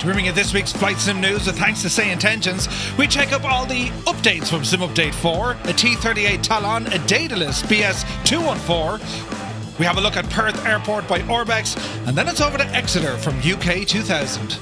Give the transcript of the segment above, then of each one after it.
to bring you this week's flight sim news with thanks to SayIntentions. We check up all the updates from Sim Update 4, a T-38 Talon, a Daedalus BS214. We have a look at Perth Airport by Orbx, and then it's over to Exeter from UK 2000.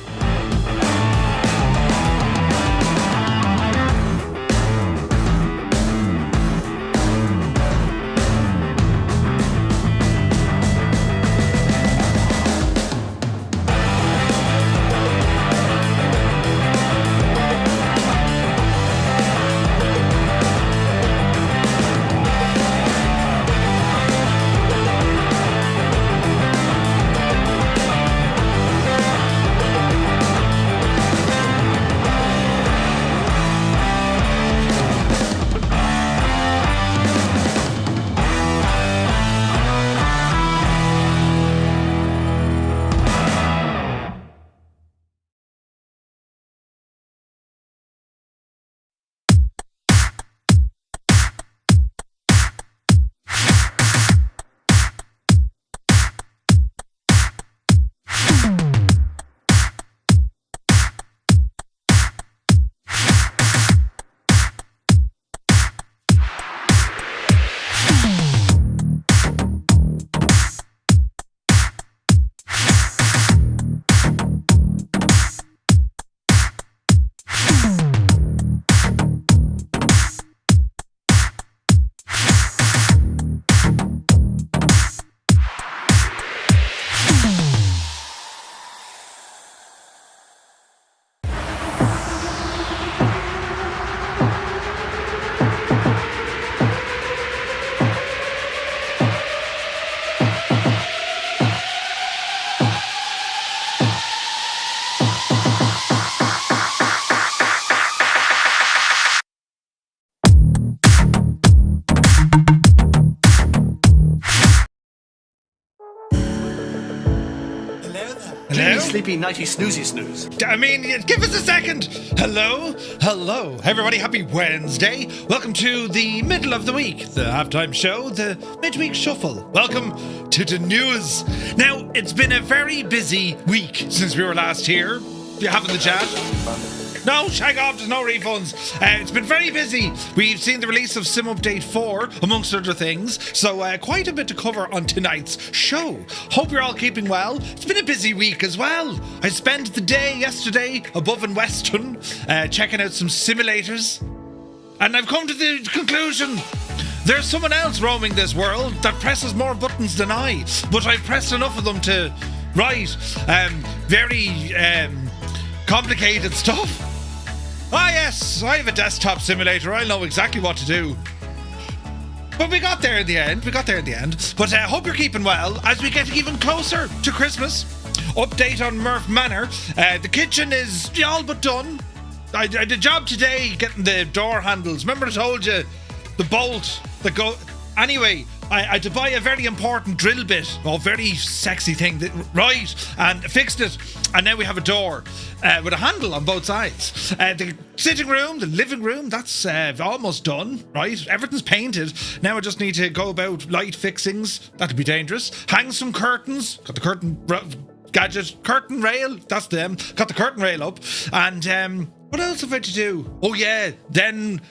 Sleepy, nighty, snoozy snooze. I mean, give us a second. Hello? Hello. Everybody, happy Wednesday. Welcome to the middle of the week, the halftime show, the midweek shuffle. Welcome to the news. Now, it's been a very busy week since we were last here. You having the chat? No, shag off, there's no refunds. It's been very busy. We've seen the release of Sim Update 4, amongst other things, so quite a bit to cover on tonight's show. Hope you're all keeping well. It's been a busy week as well. I spent the day yesterday above in Weston, checking out some simulators, and I've come to the conclusion there's someone else roaming this world that presses more buttons than I, but I've pressed enough of them to write very complicated stuff. Ah yes, I have a desktop simulator, I know exactly what to do. But we got there in the end, But I hope you're keeping well as we get even closer to Christmas. Update on Murph Manor. The kitchen is all but done. I did a job today getting the door handles. Remember I told you, the bolt that go... Anyway, I had to buy a very important drill bit, a very sexy thing, and fixed it. And now we have a door with a handle on both sides. The sitting room, the living room, that's almost done, right? Everything's painted. Now I just need to go about light fixings. That'd be dangerous. Hang some curtains. Got the curtain gadget, curtain rail. That's them. Got the curtain rail up. And what else have I to do? Oh yeah, then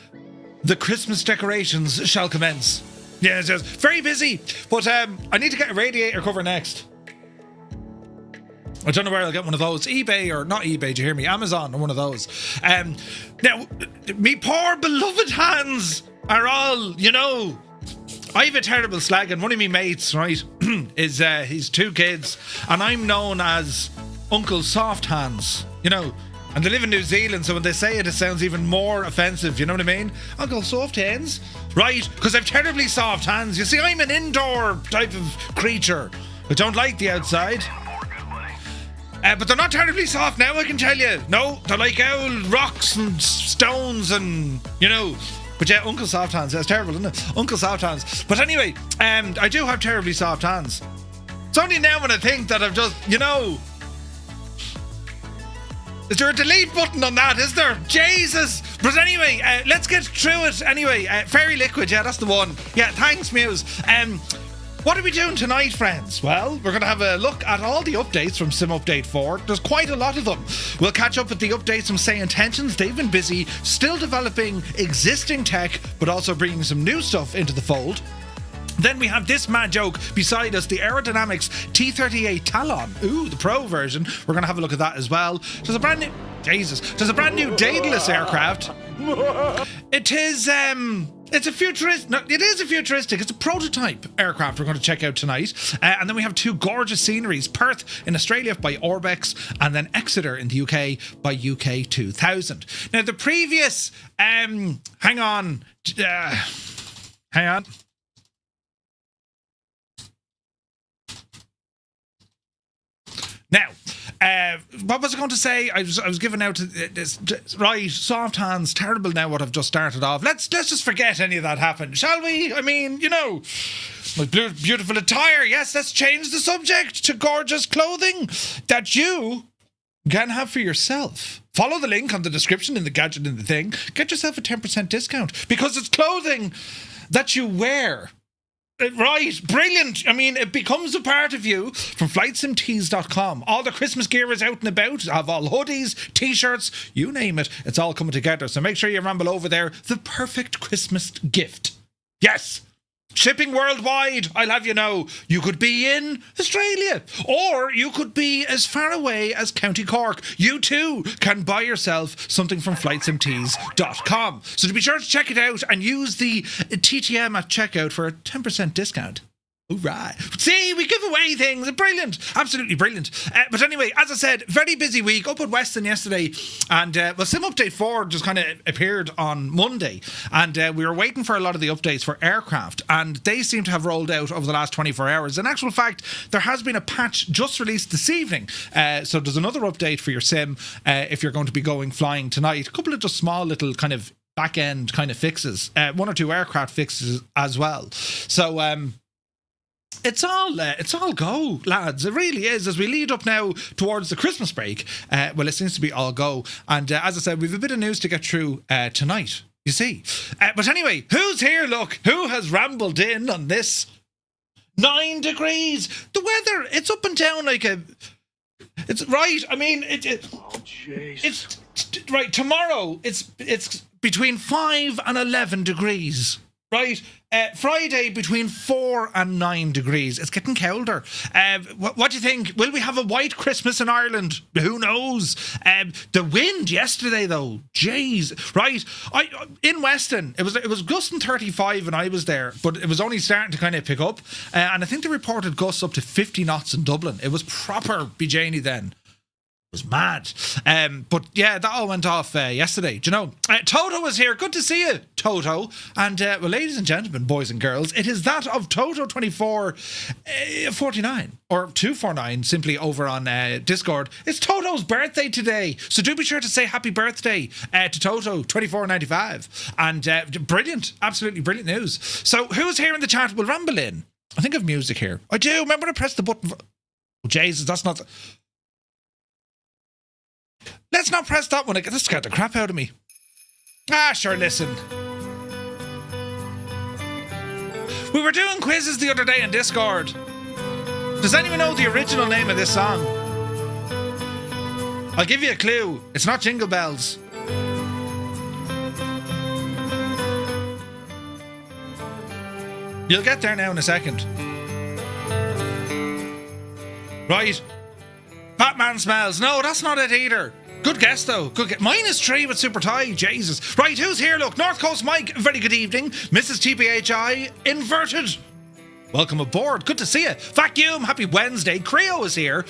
the Christmas decorations shall commence. Yeah, it's just very busy, but I need to get a radiator cover next. I don't know where I'll get one of those. eBay or not eBay, do you hear me? Amazon or one of those. Now, me poor beloved hands are all, I have a terrible slag, and one of me mates, right, is he's 2 kids, and I'm known as Uncle Soft Hands, and they live in New Zealand, so when they say it, it sounds even more offensive, you know what I mean? Uncle Soft Hands, right? Because I've terribly soft hands. You see, I'm an indoor type of creature. I don't like the outside. But they're not terribly soft now, I can tell you. No, they're like old rocks and stones and, But yeah, Uncle Soft Hands, that's terrible, isn't it? Uncle Soft Hands. But anyway, I do have terribly soft hands. It's only now when I think that I've just, Is there a delete button on that? Is there? Jesus! But anyway, let's get through it. Anyway, Fairy Liquid, yeah, that's the one. Yeah, thanks, Muse. What are we doing tonight, friends? Well, we're going to have a look at all the updates from Sim Update 4. There's quite a lot of them. We'll catch up with the updates from SayIntentions. They've been busy, still developing existing tech, but also bringing some new stuff into the fold. Then we have this mad joke beside us, the Aerodynamics T38 Talon. Ooh, the Pro version. We're going to have a look at that as well. There's a brand new... Jesus. There's a brand new Daedalus aircraft. It is a futuristic. No, it is a futuristic. It's a prototype aircraft we're going to check out tonight. And then we have two gorgeous sceneries: Perth in Australia by Orbx, and then Exeter in the UK by UK 2000. Now the previous hang on. Now, what was I going to say? I was giving out this, right, soft hands, terrible now what I've just started off. Let's just forget any of that happened, shall we? I mean, you know, my beautiful attire. Yes, let's change the subject to gorgeous clothing that you can have for yourself. Follow the link on the description in the gadget in the thing. Get yourself a 10% discount because it's clothing that you wear. Right, brilliant. I mean, it becomes a part of you from flightsimtees.com. All the Christmas gear is out and about. I have all hoodies, t-shirts, you name it. It's all coming together. So make sure you ramble over there. The perfect Christmas gift. Yes. Shipping worldwide, I'll have you know. You could be in Australia, or you could be as far away as County Cork. You too can buy yourself something from flightsimtees.com. So to be sure to check it out and use the TTM at checkout for a 10% discount. Right. See, we give away things. Brilliant. Absolutely brilliant. But anyway, as I said, very busy week up at Weston yesterday. And, well, Sim Update 4 just kind of appeared on Monday. And we were waiting for a lot of the updates for aircraft. And they seem to have rolled out over the last 24 hours. In actual fact, there has been a patch just released this evening. So there's another update for your sim if you're going to be going flying tonight. A couple of just small little kind of back-end kind of fixes. One or two aircraft fixes as well. So, it's all go, lads. It really is. As we lead up now towards the Christmas break, well, it seems to be all go. And as I said, we've a bit of news to get through tonight, you see. But anyway, who's here, look? Who has rambled in on this? 9 degrees. The weather, it's up and down like a... It's right, I mean... Oh, jeez. It's... Right, tomorrow, it's between 5 and 11 degrees. Right, Friday between 4 and 9 degrees. It's getting colder. What do you think? Will we have a white Christmas in Ireland? Who knows? The wind yesterday, though, jeez. Right, in Weston, it was gusting 35 when I was there, but it was only starting to kind of pick up. And I think they reported gusts up to 50 knots in Dublin. It was proper BJanie then. Was mad. But yeah, that all went off yesterday. Do you know? Toto is here. Good to see you, Toto. And well, ladies and gentlemen, boys and girls, it is that of Toto 2449 or 249 simply over on Discord. It's Toto's birthday today. So do be sure to say happy birthday to Toto 2495. And brilliant, absolutely brilliant news. So who's here in the chat? We'll ramble in. I think I have music here. I do. Remember to press the button. Oh, Jesus, that's not... Let's not press that one. This scared the crap out of me. Ah, sure, listen. We were doing quizzes the other day in Discord. Does anyone know the original name of this song? I'll give you a clue. It's not Jingle Bells. You'll get there now in a second. Right. Batman Smells. No, that's not it either. Good guess, though. Good guess. -3 with Super Tie. Jesus. Right, who's here? Look, North Coast Mike. Very good evening. Mrs. TPHI. Inverted. Welcome aboard. Good to see you. Vacuum. Happy Wednesday. Creo is here.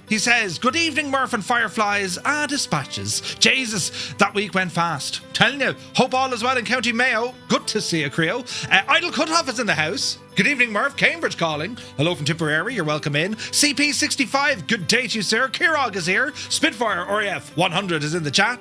He says, good evening, Murph and Fireflies. Dispatches. Jesus, that week went fast. Telling you. Hope all is well in County Mayo. Good to see you, Creo. Idle Cutoff is in the house. Good evening, Murph. Cambridge calling. Hello from Tipperary. You're welcome in. CP65. Good day to you, sir. Kirog is here. Spitfire RAF 100 is in the chat.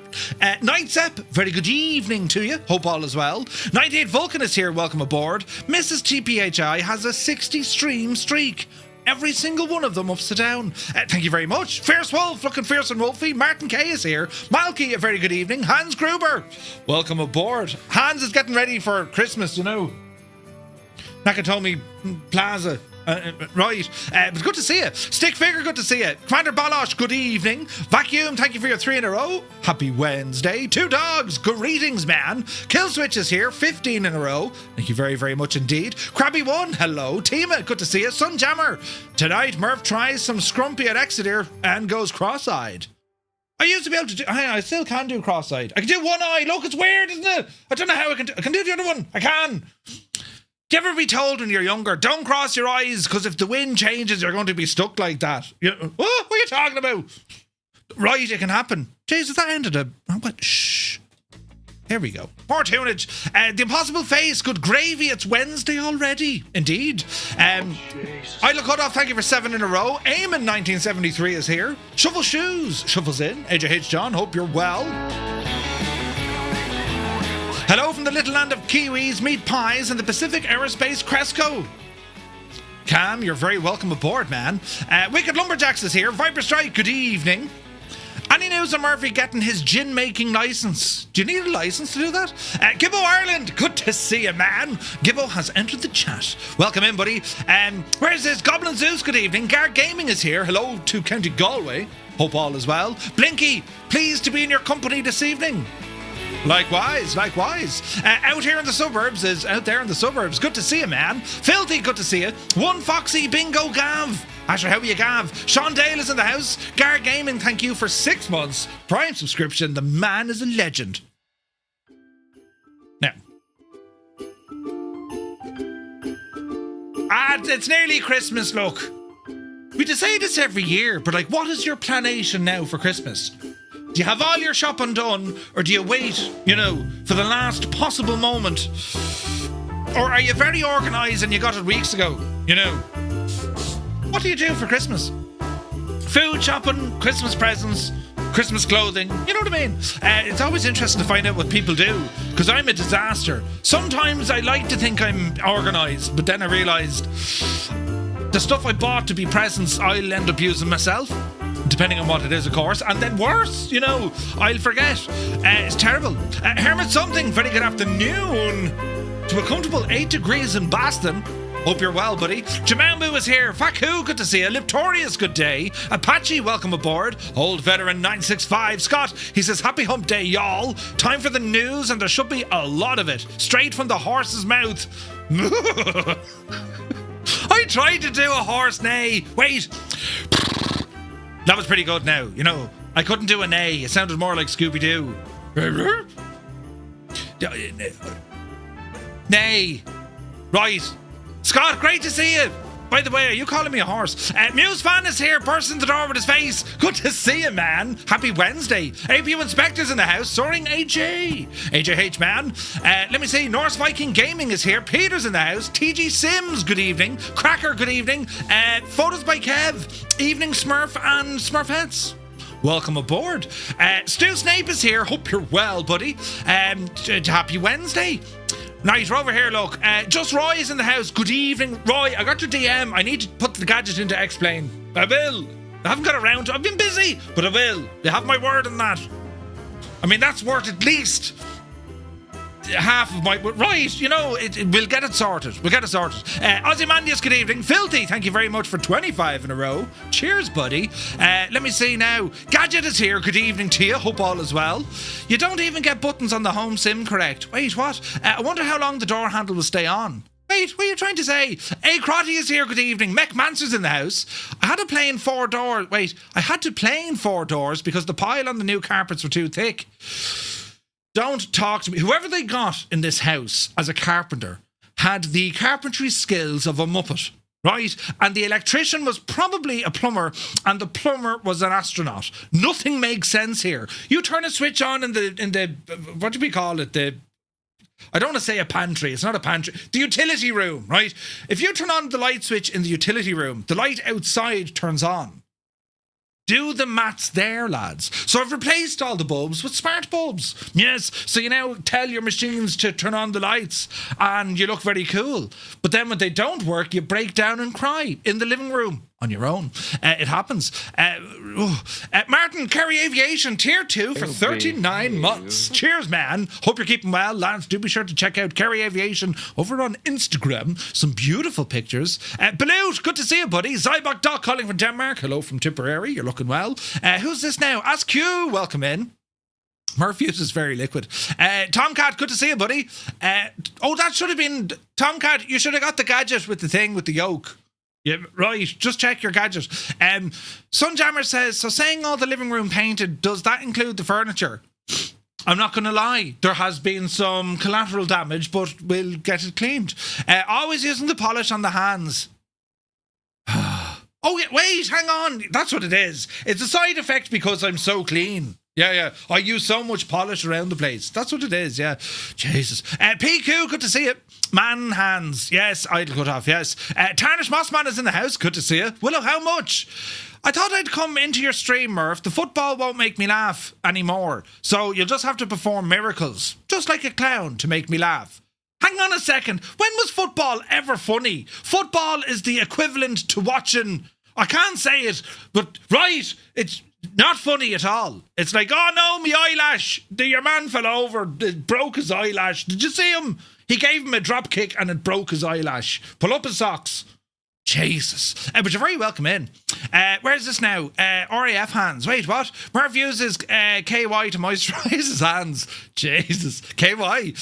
Nightsep. Very good evening to you. Hope all is well. 98 Vulcan is here. Welcome aboard. Mrs. TPHI has a 60 stream streak. Every single one of them ups to down. Thank you very much. Fierce Wolf, looking fierce and wolfy. Martin K is here. Malky, a very good evening. Hans Gruber, welcome aboard. Hans is getting ready for Christmas, you know. Nakatomi Plaza. Right, but good to see you. Stick Figure, good to see you. Commander Balosh, good evening. Vacuum, thank you for your 3 in a row. Happy Wednesday. Two Dogs, greetings, man. Kill Switch is here, 15 in a row. Thank you very, very much indeed. Krabby One, hello. Tima, good to see you. Sunjammer, tonight Murph tries some scrumpy at Exeter and goes cross-eyed. I used to be able to do, I still can do cross-eyed. I can do one eye. Look, it's weird, isn't it? I don't know how I can do the other one. I can. Do you ever be told when you're younger, don't cross your eyes because if the wind changes, you're going to be stuck like that? What are you talking about? Right, it can happen. Jesus, that ended up. What? Shh. Here we go. More tunage. The Impossible Face, good gravy. It's Wednesday already. Indeed. I look cut off. Thank you for 7 in a row. Eamon 1973 is here. Shovel Shoes shuffles in. AJH John, hope you're well. Hello from the little land of Kiwis, meat pies, and the Pacific Aerospace Cresco. Cam, you're very welcome aboard, man. Wicked Lumberjacks is here. Viper Strike, good evening. Any news on Murphy getting his gin-making license? Do you need a license to do that? Gibbo Ireland, good to see you, man. Gibbo has entered the chat. Welcome in, buddy. Where's this? Goblin Zeus, good evening. Gar Gaming is here. Hello to County Galway. Hope all is well. Blinky, pleased to be in your company this evening. Likewise. Out there in the suburbs. Good to see you, man. Filthy, good to see you. One Foxy Bingo Gav. Asher, how are you, Gav? Sean Dale is in the house. Gar Gaming, thank you for 6 months. Prime subscription. The man is a legend. Now. It's nearly Christmas, look. We say this every year, but what is your planation now for Christmas? Do you have all your shopping done, or do you wait, for the last possible moment? Or are you very organised and you got it weeks ago, What do you do for Christmas? Food shopping, Christmas presents, Christmas clothing, you know what I mean? It's always interesting to find out what people do, because I'm a disaster. Sometimes I like to think I'm organised, but then I realised the stuff I bought to be presents, I'll end up using myself. Depending on what it is, of course. And then worse, I'll forget. It's terrible. Hermit Something, very good afternoon. To a comfortable 8 degrees in Boston. Hope you're well, buddy. Jamambu is here. Faku, good to see you. Liptorius, good day. Apache, welcome aboard. Old Veteran 965. Scott, he says, happy hump day, y'all. Time for the news, and there should be a lot of it. Straight from the horse's mouth. I tried to do a horse neigh. Wait. That was pretty good now. I couldn't do a neigh. It sounded more like Scooby-Doo. Neigh. Right. Scott, great to see you. By the way, are you calling me a horse? Muse Fan is here, bursting the door with his face. Good to see you, man. Happy Wednesday. APU Inspector's in the house, soaring AJ. AJH, man. Let me see. Norse Viking Gaming is here. Peter's in the house. TG Sims, good evening. Cracker, good evening. Photos by Kev. Evening Smurf and Smurfettes. Welcome aboard. Stu Snape is here. Hope you're well, buddy. Happy Wednesday. Nice, we're over here, look. Just Roy is in the house. Good evening. Roy, I got your DM. I need to put the gadget into Explain. I will. I haven't got around to. I've been busy, but I will. You have my word on that. I mean, that's worth at least half of my... Right, we'll get it sorted. Ozymandias, good evening. Filthy, thank you very much for 25 in a row. Cheers, buddy. Let me see now. Gadget is here. Good evening to you. Hope all is well. You don't even get buttons on the home sim correct. Wait, what? I wonder how long the door handle will stay on. Wait, what are you trying to say? A Crotty is here. Good evening. Mech Mancer's in the house. I had to play in 4 doors because the pile on the new carpets were too thick. Don't talk to me. Whoever they got in this house as a carpenter had the carpentry skills of a muppet, right? And the electrician was probably a plumber, and the plumber was an astronaut. Nothing makes sense here. You turn a switch on in the what do we call it? I don't want to say a pantry. It's not a pantry. The utility room, right? If you turn on the light switch in the utility room, the light outside turns on. Do the maths there, lads. So I've replaced all the bulbs with smart bulbs. Yes, so you now tell your machines to turn on the lights and you look very cool. But then when they don't work, you break down and cry in the living room. on your own. It happens. Martin, Kerry Aviation, Tier 2 for 39 months. Cheers, man. Hope you're keeping well. Lance, do be sure to check out Kerry Aviation over on Instagram. Some beautiful pictures. Balut, good to see you, buddy. Zybok Doc calling from Denmark. Hello from Tipperary. You're looking well. Who's this now? Ask Q, welcome in. Morpheus is very liquid. Tomcat, good to see you, buddy. That should have been... Tomcat, you should have got the gadget with the thing with the yoke. Yeah, right. Just check your gadget. Sunjammer says, so saying all the living room painted, does that include the furniture? I'm not going to lie. There has been some collateral damage, but we'll get it cleaned. Always using the polish on the hands. Oh, wait, hang on. That's what it is. It's a side effect because I'm so clean. Yeah. I use so much polish around the place. That's what it is, yeah. Jesus. PQ, good to see you. Man hands. Yes, idle cut off, yes. Tarnish Mossman is in the house. Good to see you. Willow, how much? I thought I'd come into your stream, Murph. The football won't make me laugh anymore. So you'll just have to perform miracles. Just like a clown to make me laugh. Hang on a second. When was football ever funny? Football is the equivalent to watching... I can't say it, but right, it's... not funny at all. It's like, oh no, me eyelash. Your man fell over, it broke his eyelash. Did you see him? He gave him a drop kick and it broke his eyelash. Pull up his socks. Jesus. But you're very welcome in. Where's this now? RAF hands. Wait, what? Murph uses KY to moisturise his hands. Jesus. KY.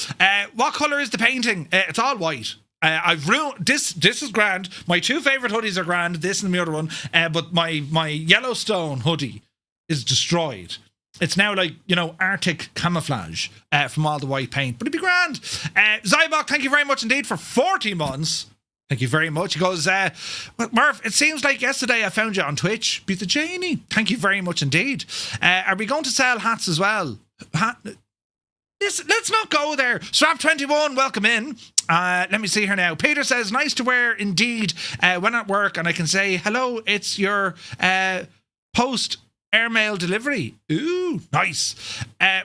What colour is the painting? It's all white. I've ruined this. This is grand. My two favourite hoodies are grand. This and the other one. But my Yellowstone hoodie is destroyed. It's now like, Arctic camouflage from all the white paint. But it'd be grand. Zybok, thank you very much indeed for 40 months. Thank you very much. He goes, Murph, it seems like yesterday I found you on Twitch. Be the Janie. Thank you very much indeed. Are we going to sell hats as well? Let's not go there. Strap21, welcome in. Let me see here now. Peter says, nice to wear indeed when at work, and I can say, hello, it's your post airmail delivery. Ooh, nice.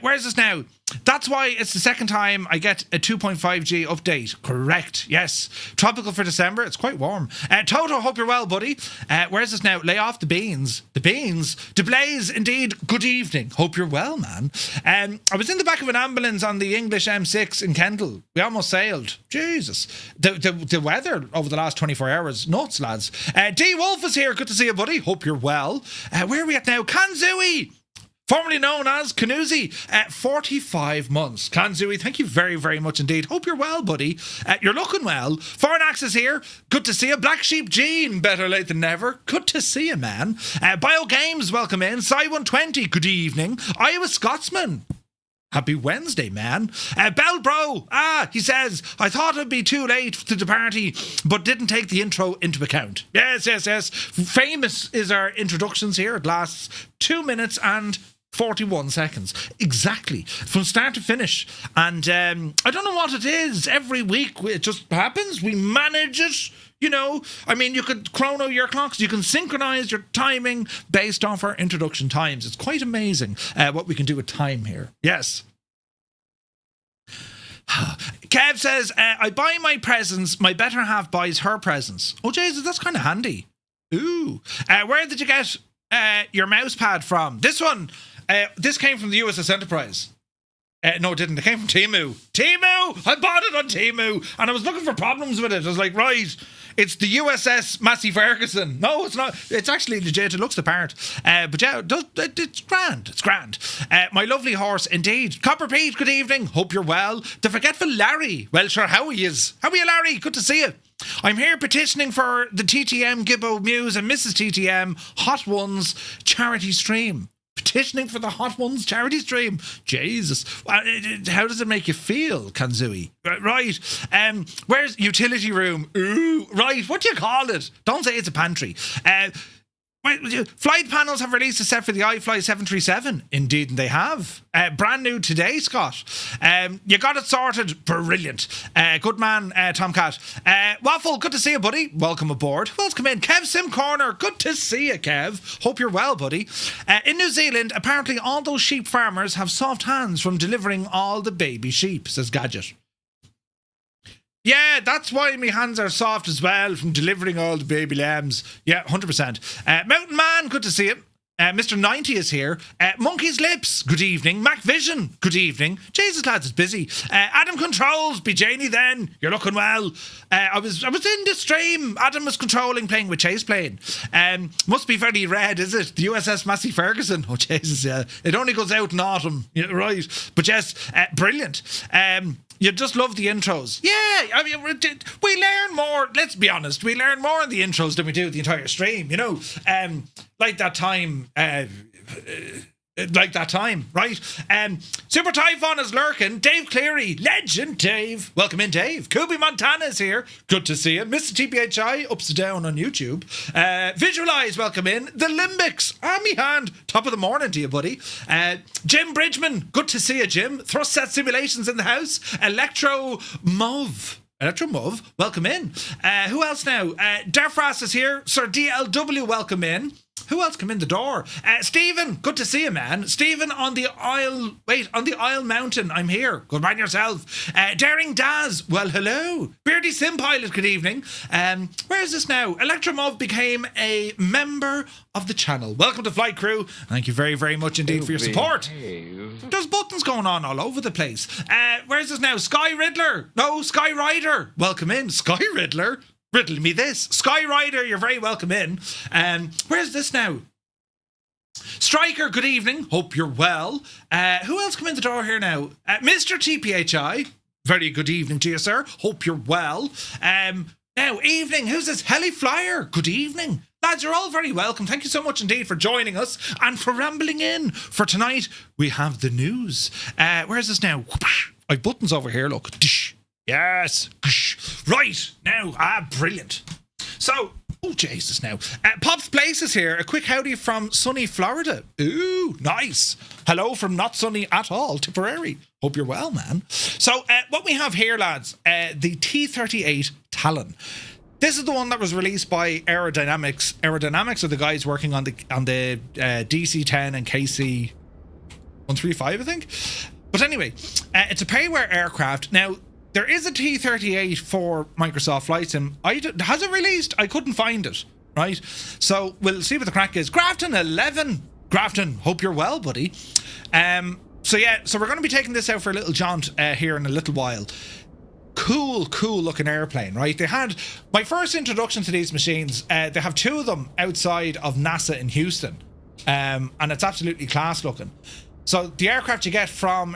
Where's this now? That's why it's the second time I get a 2.5G update. Correct. Yes. Tropical for December. It's quite warm. Toto, hope you're well, buddy. Where's this now? Lay off the beans. The beans. DeBlaze, indeed. Good evening. Hope you're well, man. I was in the back of an ambulance on the English M6 in Kendal. We almost sailed. Jesus. The weather over the last 24 hours. Nuts, lads. D Wolf is here. Good to see you, buddy. Hope you're well. Where are we at now? Kanzui. Formerly known as Kanuzi, 45 months. Kanzui, thank you very, very much indeed. Hope you're well, buddy. You're looking well. Foreign Access here. Good to see you. Black Sheep Gene, better late than never. Good to see you, man. Bio Games, welcome in. Cy120, good evening. Iowa Scotsman. Happy Wednesday, man. Bell Bro, he says, I thought it'd be too late to the party, but didn't take the intro into account. Yes. Famous is our introductions here. It lasts 2 minutes and 41 seconds. Exactly. From start to finish. And I don't know what it is. Every week it just happens. We manage it. You could chrono your clocks. You can synchronize your timing based off our introduction times. It's quite amazing what we can do with time here. Yes. Kev says, I buy my presents. My better half buys her presents. Oh, Jesus, that's kind of handy. Ooh. Where did you get your mouse pad from? This one. This came from the USS Enterprise. No, it didn't. It came from Temu. I bought it on Temu, and I was looking for problems with it. I was like, right, it's the USS Massey Ferguson. No, it's not. It's actually legit. It looks the part. But yeah, it's grand. It's grand. My lovely horse, indeed. Copper Pete, good evening. Hope you're well. The forgetful Larry. Well, sure, how he is. How are you, Larry? Good to see you. I'm here petitioning for the TTM Gibbo Muse and Mrs. TTM Hot Ones charity stream. Petitioning for the Hot Ones charity stream. Jesus. How does it make you feel, Kanzui? Right. Where's utility room? Ooh. Right. What do you call it? Don't say it's a pantry. Flight panels have released a set for the iFly 737. Indeed, they have. Brand new today, Scott. You got it sorted. Brilliant. Good man, Tomcat. Waffle, good to see you, buddy. Welcome aboard. Who else come in? Kev Sim Corner. Good to see you, Kev. Hope you're well, buddy. In New Zealand, apparently all those sheep farmers have soft hands from delivering all the baby sheep, says Gadget. Yeah, that's why my hands are soft as well from delivering all the baby lambs. Yeah, 100%. Mountain Man, good to see you. Mr. 90 is here. Monkey's Lips, good evening. Mac Vision, good evening. Jesus, lads, it's busy. Adam Controls, be Janie then. You're looking well. I was in the stream. Adam was controlling, playing with Chase Plane. Must be very red, is it? The USS Massey Ferguson. Oh, Jesus, yeah. It only goes out in autumn. Yeah, right. But yes, brilliant. You just love the intros. Yeah, I mean, we learn more, let's be honest, we learn more in the intros than we do the entire stream, you know. Like that time, right? Super Typhon is lurking. Dave Cleary, legend Dave. Welcome in, Dave. Kubi Montana is here. Good to see you. Mr. TPHI, ups and down on YouTube. Visualize, welcome in. The Limbics, army hand. Top of the morning to you, buddy. Jim Bridgman, good to see you, Jim. Thrust Set Simulations in the house. Electro Mov, welcome in. Who else now? Derfras is here. Sir DLW, welcome in. Who else come in the door? Stephen, good to see you, man. Stephen on the Isle Mountain. I'm here. Good man yourself. Daring Daz, well, hello. Beardy Sim Pilot, good evening. Where is this now? Electromov became a member of the channel. Welcome to Flight Crew. Thank you very, very much indeed for your support. There's buttons going on all over the place. Where is this now? Sky Riddler. No, Sky Rider. Welcome in. Sky Riddler. Riddle me this. Sky Rider, you're very welcome in. Where's this now? Striker, good evening. Hope you're well. Who else come in the door here now? Mr. TPHI, very good evening to you, sir. Hope you're well. Now, evening. Who's this? Heli Flyer, good evening. Lads, you're all very welcome. Thank you so much indeed for joining us and for rambling in. For tonight, we have the news. Where's this now? I've buttons over here, look. Yes. Right. Now, brilliant. So, oh, Jesus now. Pop's Place is here. A quick howdy from sunny Florida. Ooh, nice. Hello from not sunny at all, Tipperary. Hope you're well, man. So, what we have here, lads, the T-38 Talon. This is the one that was released by Aero Dynamics. Aero Dynamics are the guys working on the DC-10 and KC-135, I think. But anyway, it's a payware aircraft. Now, there is a T-38 for Microsoft Flight Sim. Has it released? I couldn't find it, right? So we'll see what the crack is. Grafton 11. Grafton, hope you're well, buddy. So we're going to be taking this out for a little jaunt here in a little while. Cool looking airplane, right? They had my first introduction to these machines. They have two of them outside of NASA in Houston. And it's absolutely class looking. So the aircraft you get from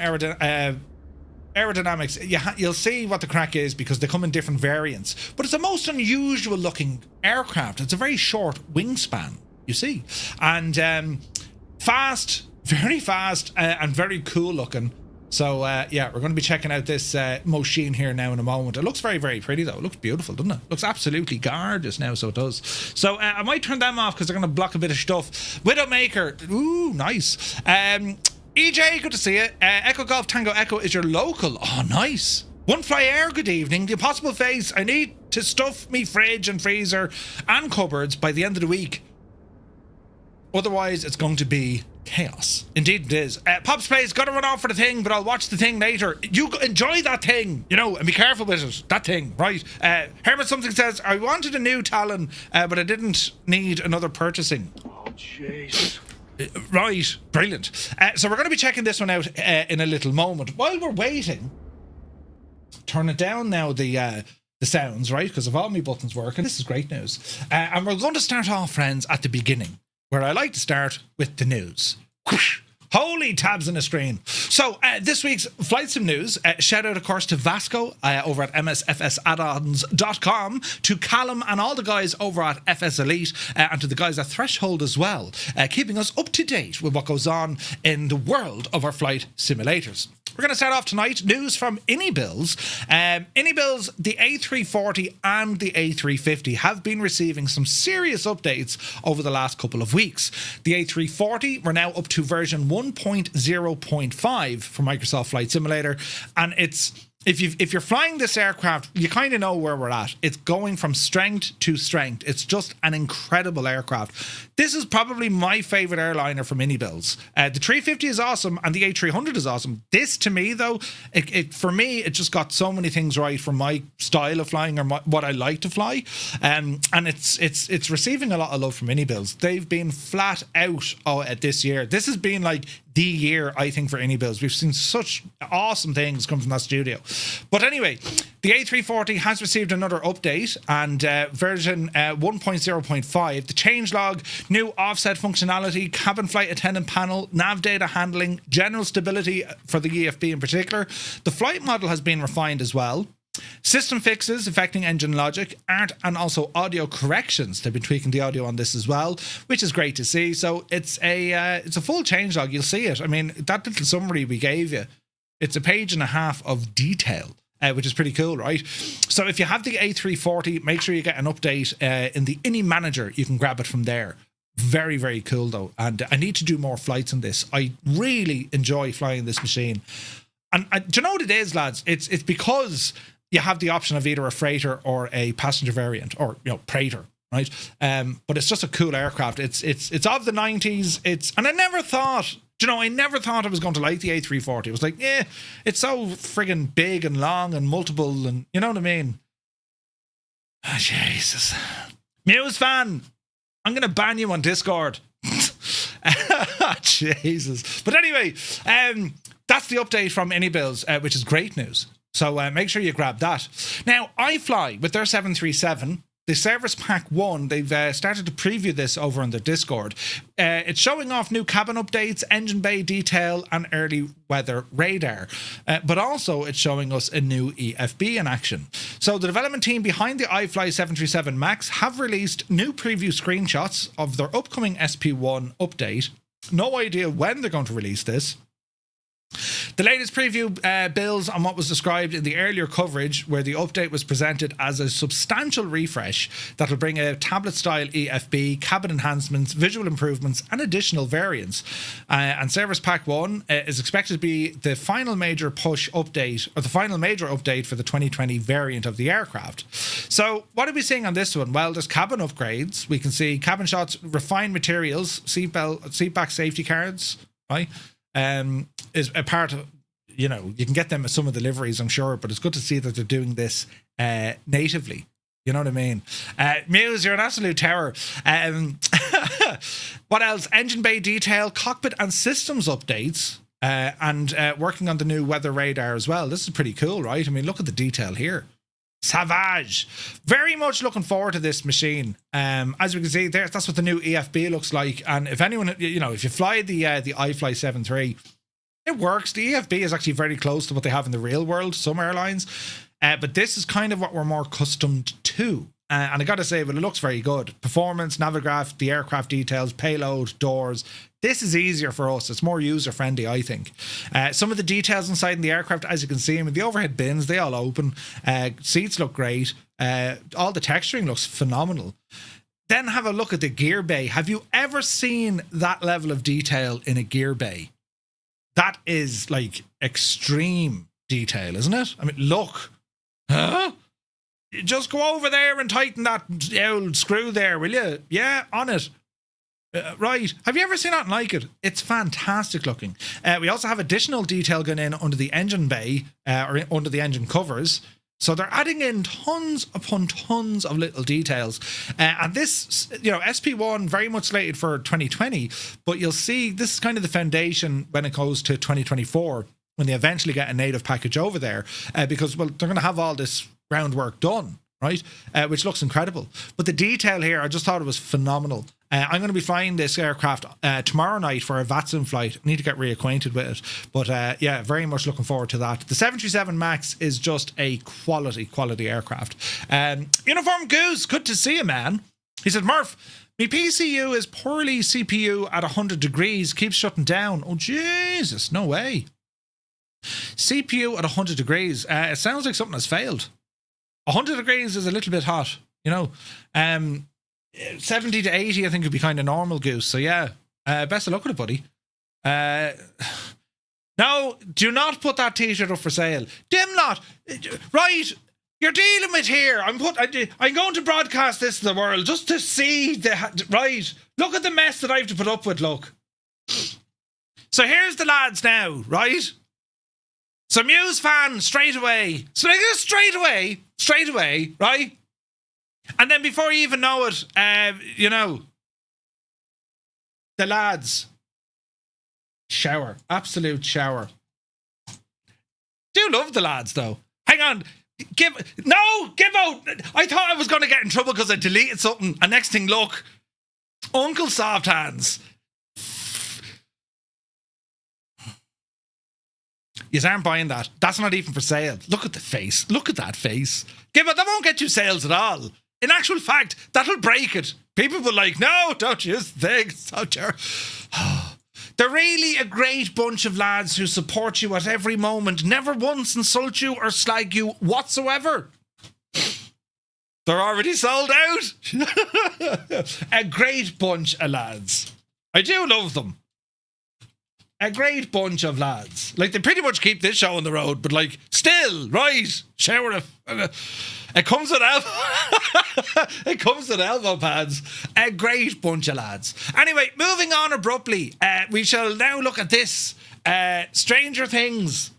Aerodynamics, you'll see what the crack is because they come in different variants. But it's a most unusual looking aircraft. It's a very short wingspan, you see. And fast, very fast and very cool looking. So, we're going to be checking out this machine here now in a moment. It looks very, very pretty, though. It looks beautiful, doesn't it? It looks absolutely gorgeous now, so it does. So, I might turn them off because they're going to block a bit of stuff. Widowmaker, ooh, nice. EJ, good to see you. Echo Golf Tango Echo is your local. Oh, nice. One Fly Air, good evening. The Impossible Face, I need to stuff me fridge and freezer and cupboards by the end of the week. Otherwise, it's going to be chaos. Indeed it is. Pop's Place, gotta run off for the thing, but I'll watch the thing later. You enjoy that thing, you know, and be careful with it. That thing, right? Hermit Something says, I wanted a new Talon, but I didn't need another purchasing. Oh, jeez. Right, brilliant. So we're going to be checking this one out in a little moment. While we're waiting, turn it down now, the sounds, right? Because of all my buttons working. This is great news. And we're going to start off, friends, at the beginning, where I like to start with the news. Whoosh. Holy tabs on the screen. So this week's Flight Sim news, shout out of course to Vasco over at MSFSaddons.com, to Callum and all the guys over at FS Elite, and to the guys at Threshold as well, keeping us up to date with what goes on in the world of our flight simulators. We're going to start off tonight. News from IniBuilds. IniBuilds, the A340 and the A350 have been receiving some serious updates over the last couple of weeks. The A340, we're now up to version 1.0.5 for Microsoft Flight Simulator, and it's if you're flying this aircraft, you kind of know where we're at. It's going from strength to strength. It's just an incredible aircraft. This is probably my favorite airliner from IniBuilds. The 350 is awesome, and the A300 is awesome. This, to me, though, for me, it just got so many things right for my style of flying, or what I like to fly. And it's receiving a lot of love from IniBuilds. They've been flat out this year. This has been like the year, I think, for IniBuilds. We've seen such awesome things come from that studio. But anyway, the A340 has received another update, and version 1.0.5. The changelog, new offset functionality, cabin flight attendant panel, nav data handling, general stability for the EFB in particular. The flight model has been refined as well. System fixes affecting engine logic, art, and also audio corrections. They've been tweaking the audio on this as well, which is great to see. So it's a full changelog. You'll see it. I mean, that little summary we gave you, it's a page and a half of detail, which is pretty cool, right? So if you have the A340, make sure you get an update in the Ini Manager. You can grab it from there. Very, very cool though. And I need to do more flights on this. I really enjoy flying this machine. And do you know what it is, lads? It's because you have the option of either a freighter or a passenger variant, or Praetor, right? But it's just a cool aircraft. It's of the 90s. And I never thought, I never thought I was going to like the A340. It was like, it's so friggin' big and long and multiple, and you know what I mean? Oh, Jesus. Muse fan, I'm going to ban you on Discord. Jesus. But anyway, that's the update from IniBuilds, which is great news. So make sure you grab that. Now, iFly, with their 737, the Service Pack 1, they've started to preview this over on their Discord. It's showing off new cabin updates, engine bay detail, and early weather radar. But also, it's showing us a new EFB in action. So the development team behind the iFly 737 MAX have released new preview screenshots of their upcoming SP1 update. No idea when they're going to release this. The latest preview builds on what was described in the earlier coverage, where the update was presented as a substantial refresh that will bring a tablet-style EFB, cabin enhancements, visual improvements, and additional variants. And Service Pack 1 is expected to be the final major push update, or the final major update for the 2020 variant of the aircraft. So what are we seeing on this one? Well, there's cabin upgrades. We can see cabin shots, refined materials, seatback safety cards, right? Is a part of, you can get them at some of the liveries, I'm sure, but it's good to see that they're doing this natively. You know what I mean? Muse, you're an absolute terror. What else? Engine bay detail, cockpit and systems updates, and working on the new weather radar as well. This is pretty cool, right? I mean, look at the detail here. Savage. Very much looking forward to this machine. As we can see there, that's what the new EFB looks like. And if anyone, if you fly the iFly 7.3, it works. The EFB is actually very close to what they have in the real world, some airlines. But this is kind of what we're more accustomed to. And I got to say, well, it looks very good. Performance, Navigraph, the aircraft details, payload, doors. This is easier for us. It's more user-friendly, I think. Some of the details inside in the aircraft, as you can see, the overhead bins, they all open. Seats look great. All the texturing looks phenomenal. Then have a look at the gear bay. Have you ever seen that level of detail in a gear bay? That is like extreme detail, isn't it? I mean, look. Huh? Just go over there and tighten that old screw there, will you? Yeah, on it. Right. Have you ever seen anything like it? It's fantastic looking. We also have additional detail going in under the engine bay, or under the engine covers. So they're adding in tons upon tons of little details. And this, SP1 very much slated for 2020, but you'll see this is kind of the foundation when it goes to 2024, when they eventually get a native package over there, because, well, they're going to have all this groundwork done, right? Which looks incredible. But the detail here, I just thought it was phenomenal. I'm going to be flying this aircraft tomorrow night for a VATSIM flight. I need to get reacquainted with it. But yeah, very much looking forward to that. The 737 MAX is just a quality aircraft. Uniform Goose, good to see you, man. He said, Murph, my PCU is poorly CPU at 100 degrees, keeps shutting down. Oh, Jesus, no way. CPU at 100 degrees. It sounds like something has failed. 100 degrees is a little bit hot, 70 to 80 I think would be kind of normal, Goose. So yeah, best of luck with it, buddy. No, do not put that t-shirt up for sale. Dim not. Right, you're dealing with here. I'm going to broadcast this to the world just to see right. Look at the mess that I have to put up with, look. So here's the lads now, right? So Muse fan straight away. So like straight away, right? And then before you even know it, the lads. Shower. Absolute shower. Do love the lads, though. Hang on. Give out. I thought I was going to get in trouble because I deleted something. And next thing, look. Uncle Soft Hands. You aren't buying that. That's not even for sale. Look at the face. Look at that face. Give it. That won't get you sales at all. In actual fact, that'll break it. People will like, no, don't use things. They're really a great bunch of lads who support you at every moment, never once insult you or slag you whatsoever. They're already sold out. A great bunch of lads. I do love them. A great bunch of lads. Like, they pretty much keep this show on the road, but like, still, right, shower it comes with it comes with elbow pads. A great bunch of lads. Anyway, moving on abruptly, we shall now look at this. Stranger Things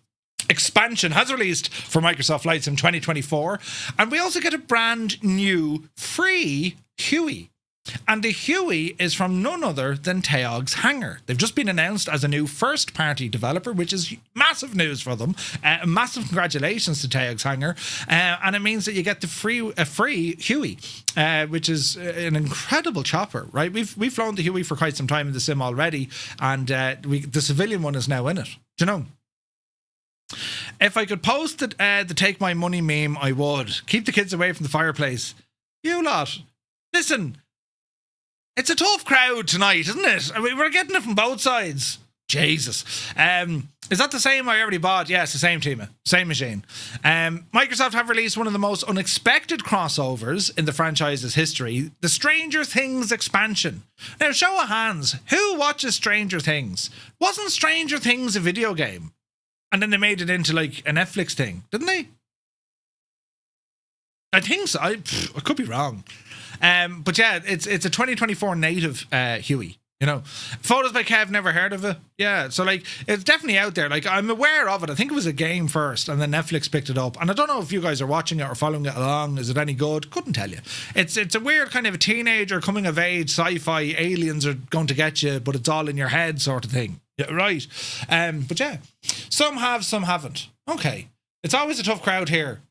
expansion has released for Microsoft Flight Sim 2024, and we also get a brand new free Huey. And the Huey is from none other than Teog's Hangar. They've just been announced as a new first-party developer, which is massive news for them. Massive congratulations to Teog's Hangar. And it means that you get a free Huey, which is an incredible chopper, right? We've flown the Huey for quite some time in the sim already, and the civilian one is now in it. Do you know? If I could post the Take My Money meme, I would. Keep the kids away from the fireplace. You lot. Listen. It's a tough crowd tonight, isn't it? I mean, we're getting it from both sides. Jesus. Is that the same I already bought? Yes, the same team. Same machine. Microsoft have released one of the most unexpected crossovers in the franchise's history, the Stranger Things expansion. Now, show of hands, who watches Stranger Things? Wasn't Stranger Things a video game? And then they made it into like a Netflix thing, didn't they? I think so. I could be wrong. But yeah, it's a 2024 native Huey. You know, Photos by Kev, never heard of it. Yeah, so like it's definitely out there. Like I'm aware of it. I think it was a game first, and then Netflix picked it up. And I don't know if you guys are watching it or following it along. Is it any good? Couldn't tell you. It's a weird kind of a teenager coming of age sci-fi. Aliens are going to get you, but it's all in your head sort of thing. Yeah, right. But yeah, some have, some haven't. Okay, it's always a tough crowd here.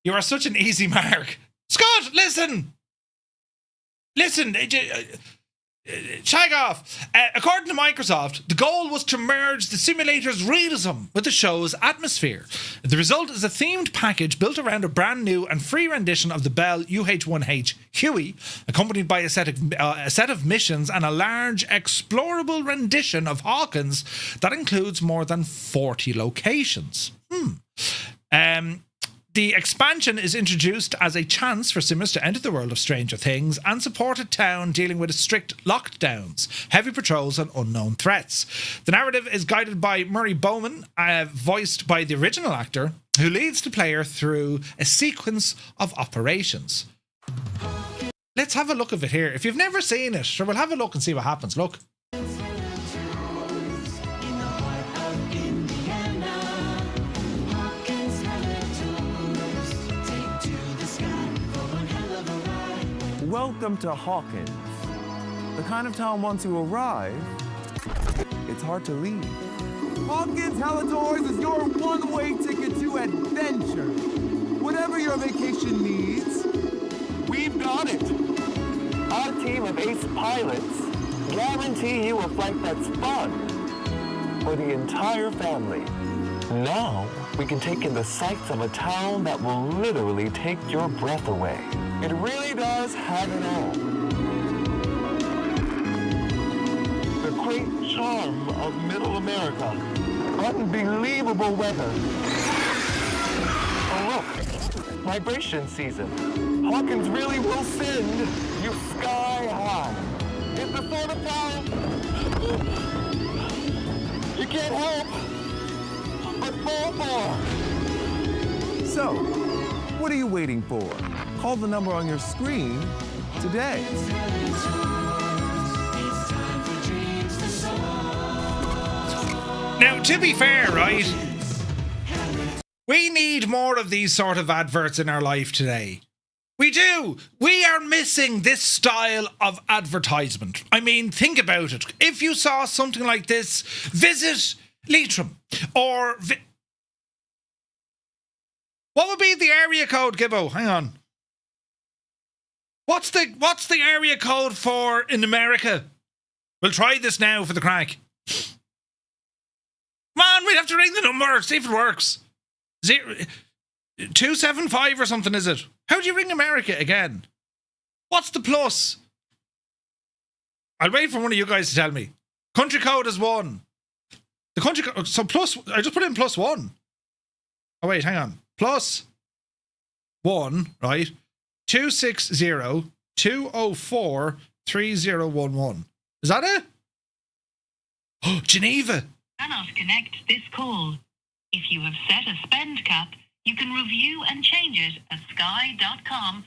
You are such an easy mark, Scott. Listen. Shag off. According to Microsoft, the goal was to merge the simulator's realism with the show's atmosphere. The result is a themed package built around a brand new and free rendition of the Bell UH-1H Huey, accompanied by a set of missions and a large explorable rendition of Hawkins that includes more than 40 locations. The expansion is introduced as a chance for simmers to enter the world of Stranger Things and support a town dealing with strict lockdowns, heavy patrols and unknown threats. The narrative is guided by Murray Bowman, voiced by the original actor, who leads the player through a sequence of operations. Let's have a look at it here. If you've never seen it, sure, we'll have a look and see what happens. Look. Welcome to Hawkins. The kind of town once you arrive, it's hard to leave. Hawkins Halitours is your one-way ticket to adventure. Whatever your vacation needs, we've got it. Our team of ace pilots guarantee you a flight that's fun for the entire family. Now, we can take in the sights of a town that will literally take your breath away. It really does have it all. The quaint charm of Middle America. Unbelievable weather. Oh look, vibration season. Hawkins really will send you sky high. It's the sort of town you can't help So, what are you waiting for? Call the number on your screen today. Now, to be fair, right? We need more of these sort of adverts in our life today. We do. We are missing this style of advertisement. I mean, think about it. If you saw something like this, visit Leitrim or... What would be the area code, Gibbo? Hang on. What's the area code for in America? We'll try this now for the crack. Man, we'd have to ring the number, see if it works. 275 or something, is it? How do you ring America again? What's the plus? I'll wait for one of you guys to tell me. Country code is 1. The country code, so plus, I just put in +1. Oh wait, hang on. +1, right? 260-204-3011. Is that it? Oh, Geneva. Cannot connect this call. If you have set a spend cap, you can review and change it at sky.com.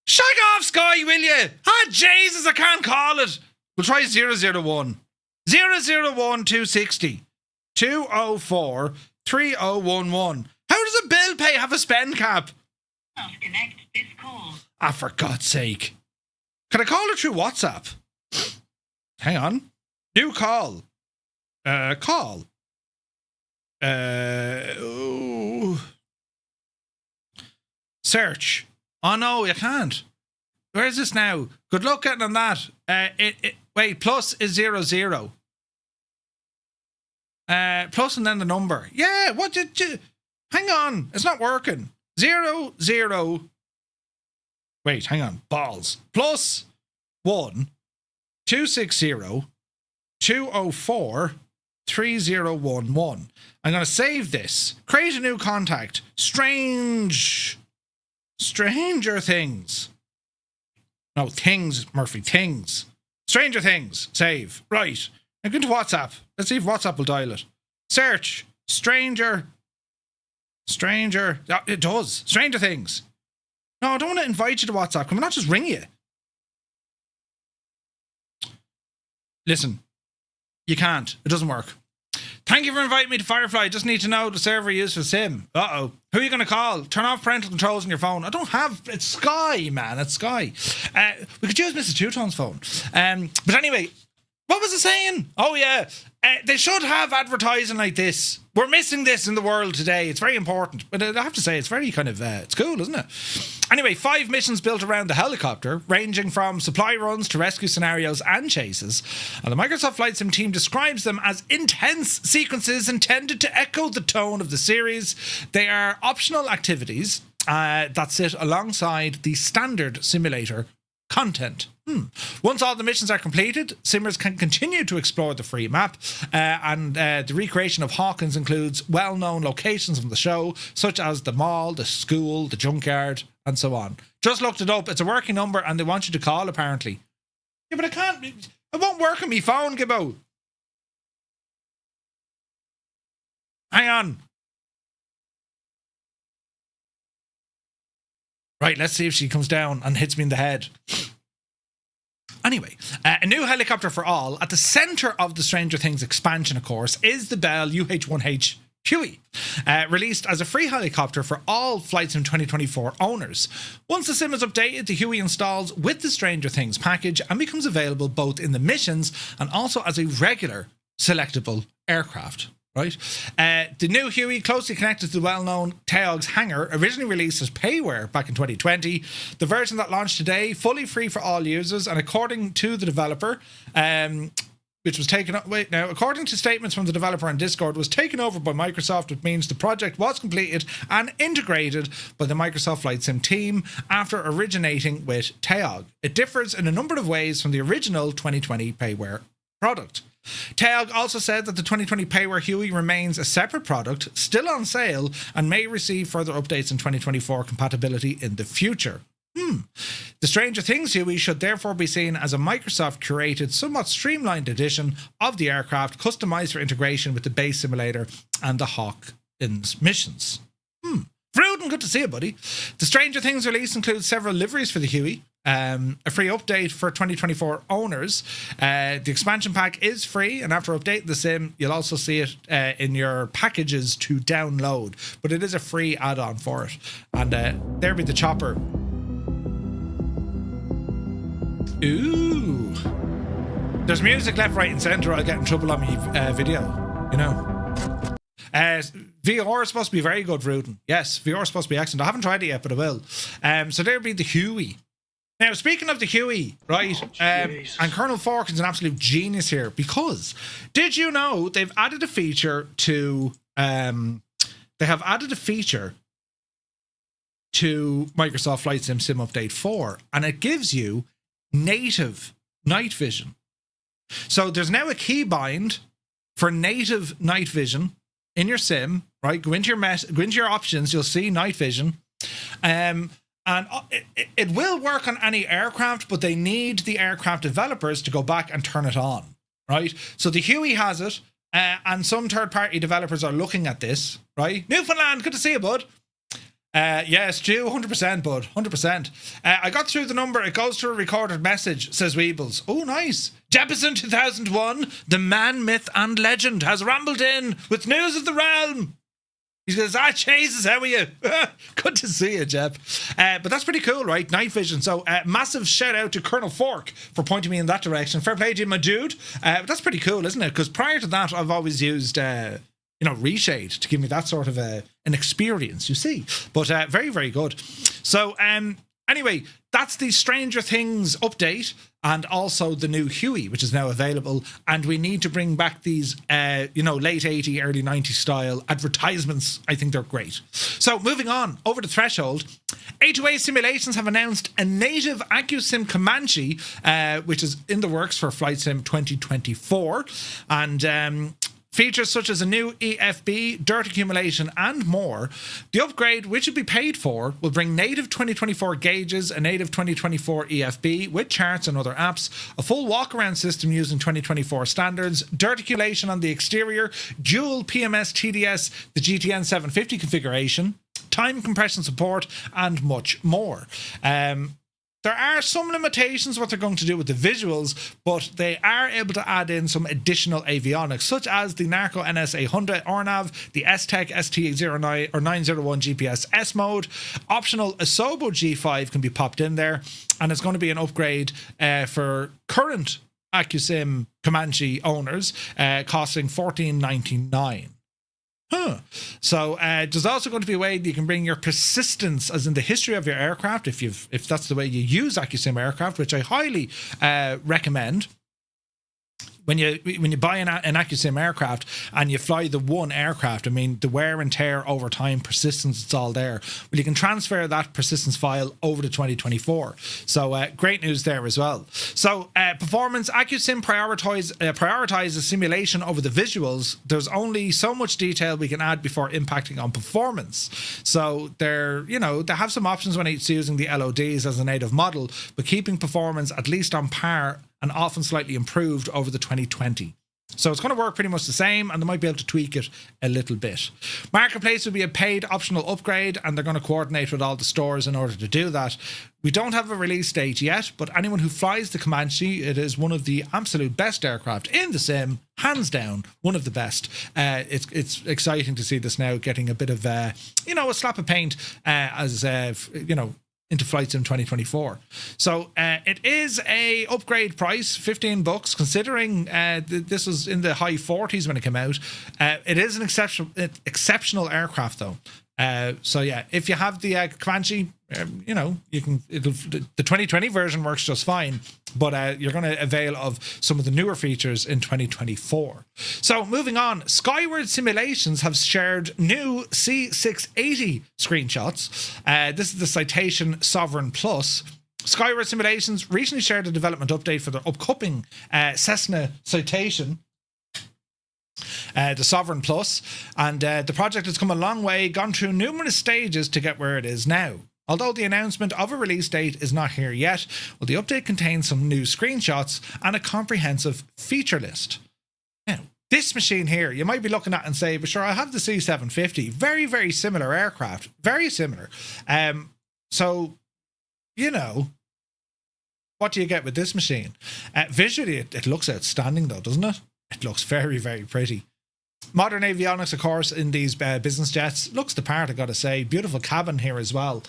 Shag off, Sky, will you? Ah, Jesus, I can't call it. We'll try 001. 001-260-204-3011. How does a bill pay have a spend cap? Cannot connect this call. Ah, for God's sake. Can I call it through WhatsApp? Hang on. New call. Call. Ooh. Search. Oh no, you can't. Where is this now? Good luck getting on that. Wait, plus is 00. Plus and then the number. Yeah, what did you... Hang on, it's not working. 00. Wait, hang on. Balls. +1 260-204-3011. I'm going to save this. Create a new contact. Stranger Things. No, things, Murphy. Things. Stranger Things. Save. Right. I'm going to WhatsApp. Let's see if WhatsApp will dial it. Search. Stranger. Oh, it does. Stranger Things. No, I don't want to invite you to WhatsApp. Can we not just ring you? Listen. You can't. It doesn't work. Thank you for inviting me to Firefly. I just need to know the server you use for Sim. Uh-oh. Who are you going to call? Turn off parental controls on your phone. I don't have... It's Sky, man. It's Sky. We could use Mr. Two-Tone's phone. But anyway, what was I saying? Oh, yeah. They should have advertising like this. We're missing this in the world today. It's very important. But I have to say, it's very kind of... it's cool, isn't it? Anyway, 5 missions built around the helicopter, ranging from supply runs to rescue scenarios and chases. And the Microsoft Flight Sim team describes them as intense sequences intended to echo the tone of the series. They are optional activities that sit alongside the standard simulator content. Once all the missions are completed, simmers can continue to explore the free map, and the recreation of Hawkins includes well-known locations from the show, such as the mall, the school, the junkyard, and so on. Just looked it up. It's a working number, and they want you to call, apparently. Yeah, but I can't... It won't work on my phone, Gibbo. Hang on. Right, let's see if she comes down and hits me in the head. Anyway, a new helicopter for all. At the centre of the Stranger Things expansion, of course, is the Bell UH-1H Huey, released as a free helicopter for all Flight Sim 2024 owners. Once the sim is updated, the Huey installs with the Stranger Things package and becomes available both in the missions and also as a regular selectable aircraft. Right, the new Huey, closely connected to the well-known Teog's hangar, originally released as payware back in 2020. The version that launched today, fully free for all users, and according to the developer, which was taken up. Wait, now, according to statements from the developer on Discord, was taken over by Microsoft, which means the project was completed and integrated by the Microsoft Flight Sim team after originating with Teog. It differs in a number of ways from the original 2020 payware product. Teog also said that the 2020 payware Huey remains a separate product, still on sale, and may receive further updates in 2024 compatibility in the future. The Stranger Things Huey should therefore be seen as a Microsoft-curated, somewhat streamlined edition of the aircraft, customised for integration with the base simulator and the Hawkins missions. Vruden, good to see you, buddy. The Stranger Things release includes several liveries for the Huey. A free update for 2024 owners. The expansion pack is free, and after updating the sim, you'll also see it in your packages to download. But it is a free add-on for it. And there be the chopper. Ooh. There's music left, right, and centre. I'll get in trouble on my video. You know. VR is supposed to be very good, Vruden. Yes, VR is supposed to be excellent. I haven't tried it yet, but I will. So there'll be the Huey. Now, speaking of the Huey, right, and Colonel Forkin's an absolute genius here, because did you know they've added a feature to Microsoft Flight Sim Update 4, and it gives you native night vision. So there's now a keybind for native night vision in your sim, right? Go into your options, you'll see night vision. And it will work on any aircraft, but they need the aircraft developers to go back and turn it on, right? So the Huey has it, and some third-party developers are looking at this, right? Newfoundland, good to see you, bud. Yes, Stu, 100%, bud, 100%. I got through the number. It goes to a recorded message, says Weebles. Oh, nice. Jeppesen 2001, the man, myth, and legend, has rambled in with news of the realm. He says, Jesus, how are you? Good to see you, Jeb. But that's pretty cool, right? Night vision. So massive shout out to Colonel Fork for pointing me in that direction. Fair play to you, my dude. But that's pretty cool, isn't it? Because prior to that, I've always used... Reshade to give me that sort of an experience, you see. But very, very good. So anyway, that's the Stranger Things update, and also the new Huey, which is now available. And we need to bring back these, late 80, early 90 style advertisements. I think they're great. So moving on, over to Threshold. A2A Simulations have announced a native AccuSim Comanche, which is in the works for Flight Sim 2024. And... features such as a new EFB, dirt accumulation, and more. The upgrade, which will be paid for, will bring native 2024 gauges, a native 2024 EFB with charts and other apps, a full walk-around system using 2024 standards, dirt accumulation on the exterior, dual PMS TDS, the GTN 750 configuration, time compression support, and much more. There are some limitations what they're going to do with the visuals, but they are able to add in some additional avionics, such as the Narco NS800 RNAV, the S-Tech ST809 or 901 GPS S mode. Optional Asobo G5 can be popped in there, and it's going to be an upgrade for current AccuSim Comanche owners, costing $14.99. So there's also going to be a way that you can bring your persistence, as in the history of your aircraft, if that's the way you use AccuSim aircraft, which I highly recommend. When you buy an AccuSim aircraft and you fly the one aircraft, I mean, the wear and tear over time, persistence, it's all there. Well, you can transfer that persistence file over to 2024. So great news there as well. So performance, AccuSim prioritizes simulation over the visuals. There's only so much detail we can add before impacting on performance. So they have some options when it's using the LODs as a native model, but keeping performance at least on par and often slightly improved over the 2020. So it's going to work pretty much the same, and they might be able to tweak it a little bit. Marketplace will be a paid optional upgrade, and they're going to coordinate with all the stores in order to do that. We don't have a release date yet, but anyone who flies the Comanche, it is one of the absolute best aircraft in the sim, hands down, one of the best. It's exciting to see this now getting a bit of a slap of paint into Flight Sim 2024. So it is a upgrade price, $15, considering this was in the high 40s when it came out. It is an exceptional aircraft though. So yeah, if you have the Comanche, the 2020 version works just fine, but you're going to avail of some of the newer features in 2024. So moving on, Skyward Simulations have shared new C680 screenshots. This is the Citation Sovereign Plus. Skyward Simulations recently shared a development update for their upcoming Cessna Citation, the Sovereign Plus, and the project has come a long way, gone through numerous stages to get where it is now. Although the announcement of a release date is not here yet, well, the update contains some new screenshots and a comprehensive feature list. Now, This machine here, you might be looking at and say, but sure, I have the C750. Very, very similar aircraft. Very similar. So, you know, what do you get with this machine? Visually, it looks outstanding though, doesn't it? It looks very, very pretty. Modern avionics, of course, in these business jets. Looks the part, I gotta say. Beautiful cabin here as well.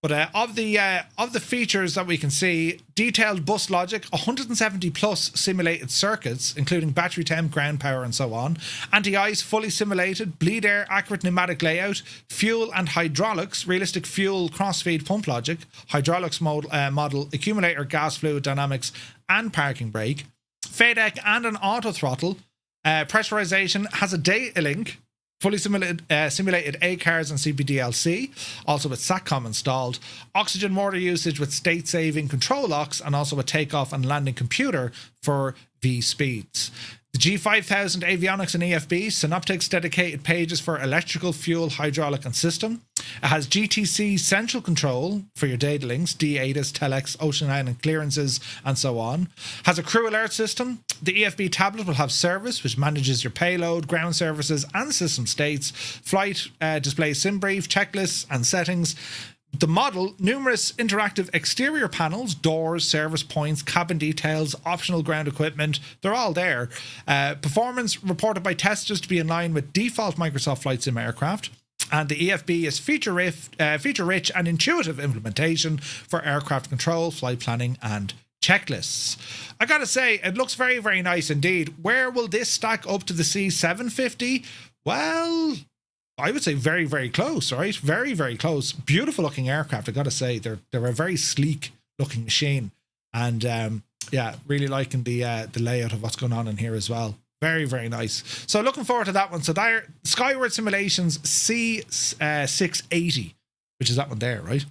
But of the features that we can see, detailed bus logic, 170 plus simulated circuits, including battery temp, ground power, and so on. Anti-ice, fully simulated, bleed air, accurate pneumatic layout, fuel and hydraulics, realistic fuel cross-feed pump logic, hydraulics model, accumulator, gas fluid dynamics, and parking brake. FADEC and an auto throttle. Pressurization has a data link. Fully simulated ACARS and CPDLC, also with SATCOM installed. Oxygen water usage with state-saving control locks, and also a takeoff and landing computer for V speeds. The G5000 avionics and EFB, synoptics, dedicated pages for electrical, fuel, hydraulic, and system. It has GTC central control for your data links, D-ATIS, telex, ocean island clearances, and so on. Has a crew alert system. The EFB tablet will have service, which manages your payload, ground services, and system states. Flight displays sim brief, checklists, and settings. The model, numerous interactive exterior panels, doors, service points, cabin details, optional ground equipment, they're all there. Performance reported by testers to be in line with default Microsoft Flight Sim aircraft. And the EFB is feature-rich and intuitive implementation for aircraft control, flight planning, and checklists. I gotta say, it looks very, very nice indeed. Where will this stack up to the C750? Well, I would say very, very close, right? Very, very close. Beautiful looking aircraft, I gotta say. They're a very sleek looking machine. And yeah, really liking the layout of what's going on in here as well. Very, very nice. So looking forward to that one. So there, Skyward Simulations C680, which is that one there, right?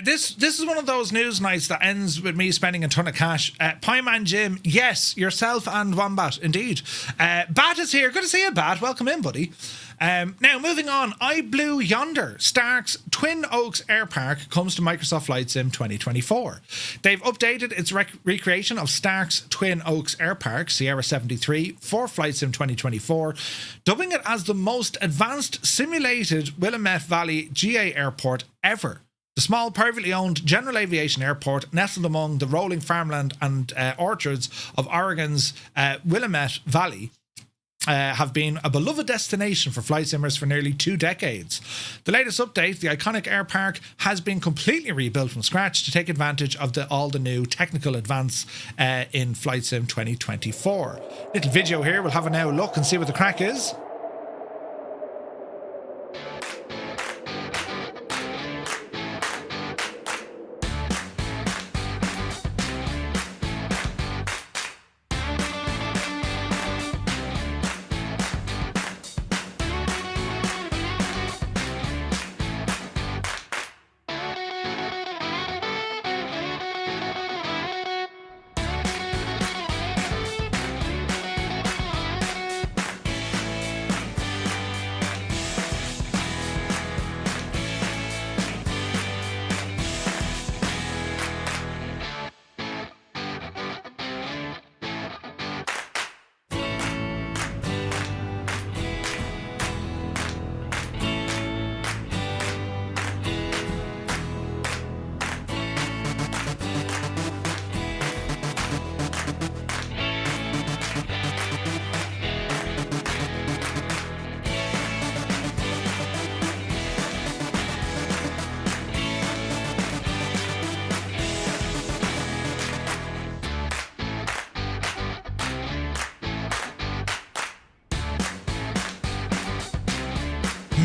This is one of those news nights that ends with me spending a ton of cash. Pieman Jim, yes, yourself and Wombat, indeed. Bat is here. Good to see you, Bat. Welcome in, buddy. Now, moving on, iBlue Yonder, Stark's Twin Oaks Airpark comes to Microsoft Flight Sim 2024. They've updated its recreation of Stark's Twin Oaks Airpark, Sierra 73, for Flight Sim 2024, dubbing it as the most advanced simulated Willamette Valley GA airport ever. The small, privately owned general aviation airport, nestled among the rolling farmland and orchards of Oregon's Willamette Valley, have been a beloved destination for flight simmers for nearly 2 decades. The latest update, the iconic airpark, has been completely rebuilt from scratch to take advantage of all the new technical advance in Flight Sim 2024. Little video here, we'll have a now look and see what the crack is.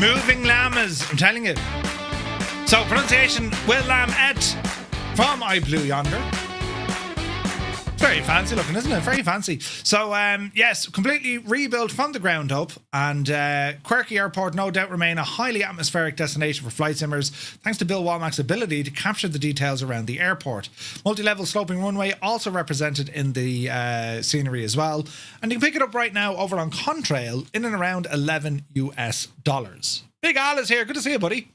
Moving llamas, I'm telling you. So pronunciation, Will Lamb et from iBlue Yonder. Very fancy looking, isn't it? Very fancy. So, yes, completely rebuilt from the ground up, and Quirky Airport no doubt remain a highly atmospheric destination for flight simmers, thanks to Bill Womack's ability to capture the details around the airport. Multi-level sloping runway also represented in the scenery as well, and you can pick it up right now over on Contrail in and around $11 US. Big Al is here. Good to see you, buddy.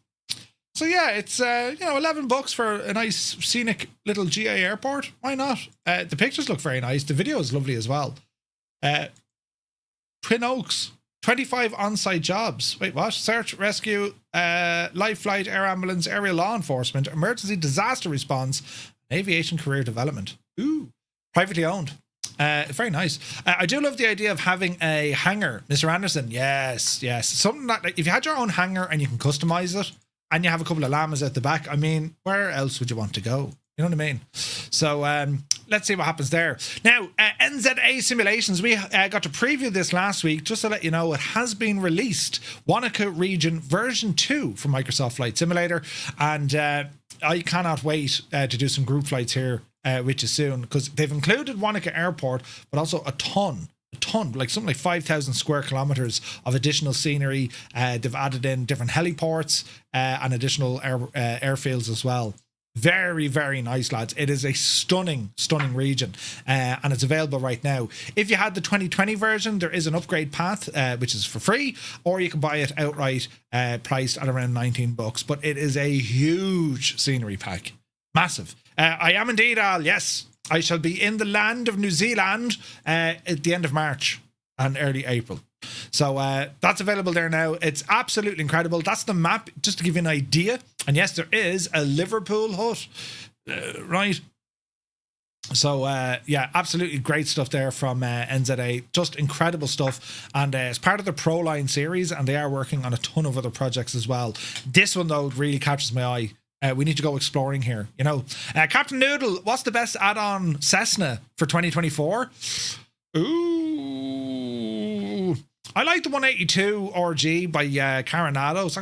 So yeah, it's $11 for a nice scenic little GA airport. Why not? The pictures look very nice. The video is lovely as well. Twin Oaks, 25 on-site jobs. Wait, what? Search, rescue, life flight, air ambulance, aerial law enforcement, emergency disaster response, aviation career development. Ooh, privately owned. Very nice. I do love the idea of having a hangar, Mr. Anderson. Yes. Something that, like, if you had your own hangar and you can customize it, and you have a couple of llamas at the back, I mean, where else would you want to go? You know what I mean? So let's see what happens there. Now, NZA Simulations, we got to preview this last week. Just to let you know, it has been released. Wanaka Region version 2 for Microsoft Flight Simulator. And I cannot wait to do some group flights here, which is soon, because they've included Wanaka Airport, but also a ton, like something like 5,000 square kilometers of additional scenery. They've added in different heliports and additional airfields as well. Very, very nice, lads. It is a stunning region, and it's available right now. If you had the 2020 version, there is an upgrade path, which is for free, or you can buy it outright, priced at around $19. But it is a huge scenery pack, massive. I am indeed, Al. Yes, I shall be in the land of New Zealand at the end of March and early April. So that's available there now. It's absolutely incredible. That's the map, just to give you an idea. And yes, there is a Liverpool hut, right? So yeah, absolutely great stuff there from NZA. Just incredible stuff. And it's part of the Proline series, and they are working on a ton of other projects as well. This one, though, really catches my eye. We need to go exploring here, you know. Captain Noodle, what's the best add-on Cessna for 2024? Ooh, I like the 182 RG by Coronado. It's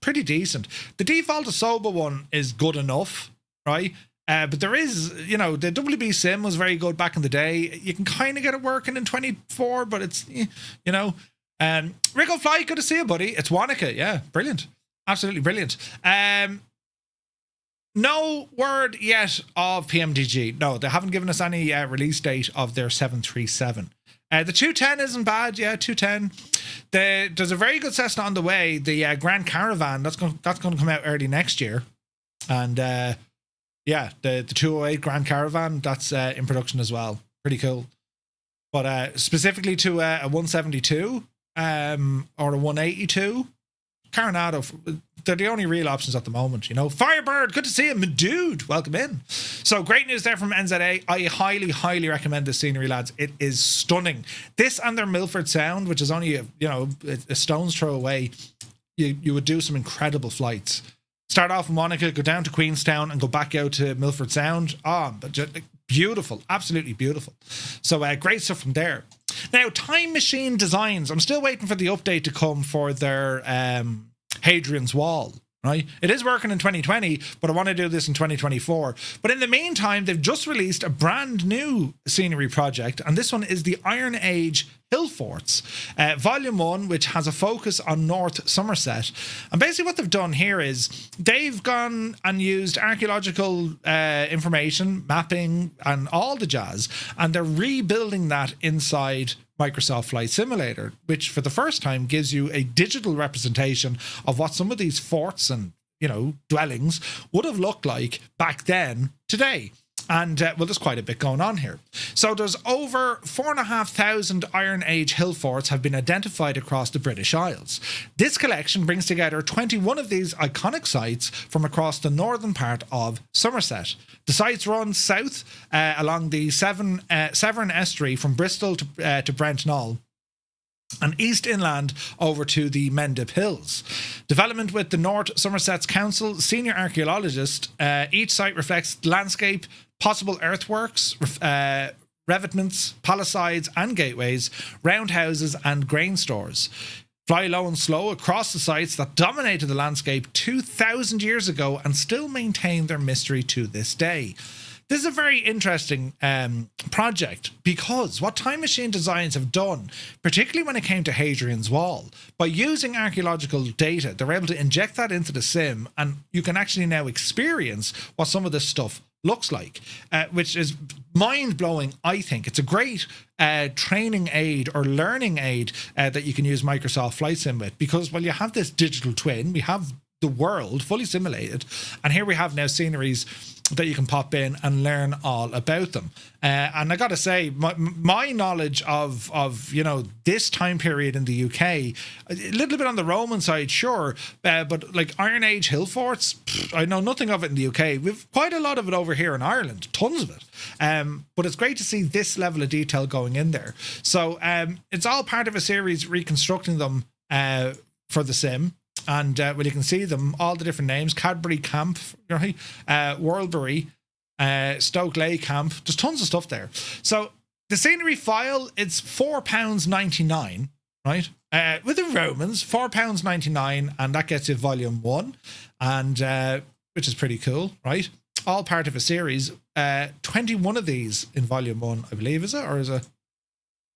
pretty decent. The default Asoba one is good enough, right? But there is, you know, the WB Sim was very good back in the day. You can kind of get it working in 24, but it's, you know. Rico Fly, good to see you, buddy. It's Wanaka, yeah, brilliant, absolutely brilliant. No word yet of PMDG. No, they haven't given us any release date of their 737. The 210 isn't bad. Yeah, 210. There's a very good Cessna on the way. The Grand Caravan, that's going to come out early next year. And yeah, the 208 Grand Caravan, that's in production as well. Pretty cool. But specifically to a 172 or a 182, Coronado, they're the only real options at the moment, you know. Firebird, good to see you, my dude. Welcome in. So great news there from NZA. I highly recommend this scenery, lads. It is stunning. This and their Milford Sound, which is only a stone's throw away. You would do some incredible flights. Start off in Wanaka, go down to Queenstown, and go back out to Milford Sound. But just beautiful, absolutely beautiful. So great stuff from there. Now, Time Machine Designs. I'm still waiting for the update to come for their Hadrian's Wall, right? It is working in 2020, but I want to do this in 2024. But in the meantime, they've just released a brand new scenery project, and this one is the Iron Age Hillforts, Volume 1, which has a focus on North Somerset. And basically what they've done here is they've gone and used archaeological information, mapping, and all the jazz, and they're rebuilding that inside Microsoft Flight Simulator, which for the first time gives you a digital representation of what some of these forts and, you know, dwellings would have looked like back then today. And well, there's quite a bit going on here. So there's over 4,500 Iron Age Hillforts have been identified across the British Isles. This collection brings together 21 of these iconic sites from across the northern part of Somerset. The sites run south along the Severn Estuary from Bristol to Brent Knoll, and east inland over to the Mendip Hills. Development with the North Somerset's Council senior archaeologist, each site reflects the landscape, possible earthworks, revetments, palisades and gateways, roundhouses and grain stores. Fly low and slow across the sites that dominated the landscape 2,000 years ago and still maintain their mystery to this day. This is a very interesting project, because what Time Machine Designs have done, particularly when it came to Hadrian's Wall, by using archaeological data, they're able to inject that into the sim, and you can actually now experience what some of this stuff looks like, which is mind-blowing, I think. It's a great training aid or learning aid that you can use Microsoft Flight Sim with, because, well, you have this digital twin, we have the world, fully simulated. And here we have now sceneries that you can pop in and learn all about them. And I got to say, my knowledge of you know, this time period in the UK, a little bit on the Roman side, sure, but like Iron Age Hillforts, I know nothing of it in the UK. We've quite a lot of it over here in Ireland, tons of it. But it's great to see this level of detail going in there. So it's all part of a series reconstructing them for the sim. And well, you can see them, all the different names: Cadbury Camp, right? Worldbury, Stoke Lay Camp. There's tons of stuff there. So the scenery file, it's £4.99, right? With the Romans, £4.99, and that gets you volume 1, and which is pretty cool, right? All part of a series. 21 of these in volume 1, I believe, is it? Or is it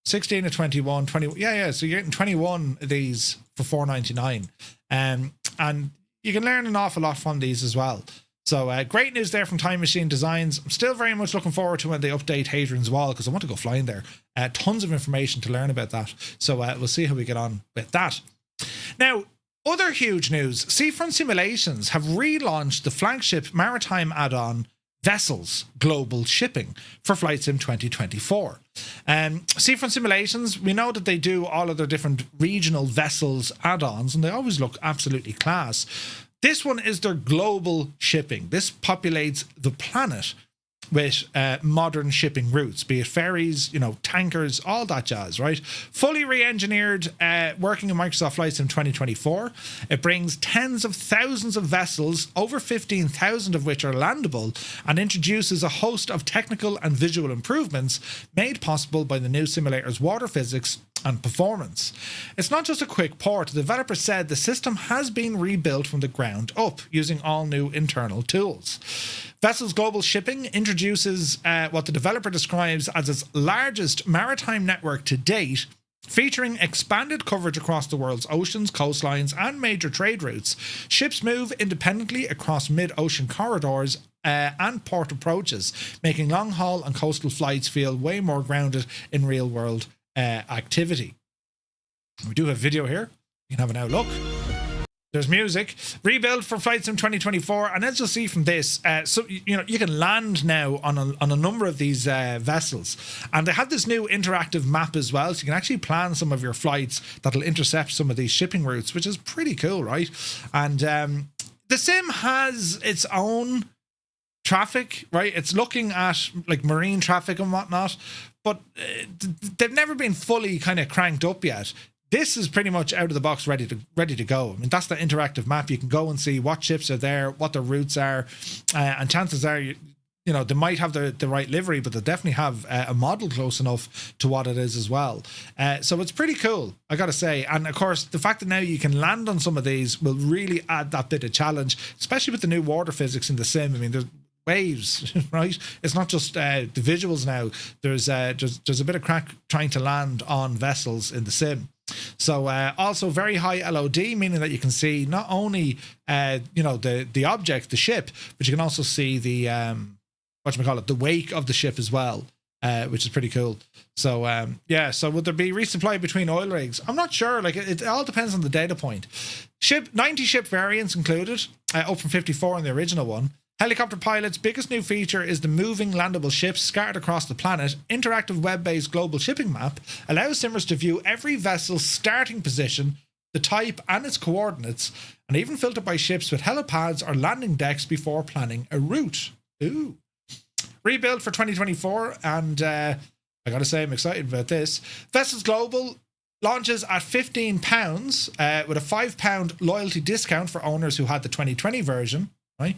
16 or 21? 20? Yeah. So you're getting 21 of these for £4.99. And you can learn an awful lot from these as well. So great news there from Time Machine Designs. I'm still very much looking forward to when they update Hadrian's Wall, because I want to go flying there. Tons of information to learn about that. So we'll see how we get on with that. Now, other huge news. Seafront Simulations have relaunched the flagship maritime add-on Vessels Global Shipping for Flight Sim 2024. Seafront Simulations, we know that they do all of their different regional vessels add-ons, and they always look absolutely class. This one is their global shipping. This populates the planet with modern shipping routes, be it ferries, you know, tankers, all that jazz, right? Fully re-engineered, working in Microsoft Flight Sim 2024. It brings tens of thousands of vessels, over 15,000 of which are landable, and introduces a host of technical and visual improvements made possible by the new simulator's water physics and performance. It's not just a quick port. The developer said the system has been rebuilt from the ground up using all new internal tools. Vessels Global Shipping introduces what the developer describes as its largest maritime network to date, featuring expanded coverage across the world's oceans, coastlines, and major trade routes. Ships move independently across mid-ocean corridors and port approaches, making long-haul and coastal flights feel way more grounded in real-world activity. We do have video here. You can have an outlook. There's music. Rebuild for Flight Sim 2024, and as you'll see from this, so you know, you can land now on a number of these vessels, and they have this new interactive map as well, so you can actually plan some of your flights that'll intercept some of these shipping routes, which is pretty cool, right? And the sim has its own traffic, right? It's looking at like marine traffic and whatnot, but they've never been fully kind of cranked up yet. This is pretty much out of the box, ready to go. I mean, that's the interactive map. You can go and see what ships are there, what their routes are, and chances are, you know, they might have the right livery, but they definitely have a model close enough to what it is as well. So it's pretty cool, I gotta say. And of course, the fact that now you can land on some of these will really add that bit of challenge, especially with the new water physics in the sim. I mean, there's waves, right? It's not just the visuals now. There's a bit of crack trying to land on vessels in the sim. So also very high LOD, meaning that you can see not only you know, the object, the ship, but you can also see the the wake of the ship as well, which is pretty cool. So yeah, so would there be resupply between oil rigs? I'm not sure. Like it all depends on the data point. 90 ship variants included, up from 54 in the original one. Helicopter pilots' biggest new feature is the moving landable ships scattered across the planet. Interactive web-based global shipping map allows simmers to view every vessel's starting position, the type and its coordinates, and even filter by ships with helipads or landing decks before planning a route. Ooh. Rebuild for 2024, and I gotta say I'm excited about this. Vessels Global launches at £15 with a £5 loyalty discount for owners who had the 2020 version. Right,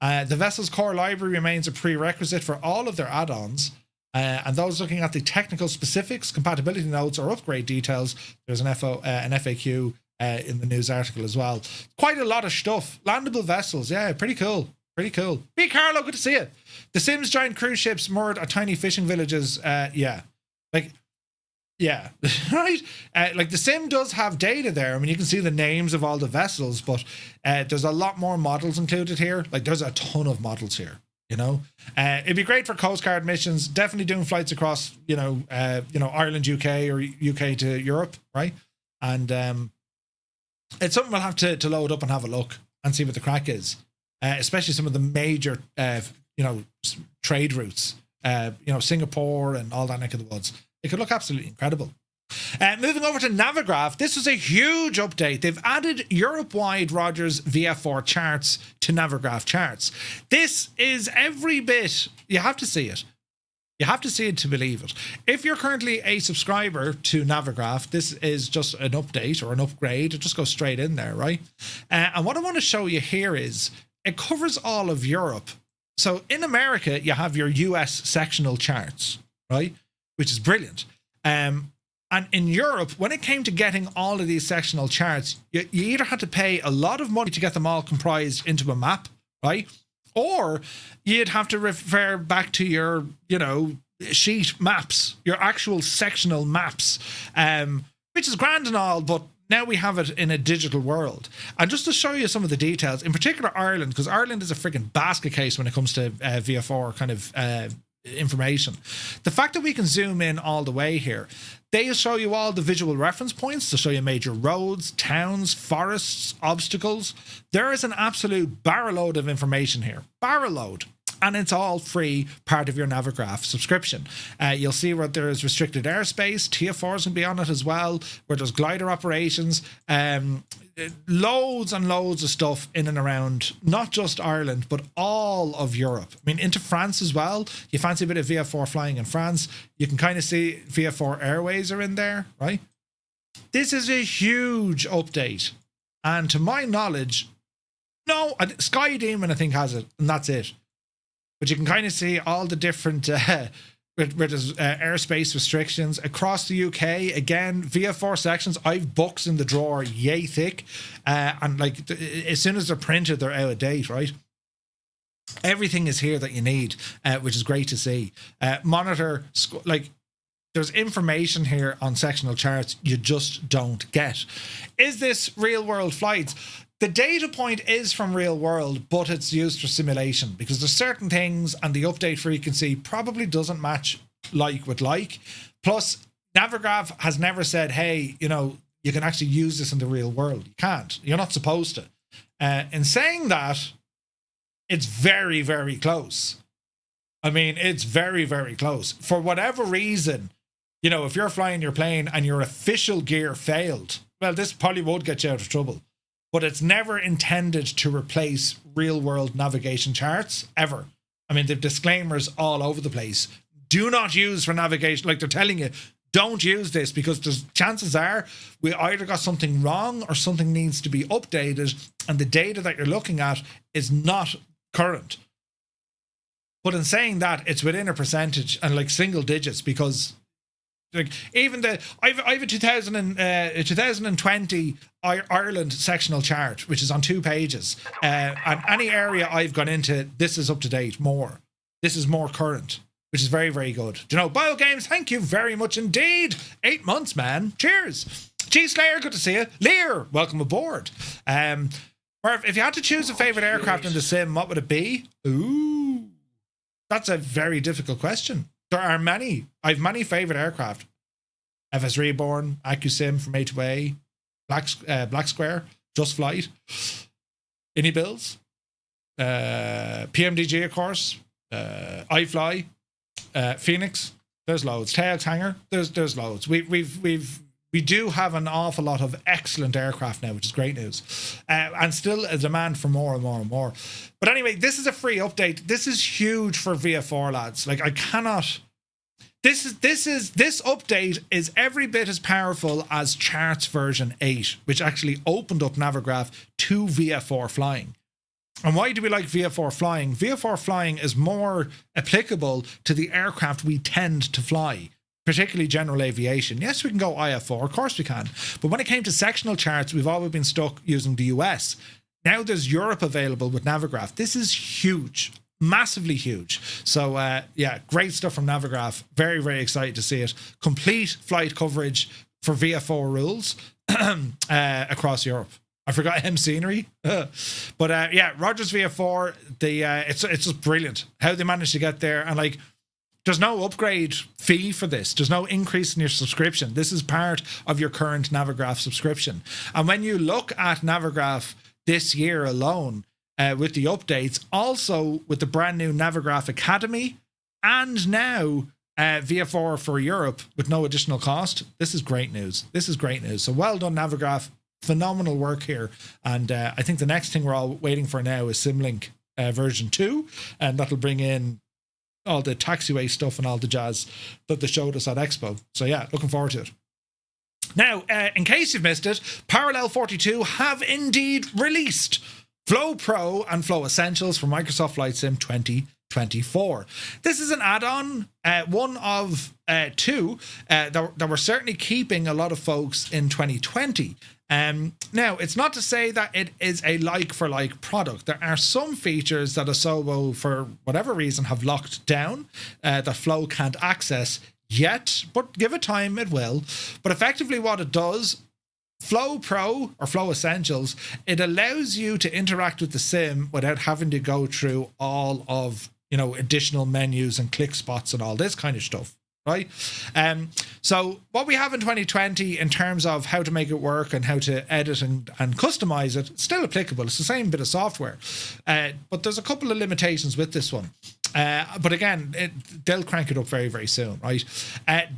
the vessel's core library remains a prerequisite for all of their add-ons, and those looking at the technical specifics, compatibility notes, or upgrade details, there's an FAQ in the news article as well. Quite a lot of stuff. Landable vessels, yeah, pretty cool. Pretty cool. Hey, Carlo, good to see you. The Sims giant cruise ships moored at tiny fishing villages. Yeah, like. Yeah, right? Like the sim does have data there. I mean, you can see the names of all the vessels, but there's a lot more models included here. Like there's a ton of models here, you know? It'd be great for Coast Guard missions, definitely doing flights across, Ireland, UK, or UK to Europe, right? And it's something we'll have to load up and have a look and see what the crack is, especially some of the major, trade routes, Singapore and all that neck of the woods. It could look absolutely incredible. Moving over to Navigraph, this was a huge update. They've added Europe-wide Rogers VFR charts to Navigraph charts. This is every bit, you have to see it. You have to see it to believe it. If you're currently a subscriber to Navigraph, this is just an update or an upgrade. It just goes straight in there, right? And what I want to show you here is it covers all of Europe. So in America, you have your US sectional charts, right? Which is brilliant. And in Europe, when it came to getting all of these sectional charts, you either had to pay a lot of money to get them all comprised into a map, right? Or you'd have to refer back to your, sheet maps, your actual sectional maps, which is grand and all, but now we have it in a digital world. And just to show you some of the details, in particular Ireland, because Ireland is a freaking basket case when it comes to VFR kind of information. The fact that we can zoom in all the way here, they show you all the visual reference points to show you major roads, towns, forests, obstacles. There is an absolute barrel load of information here. Barrel load. And it's all free, part of your Navigraph subscription. You'll see where there is restricted airspace, TFRs can be on it as well, where there's glider operations, loads and loads of stuff in and around, not just Ireland, but all of Europe. I mean, into France as well. You fancy a bit of VFR flying in France, you can kind of see VFR Airways are in there, right? This is a huge update. And to my knowledge, no, Sky Demon I think has it, and that's it. But you can kind of see all the different where there's airspace restrictions across the UK. Again, VFR sections. I've books in the drawer yay thick, and like as soon as they're printed, they're out of date. Right. Everything is here that you need, which is great to see. Monitor there's information here on sectional charts you just don't get. Is this real world flights? The data point is from real world, but it's used for simulation because there's certain things and the update frequency probably doesn't match like with like. Plus, Navigraph has never said, hey, you can actually use this in the real world. You can't. You're not supposed to. In saying that, it's very, very close. I mean, it's very, very close. For whatever reason, if you're flying your plane and your official gear failed, well, this probably would get you out of trouble. But it's never intended to replace real-world navigation charts, ever. I mean, they've disclaimers all over the place. Do not use for navigation. Like they're telling you, don't use this because there's chances are we either got something wrong or something needs to be updated and the data that you're looking at is not current. But in saying that, it's within a percentage and like single digits because... Like even I have a 2020 Ireland sectional chart, which is on 2 pages. And any area I've gone into, this is up to date more. This is more current, which is very, very good. BioGames, thank you very much indeed. 8 months, man. Cheers. Cheese Slayer, good to see you. Lear, welcome aboard. Murph, if you had to choose a favorite aircraft in the sim, what would it be? Ooh, that's a very difficult question. There are many. I have many favorite aircraft. FS Reborn, AccuSim from A2A, Black Square, Just Flight, IniBuilds, PMDG, of course, iFly, Phoenix. There's loads. Tails Hangar. There's loads. We do have an awful lot of excellent aircraft now, which is great news, and still a demand for more and more and more. But anyway, this is a free update. This is huge for VFR lads. Like I cannot. This update is every bit as powerful as Charts version 8, which actually opened up Navigraph to VFR flying. And why do we like VFR flying? VFR flying is more applicable to the aircraft we tend to fly, particularly general aviation. Yes, we can go IFR, of course we can. But when it came to sectional charts, we've always been stuck using the US. Now there's Europe available with Navigraph. This is huge, massively huge. So yeah, great stuff from Navigraph. Very, very excited to see it. Complete flight coverage for VFR rules across Europe. I forgot M scenery, but yeah, Rogers VFR. It's just brilliant how they managed to get there, and like, there's no upgrade fee for this. There's no increase in your subscription. This is part of your current Navigraph subscription. And when you look at Navigraph, this year alone with the updates, also with the brand new Navigraph Academy, and now VFR for Europe with no additional cost. This is great news. This is great news. So well done, Navigraph. Phenomenal work here. And I think the next thing we're all waiting for now is Simlink version 2, and that'll bring in all the taxiway stuff and all the jazz that they showed us at Expo. So yeah, looking forward to it. Now, in case you've missed it, Parallel 42 have indeed released Flow Pro and Flow Essentials for Microsoft Flight Sim 2024. This is an add-on, one of two that we're certainly keeping a lot of folks in 2020. Now, it's not to say that it is a like-for-like product. There are some features that Asobo, for whatever reason, have locked down that Flow can't access yet, but give it time, it will. But effectively what it does, Flow Pro or Flow Essentials, it allows you to interact with the sim without having to go through all of, additional menus and click spots and all this kind of stuff. Right. So what we have in 2020 in terms of how to make it work and how to edit and customize it, it's still applicable. It's the same bit of software. But there's a couple of limitations with this one. But again, they'll crank it up very, very soon. Right.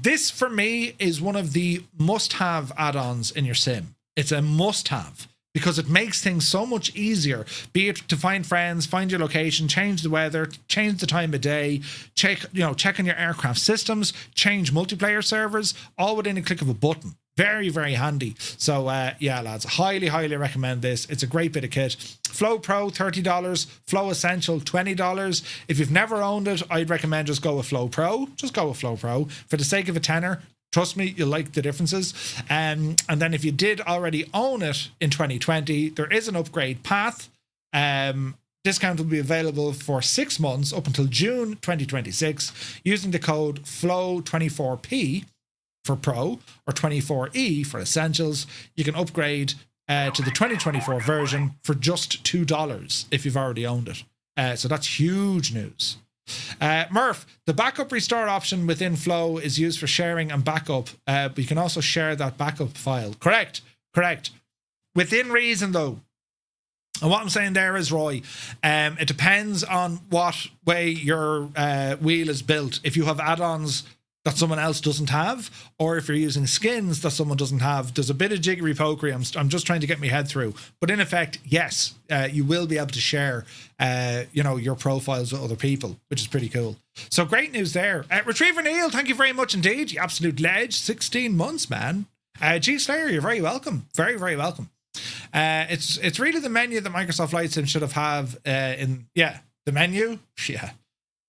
This for me is one of the must-have add-ons in your sim. It's a must-have, because it makes things so much easier, be it to find friends, find your location, change the weather, change the time of day, check on your aircraft systems, change multiplayer servers, all within a click of a button. Very, very handy. So yeah, lads, highly, highly recommend this. It's a great bit of kit. Flow Pro, $30. Flow Essential, $20. If you've never owned it, I'd recommend just go with Flow Pro. Just go with Flow Pro. For the sake of a tenner, trust me, you'll like the differences. And then if you did already own it in 2020, there is an upgrade path. Discount will be available for 6 months up until June 2026 using the code FLOW24P for Pro or 24E for Essentials. You can upgrade to the 2024 version for just $2 if you've already owned it. So that's huge news. Murph, the backup restore option within Flow is used for sharing and backup, but you can also share that backup file. Correct. Within reason, though. And what I'm saying there is, Roy, it depends on what way your wheel is built. If you have add-ons that someone else doesn't have, or if you're using skins that someone doesn't have, there's a bit of jiggery pokery I'm just trying to get my head through. But in effect, yes, you will be able to share your profiles with other people, which is pretty cool. So great news there. Retriever Neil, thank you very much indeed. You absolute ledge. 16 months, man. G Slayer, you're very welcome. Very, very welcome. It's really the menu that Microsoft Flight Sim should have the menu. Yeah.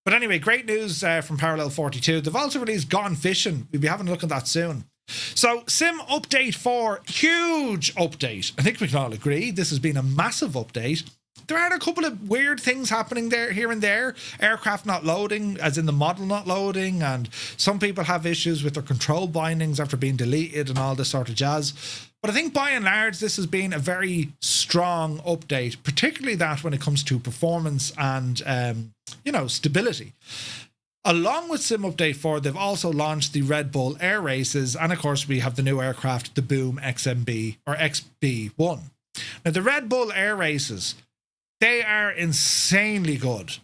But anyway, great news from Parallel 42. They've also released Gone Fishing. We'll be having a look at that soon. So, Sim Update 4, huge update. I think we can all agree this has been a massive update. There are a couple of weird things happening there, here and there. Aircraft not loading, as in the model not loading, and some people have issues with their control bindings after being deleted and all this sort of jazz. But I think by and large, this has been a very strong update, particularly that when it comes to performance and, stability. Along with Sim Update 4, they've also launched the Red Bull Air Races. And of course, we have the new aircraft, the Boom XMB or XB1. Now, the Red Bull Air Races, they are insanely good.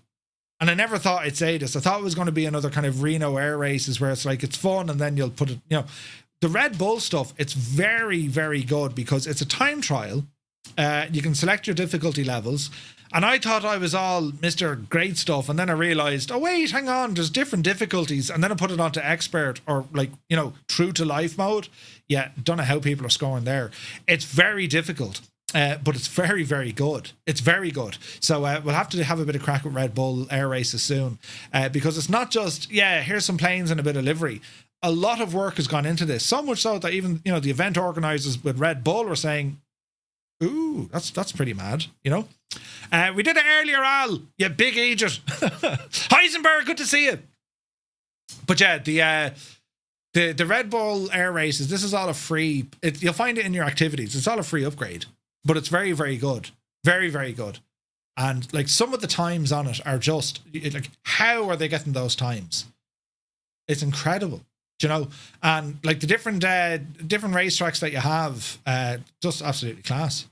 And I never thought I'd say this. I thought it was going to be another kind of Reno Air Races where it's like, it's fun and then you'll put it, The Red Bull stuff, it's very, very good because it's a time trial. You can select your difficulty levels. And I thought I was all Mr. Great stuff. And then I realized, oh, wait, hang on, there's different difficulties. And then I put it onto expert or true to life mode. Yeah, don't know how people are scoring there. It's very difficult, but it's very, very good. It's very good. So we'll have to have a bit of crack with Red Bull Air Races soon because it's not just, here's some planes and a bit of livery. A lot of work has gone into this, so much so that even the event organizers with Red Bull were saying, "Ooh, that's pretty mad," We did it earlier, Al. You big idiot. Heisenberg, good to see you. But yeah, the Red Bull Air Races. This is all a free. You'll find it in your activities. It's all a free upgrade, but it's very, very good, very, very good. And some of the times on it are just how are they getting those times? It's incredible. And the different racetracks that you have, just absolutely class.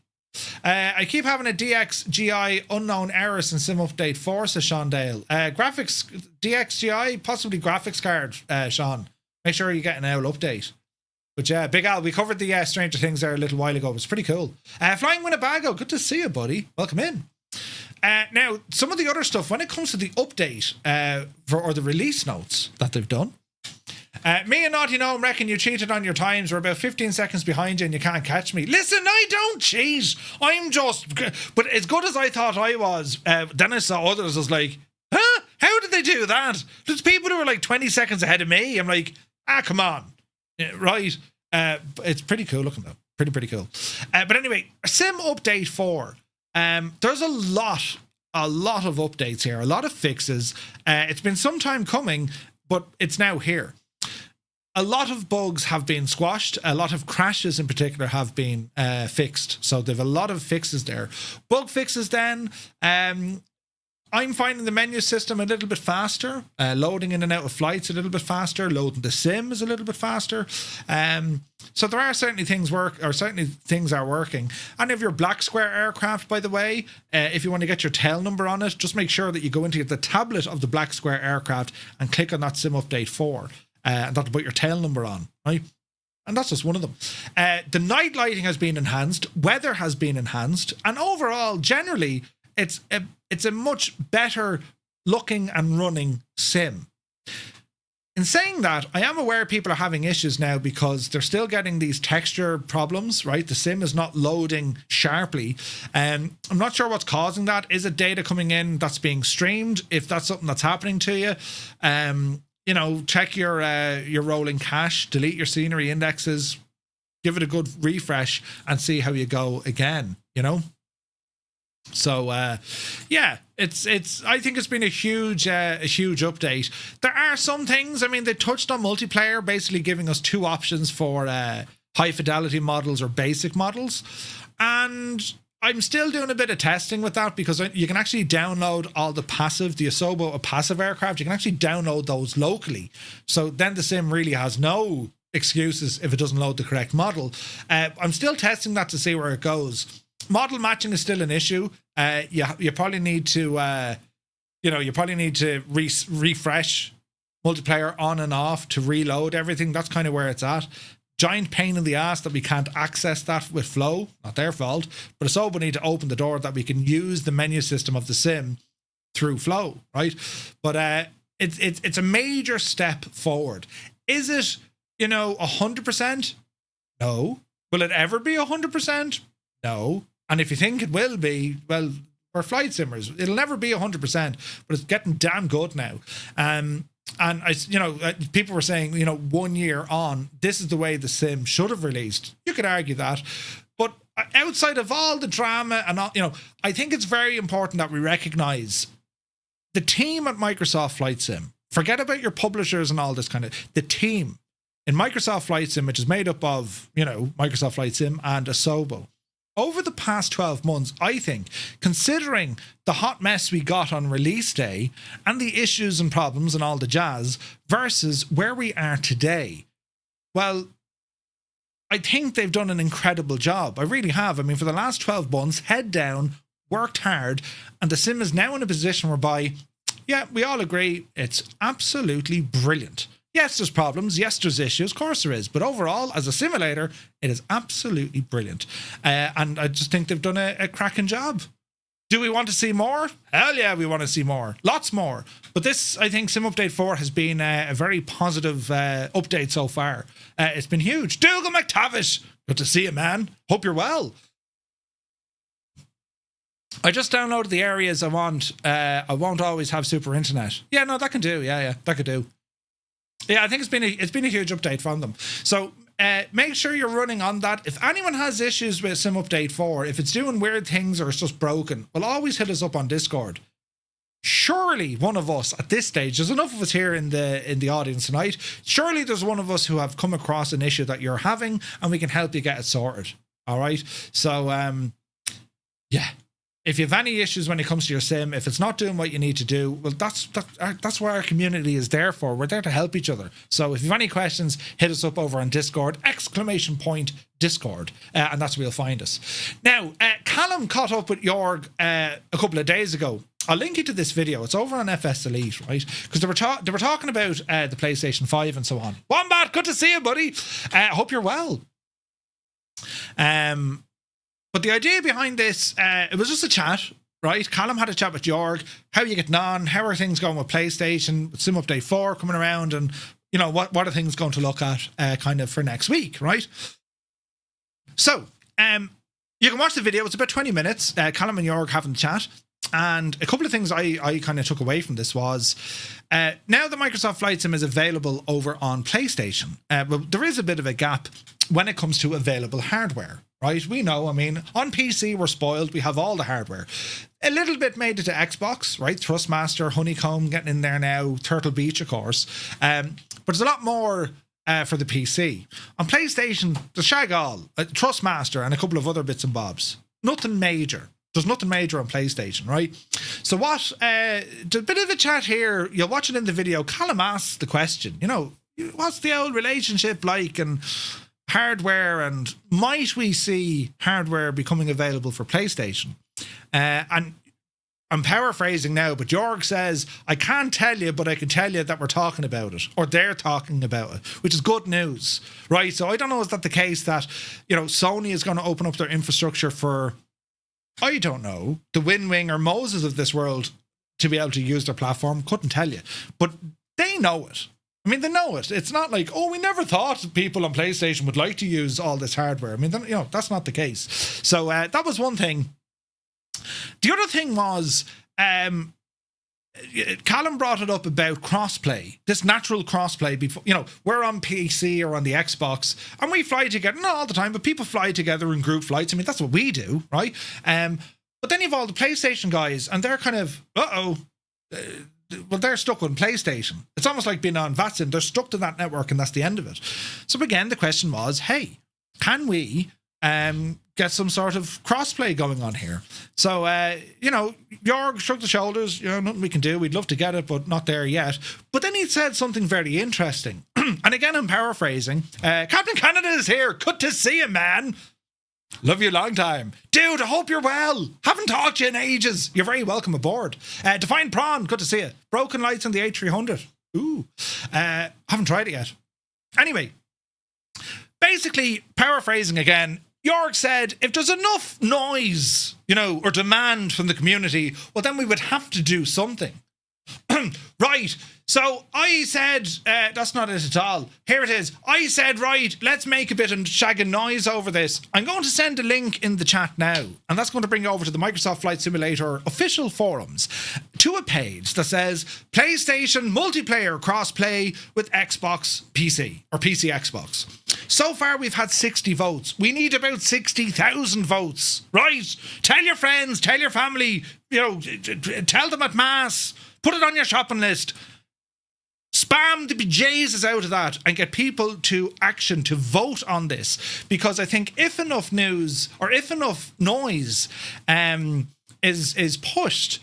I keep having a DXGI unknown errors in Sim Update 4, says Sean Dale. Graphics, DXGI, possibly graphics card, Sean. Make sure you get an owl update. But yeah, Big Al, we covered the Stranger Things there a little while ago. It was pretty cool. Flying Winnebago, good to see you, buddy. Welcome in. Now, some of the other stuff, when it comes to the update or the release notes that they've done, me and Naughty Gnome reckon you cheated on your times. We're about 15 seconds behind you and you can't catch me. Listen, I don't cheat. I'm just... But as good as I thought I was, then I saw others. I was like, huh? How did they do that? There's people who are like 20 seconds ahead of me. I'm like, come on. Yeah, right. It's pretty cool looking though. Pretty cool. But anyway, Sim Update 4. There's a lot of updates here, a lot of fixes. It's been some time coming, but it's now here. A lot of bugs have been squashed. A lot of crashes in particular have been fixed. So they've a lot of fixes there. Bug fixes then. I'm finding the menu system a little bit faster. Loading in and out of flights a little bit faster. Loading the sim is a little bit faster. So there are certainly things things are working. And if you're Black Square aircraft, by the way, if you want to get your tail number on it, just make sure that you go into the tablet of the Black Square aircraft and click on that Sim Update 4. And that'll put your tail number on, right? And that's just one of them. The night lighting has been enhanced. Weather has been enhanced. And overall, generally, it's a much better looking and running sim. In saying that, I am aware people are having issues now because they're still getting these texture problems, right? The sim is not loading sharply. I'm not sure what's causing that. Is it data coming in that's being streamed? If that's something that's happening to you, you know, check your rolling cache, delete your scenery indexes, give it a good refresh and see how you go again, you know? So yeah, it's I think it's been a huge update. There are some things, I mean, they touched on multiplayer, basically giving us two options for high fidelity models or basic models, and I'm still doing a bit of testing with that because you can actually download all the Asobo passive aircraft. You can actually download those locally, so then the sim really has no excuses if it doesn't load the correct model. I'm still testing that to see where it goes. Model matching is still an issue. You probably need to, refresh multiplayer on and off to reload everything. That's kind of where it's at. Giant pain in the ass that we can't access that with Flow. Not their fault, but it's all we need to open the door that we can use the menu system of the sim through Flow, right? But it's a major step forward. Is it 100%? No. Will it ever be 100%? No. And if you think it will be, well, we're flight simmers. It'll never be 100%, but it's getting damn good now. And people were saying, 1 year on, this is the way the sim should have released. You could argue that, but outside of all the drama and all, I think it's very important that we recognize the team at Microsoft Flight Sim. Forget about your publishers and all this kind of. The team in Microsoft Flight Sim, which is made up of, Microsoft Flight Sim and Asobo. Over the past 12 months, I think, considering the hot mess we got on release day and the issues and problems and all the jazz versus where we are today, well, I think they've done an incredible job. I really have. I mean, for the last 12 months, head down, worked hard, and the sim is now in a position whereby, yeah, we all agree it's absolutely brilliant. Yes, there's problems. Yes, there's issues. Of course there is. But overall, as a simulator, it is absolutely brilliant. And I just think they've done a cracking job. Do we want to see more? Hell yeah, we want to see more. Lots more. But this, I think, Sim Update 4 has been a very positive update so far. It's been huge. Dougal McTavish, good to see you, man. Hope you're well. I just downloaded the areas I want. I won't always have super internet. Yeah, no, that can do. Yeah, that could do. Yeah, I think it's been a huge update from them. So make sure you're running on that. If anyone has issues with Sim Update 4, if it's doing weird things or it's just broken, well, always hit us up on Discord. Surely one of us at this stage, there's enough of us here in the audience tonight, surely there's one of us who have come across an issue that you're having and we can help you get it sorted. All right? So, yeah. If you have any issues when it comes to your sim, if it's not doing what you need to do, well, that's what our community is there for. We're there to help each other. So if you have any questions, hit us up over on Discord, !Discord, and that's where you'll find us. Now, Callum caught up with Jorg a couple of days ago. I'll link you to this video. It's over on FS Elite, right? Because they were talking about the PlayStation 5 and so on. Wombat, good to see you, buddy. Hope you're well. But the idea behind this, it was just a chat, right? Callum had a chat with Jorg. How are you getting on? How are things going with PlayStation? With Sim Update 4 coming around, and you know what are things going to look at kind of for next week, right? So, you can watch the video. It's about 20 minutes. Callum and Jorg having a chat. And a couple of things I kind of took away from this was, now that Microsoft Flight Sim is available over on PlayStation, well, there is a bit of a gap when it comes to available hardware, right? We know, I mean, on PC we're spoiled. We have all the hardware. A little bit made it to Xbox, right? Thrustmaster, Honeycomb getting in there now, Turtle Beach, of course. But there's a lot more for the PC. On PlayStation, there's Shag All, Thrustmaster, and a couple of other bits and bobs. Nothing major. There's nothing major on PlayStation, right? So what, a bit of a chat here, you'll watch it in the video. Callum asks the question, you know, what's the old relationship like and hardware, and might we see hardware becoming available for PlayStation? And I'm paraphrasing now, but Jorg says, I can't tell you, but I can tell you that we're talking about it, or they're talking about it, which is good news, right? So I don't know, is that the case that, you know, Sony is going to open up their infrastructure for, I don't know, the WinWing or Moses of this world to be able to use their platform? Couldn't tell you. But they know it. I mean, they know it. It's not like, oh, we never thought people on PlayStation would like to use all this hardware. I mean, you know, that's not the case. So that was one thing. The other thing was, Callum brought it up about crossplay, this natural crossplay. Before, you know, we're on PC or on the Xbox and we fly together, not all the time, but people fly together in group flights. I mean, that's what we do, right? But then you've all the PlayStation guys and they're kind of, well, they're stuck on PlayStation. It's almost like being on VATSIM. They're stuck to that network and that's the end of it. So again, the question was, hey, can we get some sort of crossplay going on here? So, you know, Jorg shrugged the shoulders, you know, nothing we can do. We'd love to get it, but not there yet. But then he said something very interesting. And again, I'm paraphrasing. Captain Canada is here. Good to see you, man. Love you long time. Dude, I hope you're well. Haven't talked to you in ages. You're very welcome aboard. Defined Prawn, good to see you. Broken Lights on the A300. Ooh. Haven't tried it yet. Anyway, basically, paraphrasing again, Jorg said, if there's enough noise, you know, or demand from the community, well, then we would have to do something. Right. So I said, that's not it at all. Here it is. I said, right, let's make a bit of shagging noise over this. I'm going to send a link in the chat now, and that's going to bring you over to the Microsoft Flight Simulator official forums, to a page that says PlayStation multiplayer crossplay with Xbox PC, or PC Xbox. So far, we've had 60 votes. We need about 60,000 votes. Right? Tell your friends, tell your family, you know, tell them at mass, put it on your shopping list. Spam the bejesus out of that and get people to action, to vote on this. Because I think if enough news or if enough noise is pushed,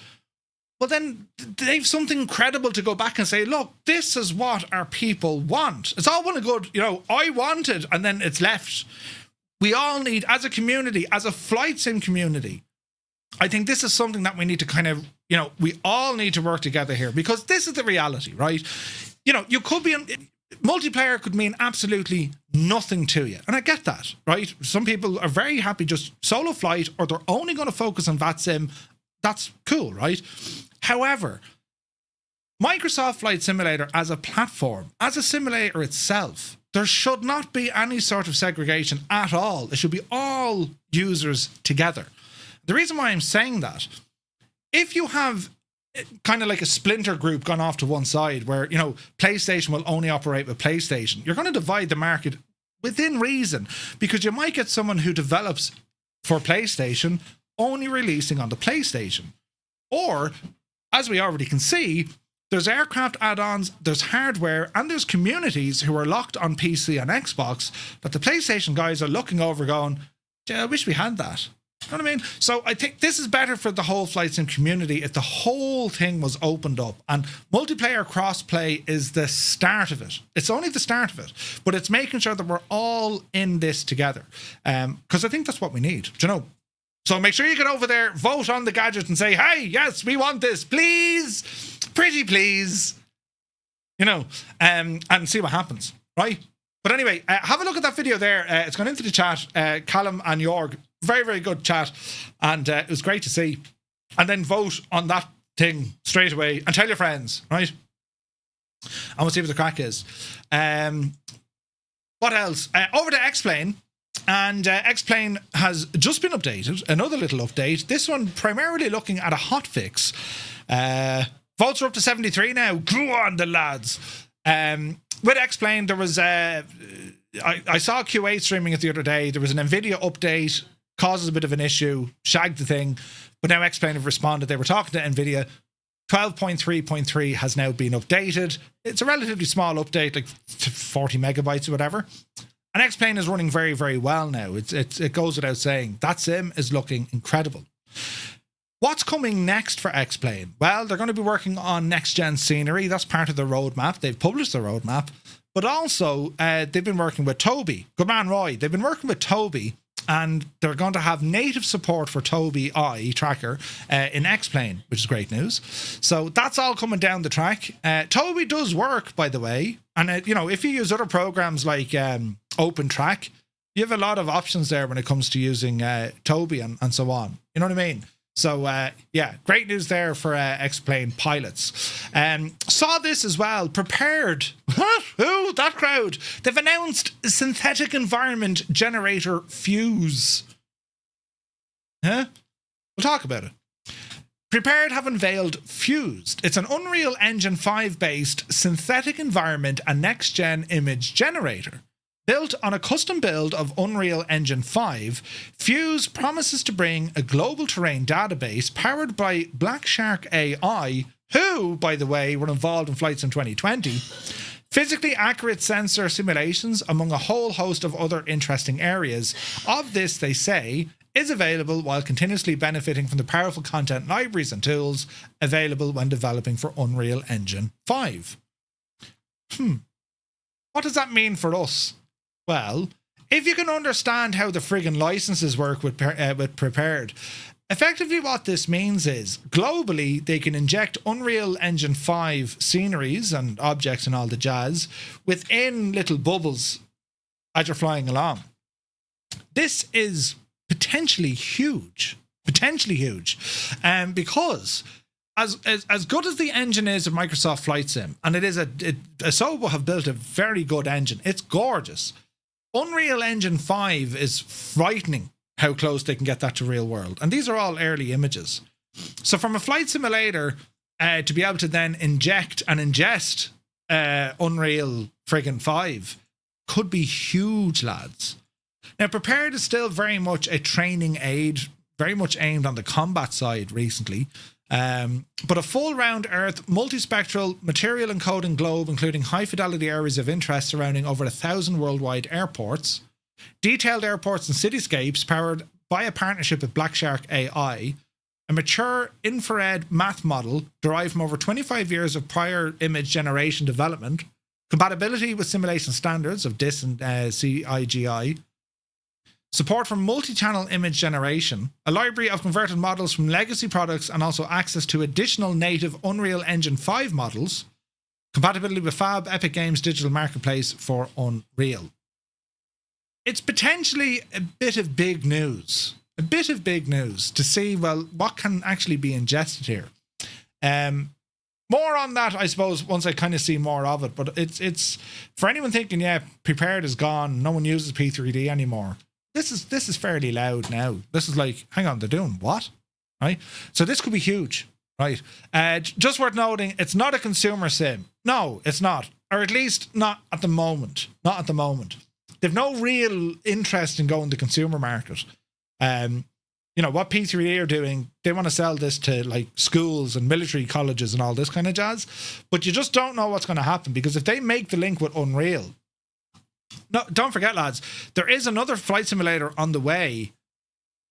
well, then they've something credible to go back and say, look, this is what our people want. It's all well and good, you know, I want it, and then it's left. We all need, as a community, as a flight sim community, I think this is something that we need to kind of, you know, we all need to work together here, because this is the reality, right? You know, you could be multiplayer could mean absolutely nothing to you. And I get that, right? Some people are very happy just solo flight, or they're only going to focus on VATSIM. That's cool, right? However, Microsoft Flight Simulator as a platform, as a simulator itself, there should not be any sort of segregation at all. It should be all users together. The reason why I'm saying that, if you have kind of like a splinter group gone off to one side where, you know, PlayStation will only operate with PlayStation, you're going to divide the market within reason, because you might get someone who develops for PlayStation only releasing on the PlayStation. Or, as we already can see, there's aircraft add-ons, there's hardware, and there's communities who are locked on PC and Xbox that the PlayStation guys are looking over going, yeah, I wish we had that. You know what I mean? So I think this is better for the whole flight sim community if the whole thing was opened up, and multiplayer crossplay is the start of it. It's only the start of it, but it's making sure that we're all in this together. Because I think that's what we need. Do you know? So make sure you get over there, vote on the gadget and say, hey, yes, we want this, please, pretty please, you know, and see what happens, right? But anyway, have a look at that video there. It's gone into the chat, Callum and Jorg, very, very good chat, and it was great to see. And then vote on that thing straight away and tell your friends, right? And we'll see what the crack is. What else? Over to X-Plane. And X-Plane has just been updated. Another little update. This one primarily looking at a hotfix. Votes are up to 73 now. Go on, the lads. With X-Plane, there was... I saw QA streaming it the other day. There was an NVIDIA update. Causes a bit of an issue. Shagged the thing. But now X-Plane have responded. They were talking to NVIDIA. 12.3.3 has now been updated. It's a relatively small update, like 40 megabytes or whatever. And X-Plane is running very, very well now. It goes without saying. That sim is looking incredible. What's coming next for X-Plane? Well, they're going to be working on next-gen scenery. That's part of the roadmap. They've published the roadmap. But also, they've been working with Toby. Good man, Roy. They've been working with Toby, and they're going to have native support for Toby Eye Tracker in X-Plane, which is great news. So that's all coming down the track. Toby does work, by the way. And, you know, if you use other programs like OpenTrack, you have a lot of options there when it comes to using Toby and so on. You know what I mean? So, yeah, great news there for X-Plane pilots. Saw this as well. Prepared. Ooh, that crowd. They've announced synthetic environment generator Fuse. Huh? We'll talk about it. Prepared have unveiled Fused. It's an Unreal Engine 5 based synthetic environment and next-gen image generator. Built on a custom build of Unreal Engine 5, Fuse promises to bring a global terrain database powered by Black Shark AI, who, by the way, were involved in Flight Sim 2020, physically accurate sensor simulations, among a whole host of other interesting areas. Of this, they say, is available while continuously benefiting from the powerful content libraries and tools available when developing for Unreal Engine 5. What does that mean for us? Well, if you can understand how the friggin' licenses work with Prepared, effectively what this means is, globally, they can inject Unreal Engine 5 sceneries and objects and all the jazz within little bubbles as you're flying along. This is potentially huge. Because as good as the engine is of Microsoft Flight Sim, and Asobo have built a very good engine, it's gorgeous. Unreal Engine 5 is frightening how close they can get that to real world. And these are all early images. So from a flight simulator, to be able to then inject and ingest Unreal friggin' 5 could be huge, lads. Now, Prepared is still very much a training aid, very much aimed on the combat side recently. But a full round Earth multispectral material encoding globe, including high fidelity areas of interest surrounding over 1,000 worldwide airports, detailed airports and cityscapes powered by a partnership with Black Shark AI, a mature infrared math model derived from over 25 years of prior image generation development, compatibility with simulation standards of DIS and CIGI, support for multi-channel image generation, a library of converted models from legacy products, and also access to additional native Unreal Engine 5 models, compatibility with Fab, Epic Games Digital Marketplace for Unreal. It's potentially a bit of big news to see, well, what can actually be ingested here. More on that, I suppose, once I kind of see more of it, but it's for anyone thinking, yeah, Prepared is gone, no one uses P3D anymore. This is fairly loud now. This is like, hang on, they're doing what? Right? So this could be huge, right? Just worth noting, it's not a consumer sim. No, it's not. Or at least not at the moment. Not at the moment. They've no real interest in going to consumer market. You know, what P3A are doing, they want to sell this to like schools and military colleges and all this kind of jazz. But you just don't know what's going to happen, because if they make the link with Unreal... No, don't forget, lads, there is another flight simulator on the way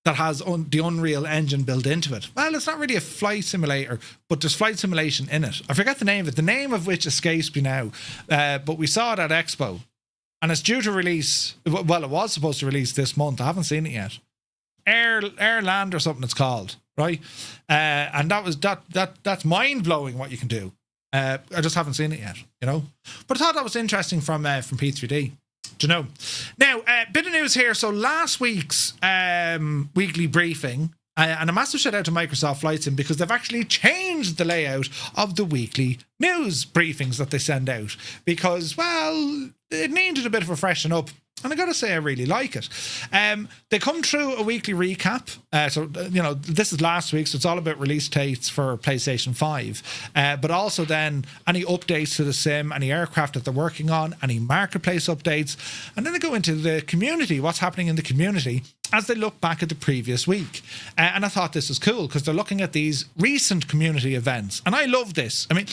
that has the Unreal Engine built into it. Well, it's not really a flight simulator, but there's flight simulation in it. I forget the name of it, the name of which escapes me now. But we saw it at Expo, and it's due to release, well, it was supposed to release this month. I haven't seen it yet. Airland or something it's called, right? And that's mind blowing what you can do. I just haven't seen it yet, you know. But I thought that was interesting from P3D. Do you know? Now, bit of news here. So last week's weekly briefing, and a massive shout out to Microsoft Flight Sim because they've actually changed the layout of the weekly news briefings that they send out because, well, it needed a bit of a freshen up. And I got to say, I really like it. They come through a weekly recap. So, you know, this is last week, so it's all about release dates for PlayStation 5. But also then any updates to the sim, any aircraft that they're working on, any marketplace updates. And then they go into the community, what's happening in the community as they look back at the previous week. And I thought this was cool because they're looking at these recent community events. And I love this. I mean,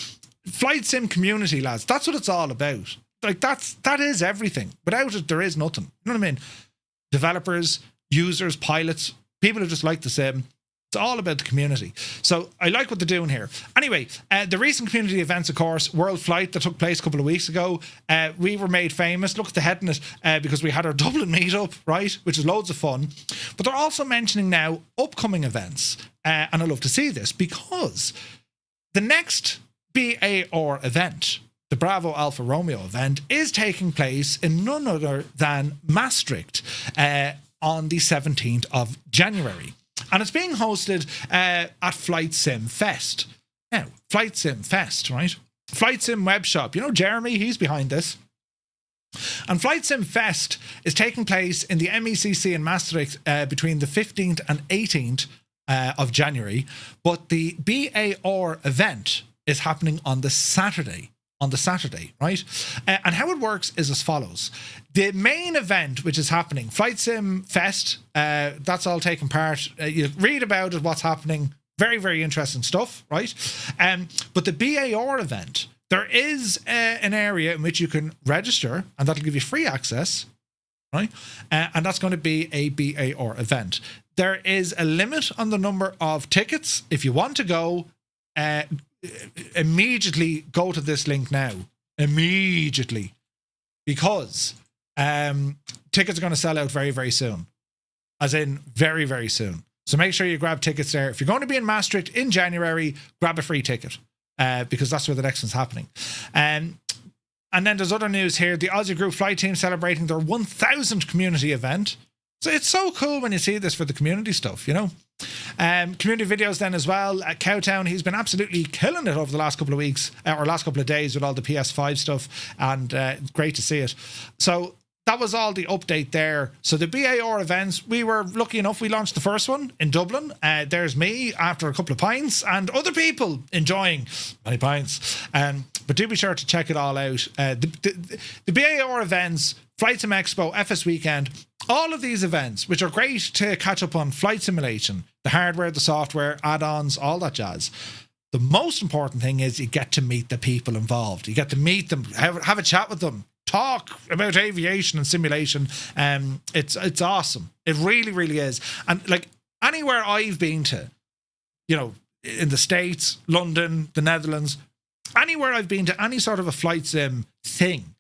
Flight Sim community, lads, that's what it's all about. Like that is everything. Without it, there is nothing. You know what I mean? Developers, users, pilots, people who just like the sim. It's all about the community. So I like what they're doing here. Anyway, the recent community events, of course, World Flight that took place a couple of weeks ago. We were made famous. Look at the head in it because we had our Dublin meetup, right? Which is loads of fun. But they're also mentioning now upcoming events. And I love to see this because the next BAR event, the Bravo Alpha Romeo event, is taking place in none other than Maastricht on the 17th of January. And it's being hosted at Flight Sim Fest. Now, Flight Sim Fest, right? Flight Sim Web Shop. You know Jeremy, he's behind this. And Flight Sim Fest is taking place in the MECC in Maastricht between the 15th and 18th of January. But the BAR event is happening on the Saturday, right? And how it works is as follows. The main event, which is happening, Flight Sim Fest, that's all taking part. You read about it, what's happening. Very, very interesting stuff, right? But the BAR event, there is an area in which you can register, and that'll give you free access, right? And that's going to be a BAR event. There is a limit on the number of tickets. If you want to go, immediately go to this link now. Immediately. Because tickets are going to sell out very, very soon. As in, very, very soon. So make sure you grab tickets there. If you're going to be in Maastricht in January, grab a free ticket. Because that's where the next one's happening. And then there's other news here. The Aussie Group Flight Team celebrating their 1,000th community event. So it's so cool when you see this for the community stuff, you know. Community videos then as well. Cowtown, he's been absolutely killing it over the last couple of weeks or last couple of days with all the PS5 stuff, and great to see it. So that was all the update there. So the BAR events, we were lucky enough, we launched the first one in Dublin. There's me after a couple of pints and other people enjoying many pints. But do be sure to check it all out. The BAR events, Flight Sim Expo, FS Weekend, all of these events, which are great to catch up on flight simulation, the hardware, the software, add-ons, all that jazz. The most important thing is you get to meet the people involved. You get to meet them, have a chat with them, talk about aviation and simulation. It's awesome. It really, really is. And like anywhere I've been to, you know, in the States, London, the Netherlands, anywhere I've been to, any sort of a flight sim thing,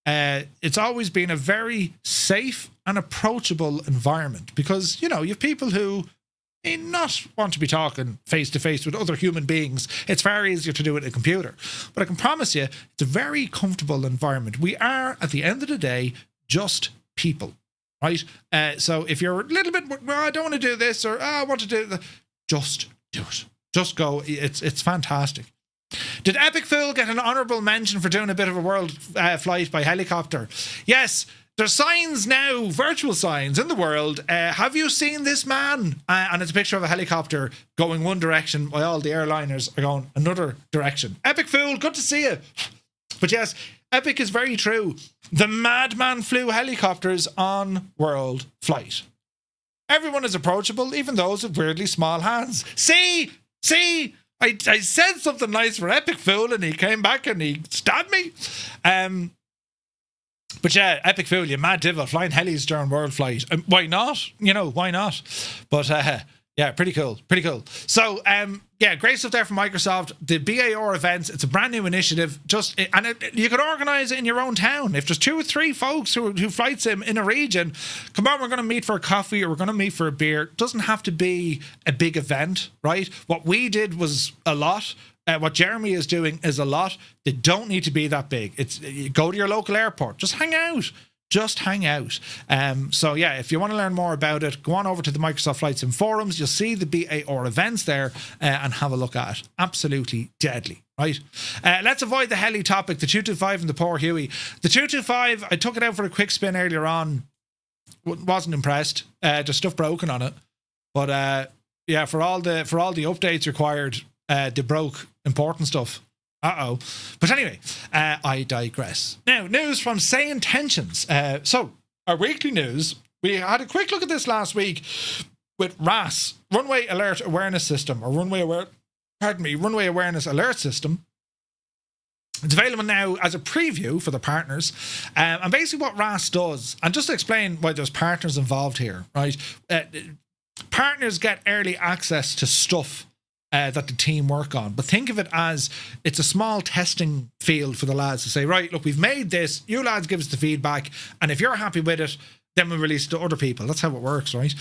it's always been a very safe and approachable environment because, you know, you have people who may not want to be talking face to face with other human beings. It's far easier to do it in a computer. But I can promise you, it's a very comfortable environment. We are, at the end of the day, just people, right? So if you're a little bit, well, I don't want to do this or I want to do that, just do it. Just go. It's fantastic. Did Epic Fool get an honourable mention for doing a bit of a world flight by helicopter? Yes, there's signs now, virtual signs in the world. Have you seen this man? And it's a picture of a helicopter going one direction while all the airliners are going another direction. Epic Fool, good to see you. But yes, Epic is very true. The madman flew helicopters on world flight. Everyone is approachable, even those with weirdly small hands. See? I said something nice for Epic Fool and he came back and he stabbed me. But yeah, Epic Fool, you mad devil, flying helis during world flight. Why not? You know, why not? But yeah, Yeah, pretty cool. Pretty cool. So, yeah, great stuff there from Microsoft. The BAR events, it's a brand new initiative. You could organise it in your own town. If there's 2 or 3 folks who flight sim in a region, come on, we're going to meet for a coffee or we're going to meet for a beer. It doesn't have to be a big event, right? What we did was a lot. What Jeremy is doing is a lot. They don't need to be that big. You go to your local airport. Just hang out. So yeah, if you want to learn more about it, go on over to the Microsoft Flight Sim forums. You'll see the BAR events there and have a look at it. Absolutely deadly, right? Let's avoid the heli topic, the 225 and the poor Huey. The 225, I took it out for a quick spin earlier on. Wasn't impressed. There's stuff broken on it. But yeah, for all the updates required, they broke important stuff. But anyway, I digress. Now, news from SayIntentions. So, our weekly news, we had a quick look at this last week with RAS, Runway Alert Awareness System, or Runway Awareness Alert System. It's available now as a preview for the partners. And basically what RAS does, and just to explain why there's partners involved here, right? Partners get early access to stuff that the team work on, but think of it as it's a small testing field for the lads to say, right, look, we've made this, you lads give us the feedback, and if you're happy with it, then we release it to other people. That's how it works, right?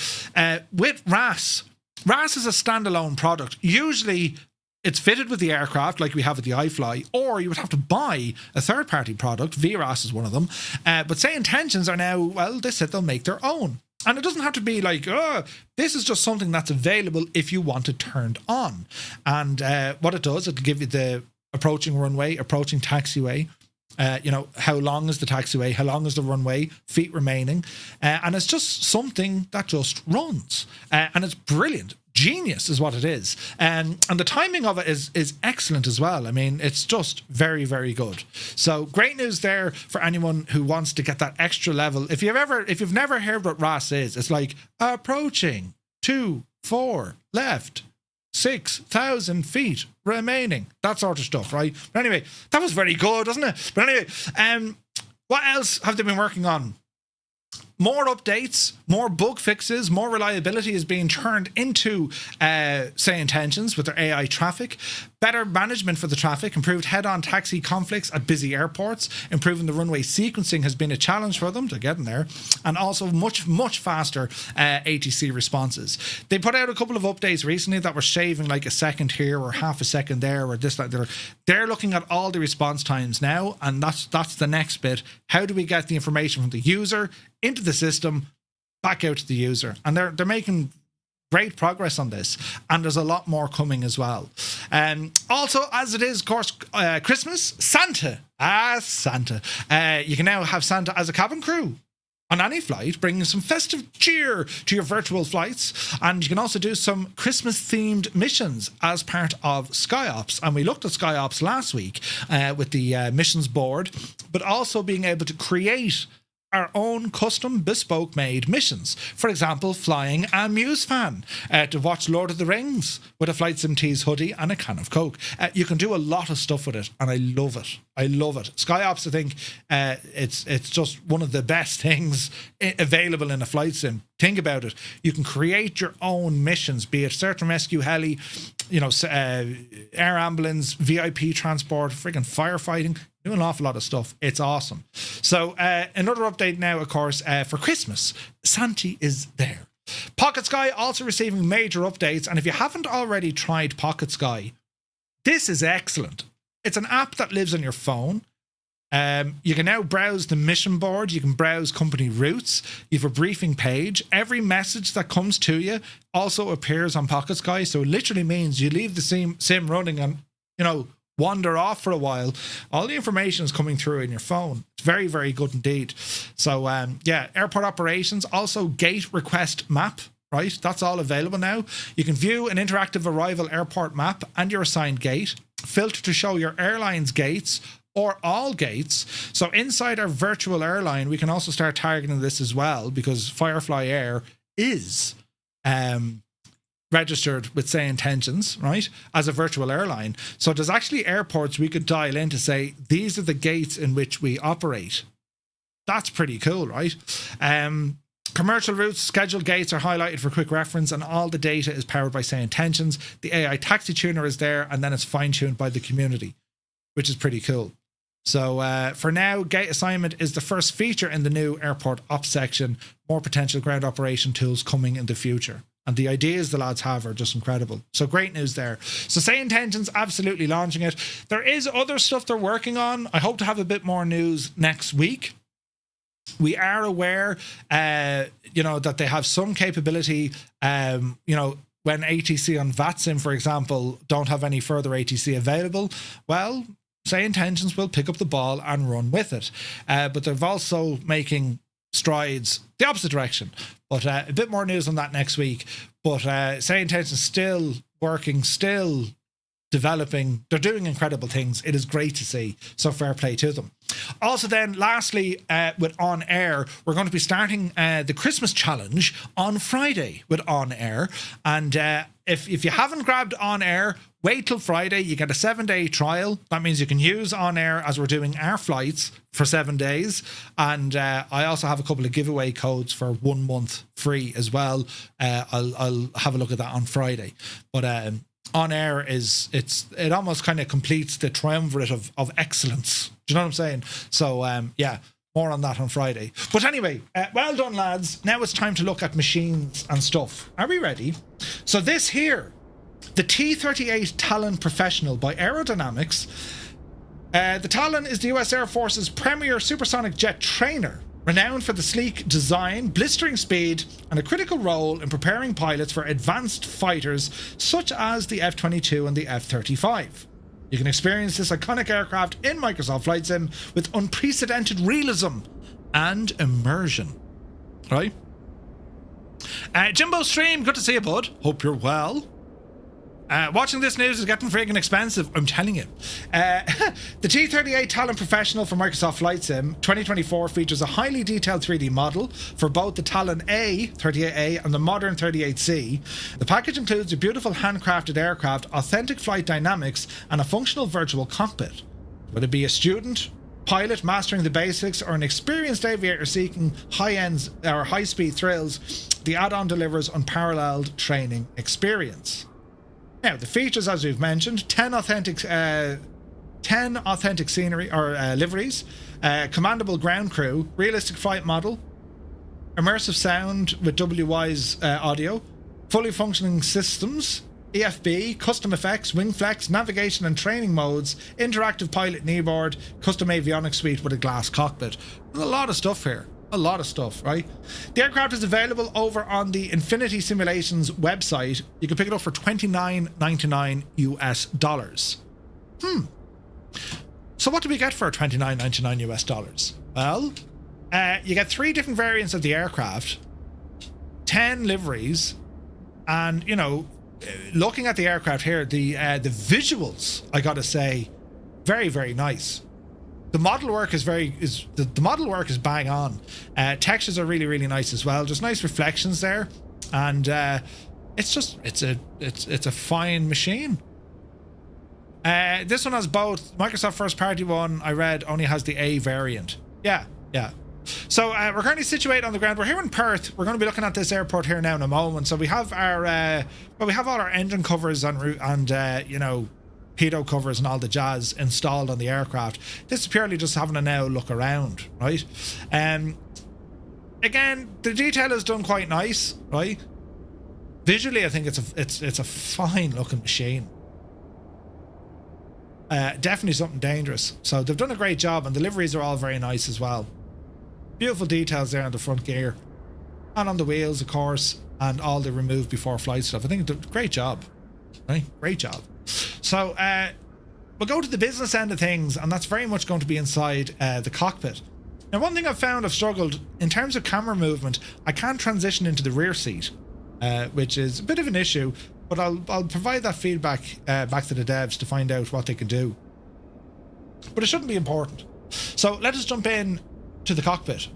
With RAS is a standalone product. Usually it's fitted with the aircraft like we have with the iFly, or you would have to buy a third-party product. VRAS is one of them. But SayIntentions are now, well, they said they'll make their own. And it doesn't have to be like, this is just something that's available if you want it turned on. And what it does, it'll give you the approaching runway, approaching taxiway, how long is the taxiway, how long is the runway, feet remaining. And it's just something that just runs. And it's brilliant. Genius is what it is. And the timing of it is excellent as well. I mean, it's just very, very good. So great news there for anyone who wants to get that extra level. If you've never heard what RAS is, it's like approaching 2-4 left 6,000 feet remaining, that sort of stuff, right? But anyway, that was very good, wasn't it? But anyway, what else have they been working on? More updates, more bug fixes, more reliability is being turned into SayIntentions with their AI traffic. Better management for the traffic, improved head-on taxi conflicts at busy airports, improving the runway sequencing has been a challenge for them. They're getting there. And also much, much faster ATC responses. They put out a couple of updates recently that were shaving like a second here or half a second there or this, that, they're looking at all the response times now, and that's the next bit. How do we get the information from the user into the system, back out to the user? And they're making great progress on this, and there's a lot more coming as well. Also, as it is, of course, Christmas, Santa. You can now have Santa as a cabin crew on any flight, bringing some festive cheer to your virtual flights. And you can also do some Christmas-themed missions as part of SkyOps. And we looked at SkyOps last week with the missions board, but also being able to create our own custom bespoke made missions. For example, flying a Muse fan to watch Lord of the Rings with a Flight Sim Tees hoodie and a can of Coke. You can do a lot of stuff with it, and I love it. SkyOps, I think it's just one of the best things available in a flight sim. Think about it. You can create your own missions, be it search and rescue heli, air ambulance, VIP transport, freaking firefighting. Doing an awful lot of stuff. It's awesome. So another update now, of course, for Christmas. Santa is there. Pocket Sky also receiving major updates. And if you haven't already tried Pocket Sky, this is excellent. It's an app that lives on your phone. You can now browse the mission board. You can browse company routes. You have a briefing page. Every message that comes to you also appears on Pocket Sky. So it literally means you leave the sim running and, wander off for a while. All the information is coming through in your phone. It's very, very good indeed. So, airport operations, also gate request map, right? That's all available now. You can view an interactive arrival airport map and your assigned gate, filter to show your airline's gates or all gates. So inside our virtual airline, we can also start targeting this as well, because Firefly Air is registered with SayIntentions, right, as a virtual airline. So there's actually airports we could dial in to say, these are the gates in which we operate. That's pretty cool, right? Commercial routes, scheduled gates are highlighted for quick reference, and all the data is powered by SayIntentions. The AI taxi tuner is there, and then it's fine-tuned by the community, which is pretty cool. So for now, gate assignment is the first feature in the new airport ops section. More potential ground operation tools coming in the future. And the ideas the lads have are just incredible. So great news there. So SayIntentions absolutely launching it. There is other stuff they're working on. I hope to have a bit more news next week. We are aware, that they have some capability, when ATC on VATSIM, for example, don't have any further ATC available. Well, SayIntentions will pick up the ball and run with it. But they're also making strides the opposite direction. But a bit more news on that next week. But SayIntentions still working, still developing. They're doing incredible things. It is great to see. So fair play to them. Also then, lastly, with OnAir, we're going to be starting the Christmas challenge on Friday with OnAir. And if you haven't grabbed OnAir, wait till Friday. You get a 7-day trial. That means you can use OnAir as we're doing our flights for 7 days. And I also have a couple of giveaway codes for 1 month free as well. I'll have a look at that on Friday. But OnAir it almost kind of completes the triumvirate of excellence. Do you know what I'm saying? So more on that on Friday. But anyway, well done, lads. Now it's time to look at machines and stuff. Are we ready? So this here, the T-38 Talon Professional by Aero Dynamics. The Talon is the US Air Force's premier supersonic jet trainer, renowned for the sleek design, blistering speed, and a critical role in preparing pilots for advanced fighters such as the F-22 and the F-35. You can experience this iconic aircraft in Microsoft Flight Sim with unprecedented realism and immersion. Right? Jimbo Stream, good to see you, bud. Hope you're well. Watching this news is getting friggin' expensive, I'm telling you. The T-38 Talon Professional for Microsoft Flight Sim 2024 features a highly detailed 3D model for both the Talon A, 38A, and the modern 38C. The package includes a beautiful handcrafted aircraft, authentic flight dynamics, and a functional virtual cockpit. Whether it be a student, pilot mastering the basics, or an experienced aviator seeking high-end or high-speed thrills, the add-on delivers unparalleled training experience. Now, the features, as we've mentioned, 10 authentic scenery or liveries, commandable ground crew, realistic flight model, immersive sound with WI's audio, fully functioning systems, EFB, custom effects, wing flex, navigation and training modes, interactive pilot kneeboard, custom avionics suite with a glass cockpit. There's a lot of stuff here. A lot of stuff, right? The aircraft is available over on the Infinity Simulations website. You can pick it up for $29.99 US. So what do we get for $29.99 US? Well, you get 3 different variants of the aircraft, 10 liveries, and looking at the aircraft here, the visuals, I gotta say, very, very nice. The model work is the model work is bang on. Textures are really, really nice as well. Just nice reflections there, and it's a fine machine. This one has both. Microsoft first party one I read only has the A variant. Yeah. So we're currently situated on the ground. We're here in Perth. We're going to be looking at this airport here now in a moment. So we have our we have all our engine covers and pitot covers and all the jazz installed on the aircraft. This is purely just having a now look around, right? Again, the detail is done quite nice, right? Visually, I think it's a fine looking machine. Definitely something dangerous. So they've done a great job, and the liveries are all very nice as well. Beautiful details there on the front gear and on the wheels, of course, and all the remove before flight stuff. I think they did a great job, right? Great job. So we'll go to the business end of things, and that's very much going to be inside the cockpit. Now, one thing I've found I've struggled in terms of camera movement, I can't transition into the rear seat, which is a bit of an issue, but I'll provide that feedback back to the devs to find out what they can do. But it shouldn't be important. So let us jump in to the cockpit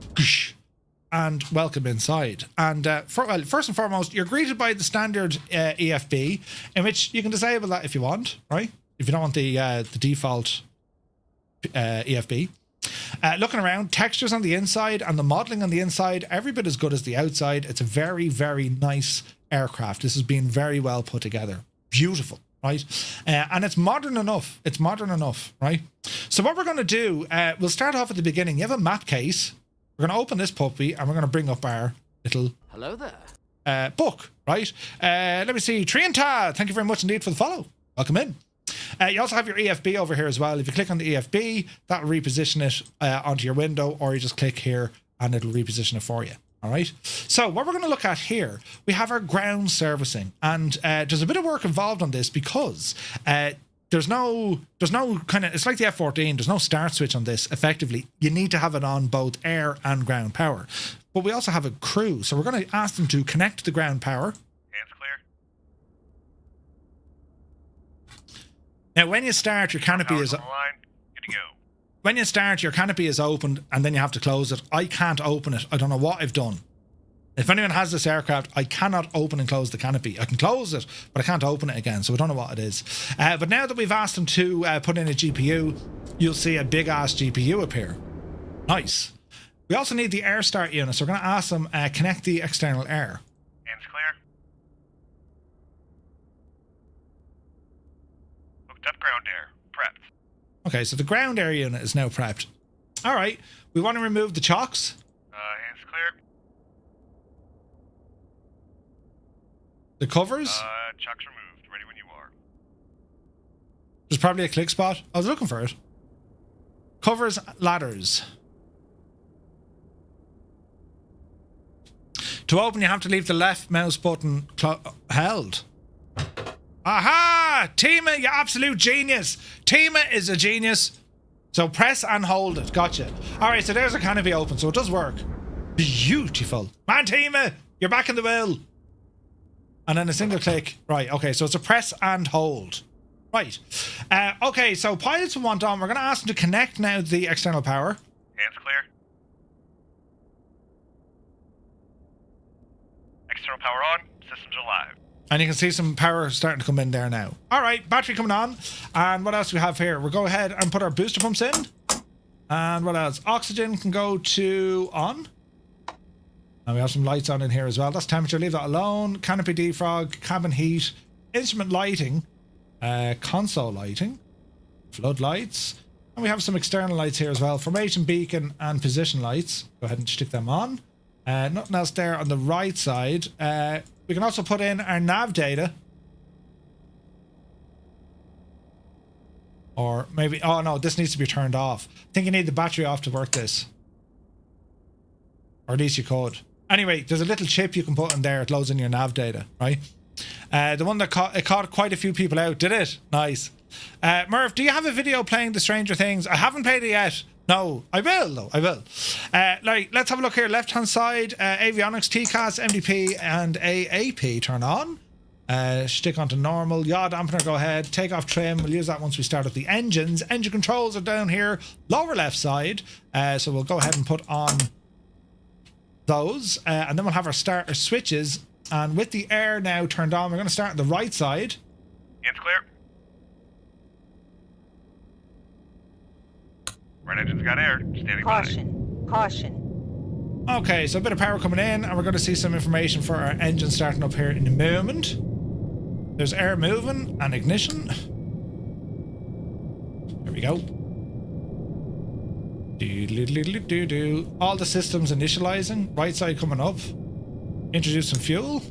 and welcome inside. And first and foremost, you're greeted by the standard EFB, in which you can disable that if you want, right? If you don't want the default EFB. Looking around, textures on the inside and the modelling on the inside, every bit as good as the outside. It's a very, very nice aircraft. This has been very well put together. Beautiful, right? And it's modern enough. It's modern enough, right? So what we're going to do, we'll start off at the beginning. You have a map case. We're going to open this puppy and we're going to bring up our little... Hello there. book, right? Let me see. Trianta, thank you very much indeed for the follow. Welcome in. You also have your EFB over here as well. If you click on the EFB, that'll reposition it onto your window, or you just click here and it'll reposition it for you. All right. So what we're going to look at here, we have our ground servicing, and there's a bit of work involved on this because there's no kind of, it's like the F-14, there's no start switch on this. Effectively, you need to have it on both air and ground power. But we also have a crew, so we're going to ask them to connect to the ground power. Hands clear. Now, when you start, your canopy is... On the line. Good to go. When you start, your canopy is opened, and then you have to close it. I can't open it. I don't know what I've done. If anyone has this aircraft, I cannot open and close the canopy. I can close it, but I can't open it again, so I don't know what it is. But now that we've asked them to put in a GPU, you'll see a big-ass GPU appear. Nice. We also need the air start unit, so we're going to ask them connect the external air. Hands clear. Hooked up ground air. Prepped. Okay, so the ground air unit is now prepped. All right, we want to remove the chocks. Hands clear. The covers. Chocks removed. Ready when you are. There's probably a click spot. I was looking for it. Covers, ladders. To open, you have to leave the left mouse button held. Aha! Tima, you absolute genius. Tima is a genius. So press and hold it. Gotcha. All right, so there's a canopy open, so it does work. Beautiful. Man, Tima, you're back in the wheel. And then a single click. Right, okay, so it's a press and hold. Right. Okay, so pilots will want on. We're going to ask them to connect now to the external power. Hands clear. External power on. Systems are live. And you can see some power starting to come in there now. All right, battery coming on. And what else do we have here? We'll go ahead and put our booster pumps in. And what else? Oxygen can go to on. And we have some lights on in here as well. That's temperature. Leave that alone. Canopy defrog, cabin heat, instrument lighting, console lighting, floodlights. And we have some external lights here as well. Formation beacon and position lights. Go ahead and stick them on. Nothing else there on the right side. We can also put in our nav data. Or maybe... Oh, no, this needs to be turned off. I think you need the battery off to work this. Or at least you could. Anyway, there's a little chip you can put in there. It loads in your nav data, right? The one that caught quite a few people out. Did it? Nice. Murph, do you have a video playing the Stranger Things? I haven't played it yet. No, I will though. I will. Let's have a look here. Left-hand side, avionics, TCAS, MDP, and AAP turn on. Stick onto normal. Yaw dampener, go ahead. Take off trim. We'll use that once we start up the engines. Engine controls are down here, lower left side. So we'll go ahead and put on those, and then we'll have our starter switches. And with the air now turned on, we're going to start on the right side. Hands clear. Right engine's got air. Standing Caution. Caution. Okay, so a bit of power coming in, and we're going to see some information for our engine starting up here in a moment. There's air moving and ignition. There we go. All the systems initializing. Right side coming up. Introduce some fuel.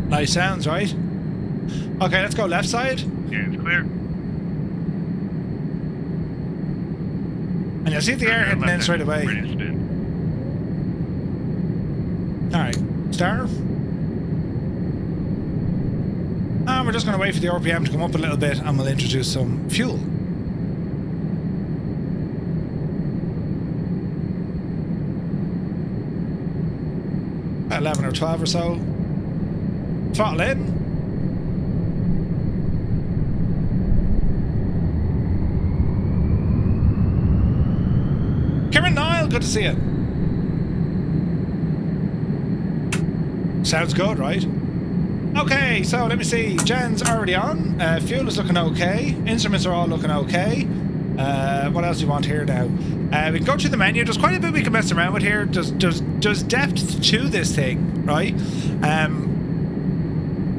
Nice sounds, right? Okay, let's go left side. Yeah, it's clear. And you'll see the air hitting in straight away. Ready to spin. Alright, starter. And we're just going to wait for the RPM to come up a little bit and we'll introduce some fuel. About 11 or 12 or so. Throttle in. Kieran Niall, good to see you. Sounds good, right? Okay, so let me see. Gen's already on. Fuel is looking okay. Instruments are all looking okay. What else do you want here now? We can go through the menu. There's quite a bit we can mess around with here. There's depth to this thing, right?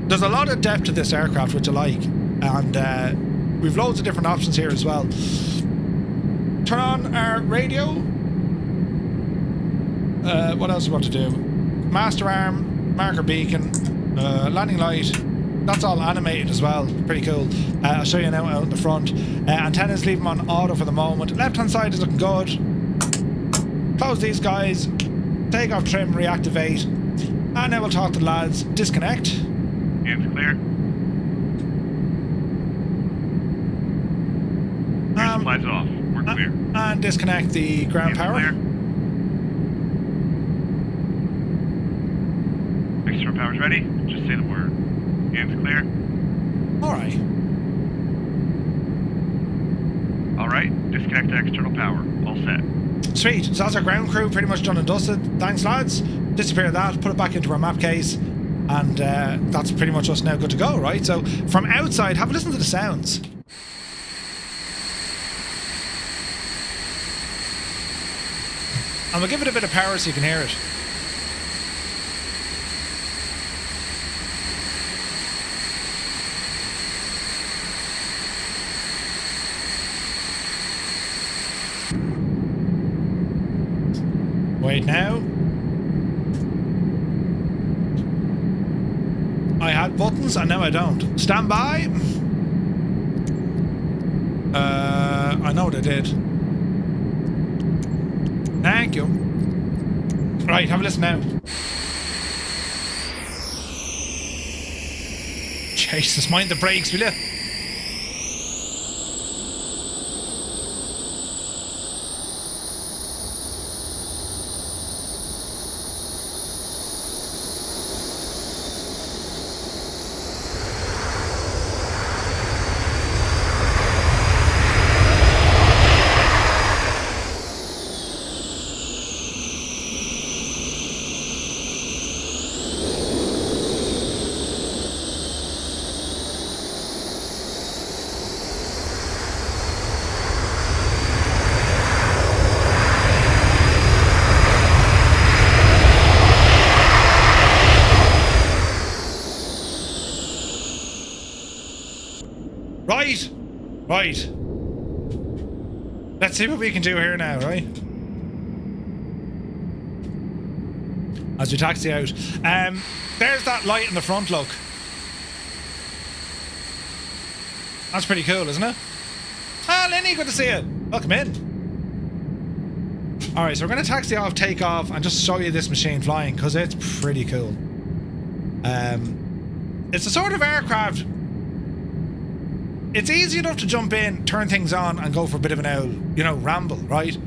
There's a lot of depth to this aircraft, which I like. And we've loads of different options here as well. Turn on our radio. What else do we want to do? Master arm, marker beacon, landing light. That's all animated as well. Pretty cool. I'll show you now out in the front. Antennas, leave them on auto for the moment. Left hand side is looking good. Close these guys. Take off trim, reactivate. And now we'll talk to the lads. Disconnect. Hands clear. Air supplies off. We're clear. And disconnect the ground Hands power. clear. External power's ready. Just say the word. Hands clear. Alright. Alright, disconnect the external power. All set. Sweet. So that's our ground crew pretty much done and dusted. Thanks, lads. Disappear that, put it back into our map case, and that's pretty much us now good to go, right? So from outside, have a listen to the sounds. And we'll give it a bit of power so you can hear it. Wait now. I had buttons and now I don't. Stand by. I know what I did. Thank you. Right, have a listen now. Jesus, mind the brakes, will you? Right. Let's see what we can do here now, right? As we taxi out. There's that light in the front, look. That's pretty cool, isn't it? Ah, Lenny, good to see you. Welcome in. Alright, so we're going to taxi off, take off, and just show you this machine flying, because it's pretty cool. It's a sort of aircraft. It's easy enough to jump in, turn things on, and go for a bit of an old, ramble, right?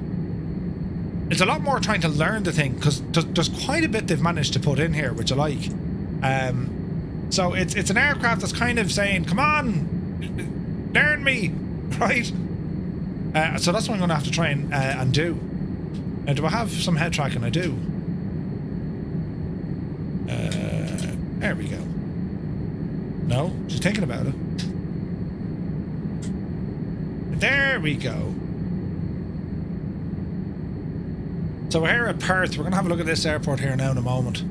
It's a lot more trying to learn the thing, because there's quite a bit they've managed to put in here, which I like. So it's an aircraft that's kind of saying, come on, learn me, right? So that's what I'm going to have to try and do. Now, do I have some head tracking? I do. There we go. No, she's thinking about it. There we go. So we're here at Perth. We're going to have a look at this airport here now in a moment.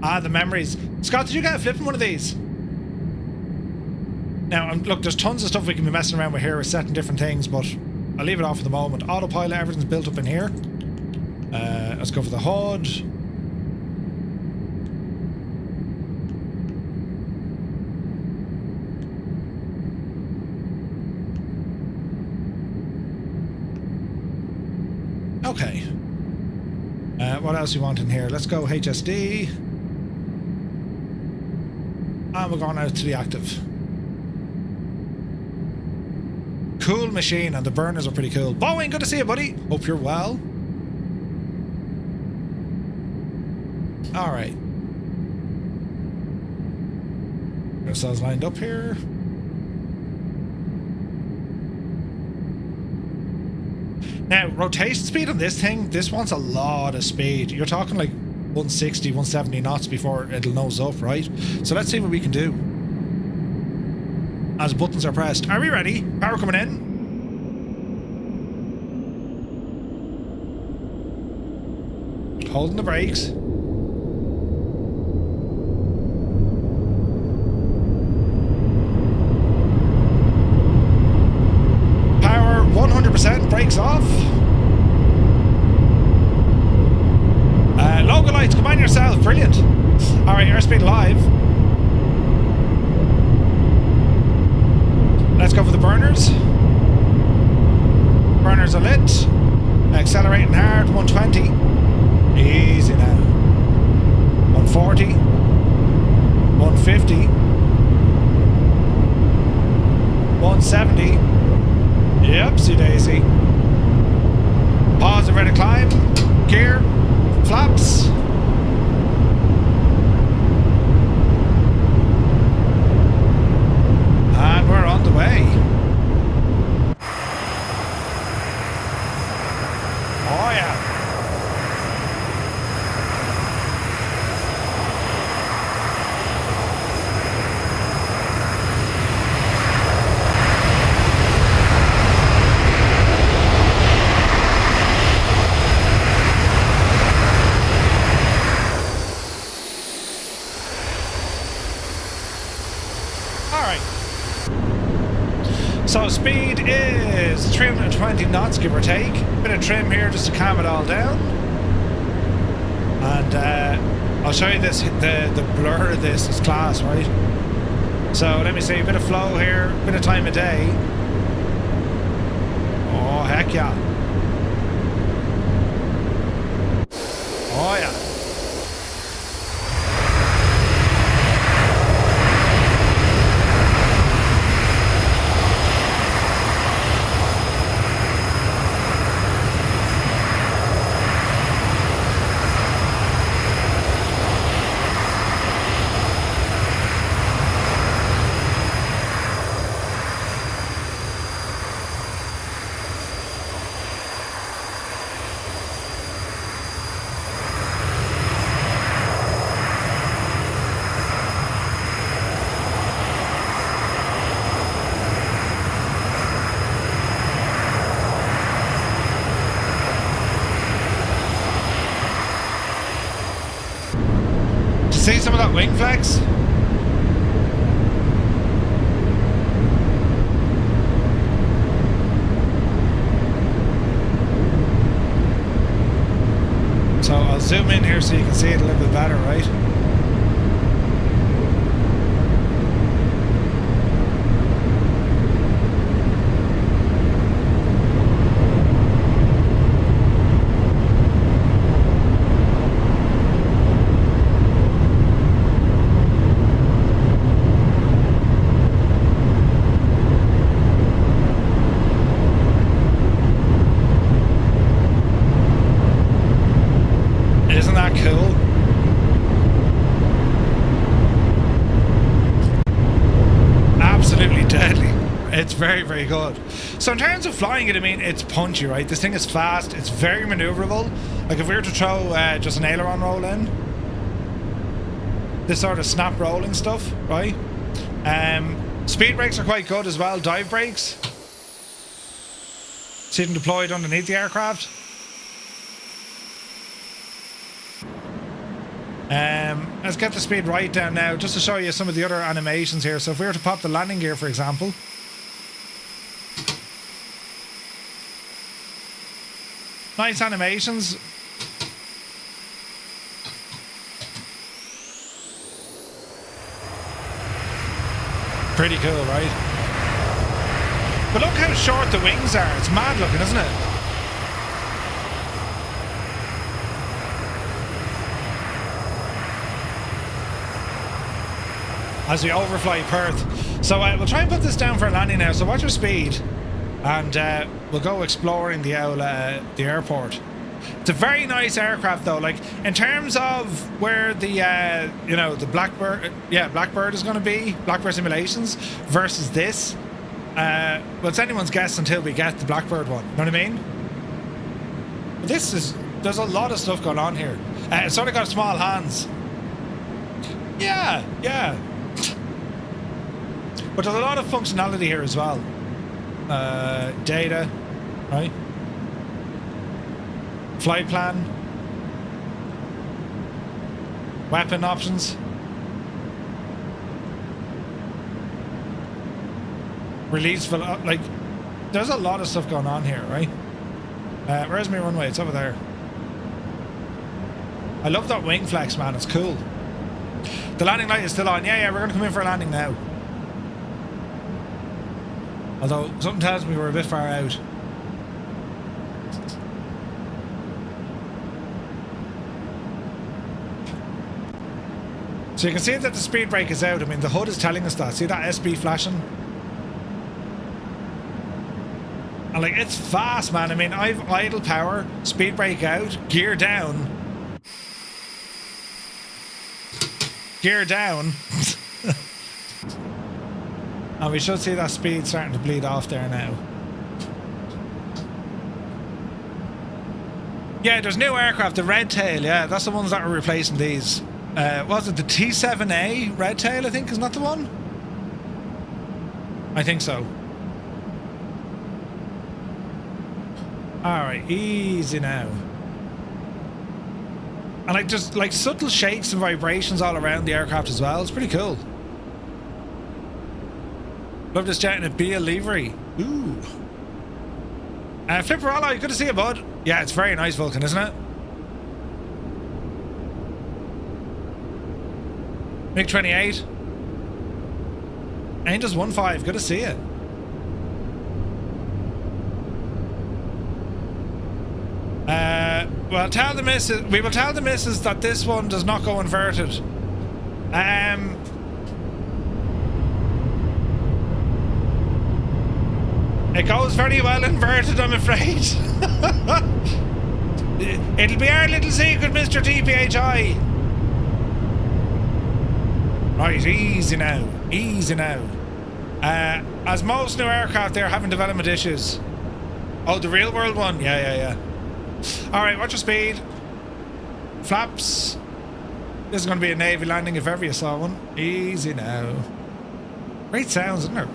Ah, the memories. Scott, did you get a flipping one of these? Now, look, there's tons of stuff we can be messing around with here. We're setting different things, but I'll leave it off for the moment. Autopilot, everything's built up in here. Let's go for the HUD. Okay. What else do you want in here? Let's go HSD. And we're going out to the active. Cool machine, and the burners are pretty cool. Boeing, good to see you, buddy. Hope you're well. Alright. Got ourselves lined up here. Now, rotation speed on this thing, this wants a lot of speed. You're talking like 160, 170 knots before it'll nose up, right? So let's see what we can do as buttons are pressed. Are we ready? Power coming in. Holding the brakes. Power 100%, brakes off. Logo lights, come on yourself, brilliant. Alright, airspeed live. Let's go for the burners. Burners are lit. Accelerating hard, 120. Easy now. 140. 150. 170. Yepsy daisy. Pause and ready to climb. Gear. Flaps. And we're on the way. Oh yeah. So speed is 320 knots, give or take. Bit of trim here just to calm it all down. And I'll show you this. The blur of this is class, right? So let me see, a bit of flow here, bit of time of day. Oh heck yeah! Oh yeah! See some of that wing flex? So I'll zoom in here so you can see it a little bit better, right? Isn't that cool? Absolutely deadly. It's very, very good. So in terms of flying it, I mean, it's punchy, right? This thing is fast. It's very maneuverable. Like if we were to throw just an aileron roll in, this sort of snap rolling stuff, right? Speed brakes are quite good as well. Dive brakes. See them deployed underneath the aircraft. Let's get the speed right down now, just to show you some of the other animations here. So if we were to pop the landing gear, for example. Nice animations. Pretty cool, right? But look how short the wings are. It's mad looking, isn't it? As we overfly Perth. So we'll try and put this down for a landing now. So watch your speed, and we'll go exploring the airport. It's a very nice aircraft though. Like in terms of where the you know, the Blackbird, Blackbird is going to be, Blackbird Simulations versus this. Well, it's anyone's guess until we get the Blackbird one. You know what I mean? But there's a lot of stuff going on here. It's sort of got small hands. Yeah, yeah. But there's a lot of functionality here as well. Data, right? Flight plan. Weapon options. Release, like, there's a lot of stuff going on here, right? Where's my runway? It's over there. I love that wing flex, man. It's cool. The landing light is still on. Yeah, we're going to come in for a landing now. Although, something tells me we're a bit far out. So you can see that the speed brake is out. I mean, the HUD is telling us that. See that SB flashing? And like, it's fast, man. I mean, I've idle power, speed brake out, gear down. Gear down. And we should see that speed starting to bleed off there now. Yeah, there's new aircraft, the Red Tail. Yeah, that's the ones that are replacing these. Was it the T-7A Red Tail, I think? Isn't that the one? I think so. Alright, easy now. And like, just like subtle shakes and vibrations all around the aircraft as well. It's pretty cool. Love this jet in a Beale livery. Ooh. Flipperallo, good to see you, bud. Yeah, it's very nice, Vulcan, isn't it? MiG-28. Angels 1-5, good to see you. Well, tell the missus, we will tell the missus that this one does not go inverted. It goes very well inverted, I'm afraid. It'll be our little secret, Mr. TPHI. Right, easy now. Easy now. As most new aircraft, they're having development issues. Oh, the real world one? Yeah. Alright, watch your speed. Flaps. This is going to be a Navy landing if ever you saw one. Easy now. Great sounds, isn't there?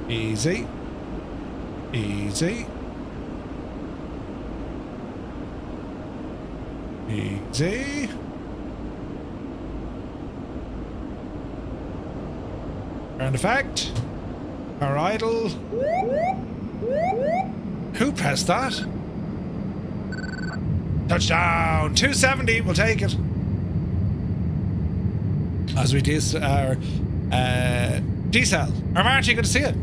Easy. Easy. Easy. Ground effect. Power idle. Who pressed that? Touchdown! 270, we'll take it. As we decel. Marty, good to see you.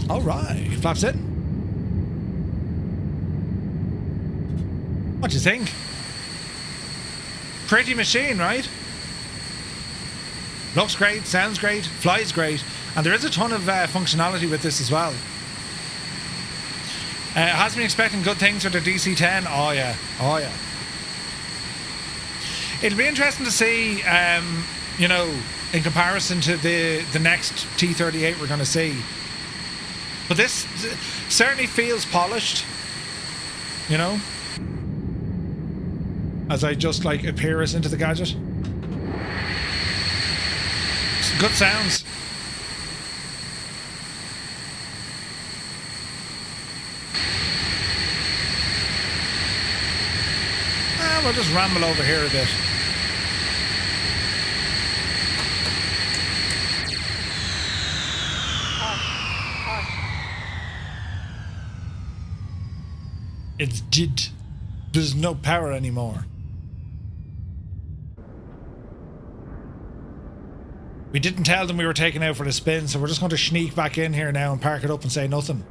Alright, flaps in. What do you think? Pretty machine, right? Looks great, sounds great, flies great, and there is a ton of functionality with this as well. Has been expecting good things for the DC-10. Oh yeah. It'll be interesting to see, you know, in comparison to the next T-38 we're going to see. But this certainly feels polished, you know, as I just like appear us into the gadget. Good sounds. We'll just ramble over here a bit. It's dead. There's no power anymore. We didn't tell them we were taking out for the spin, so we're just going to sneak back in here now and park it up and say nothing.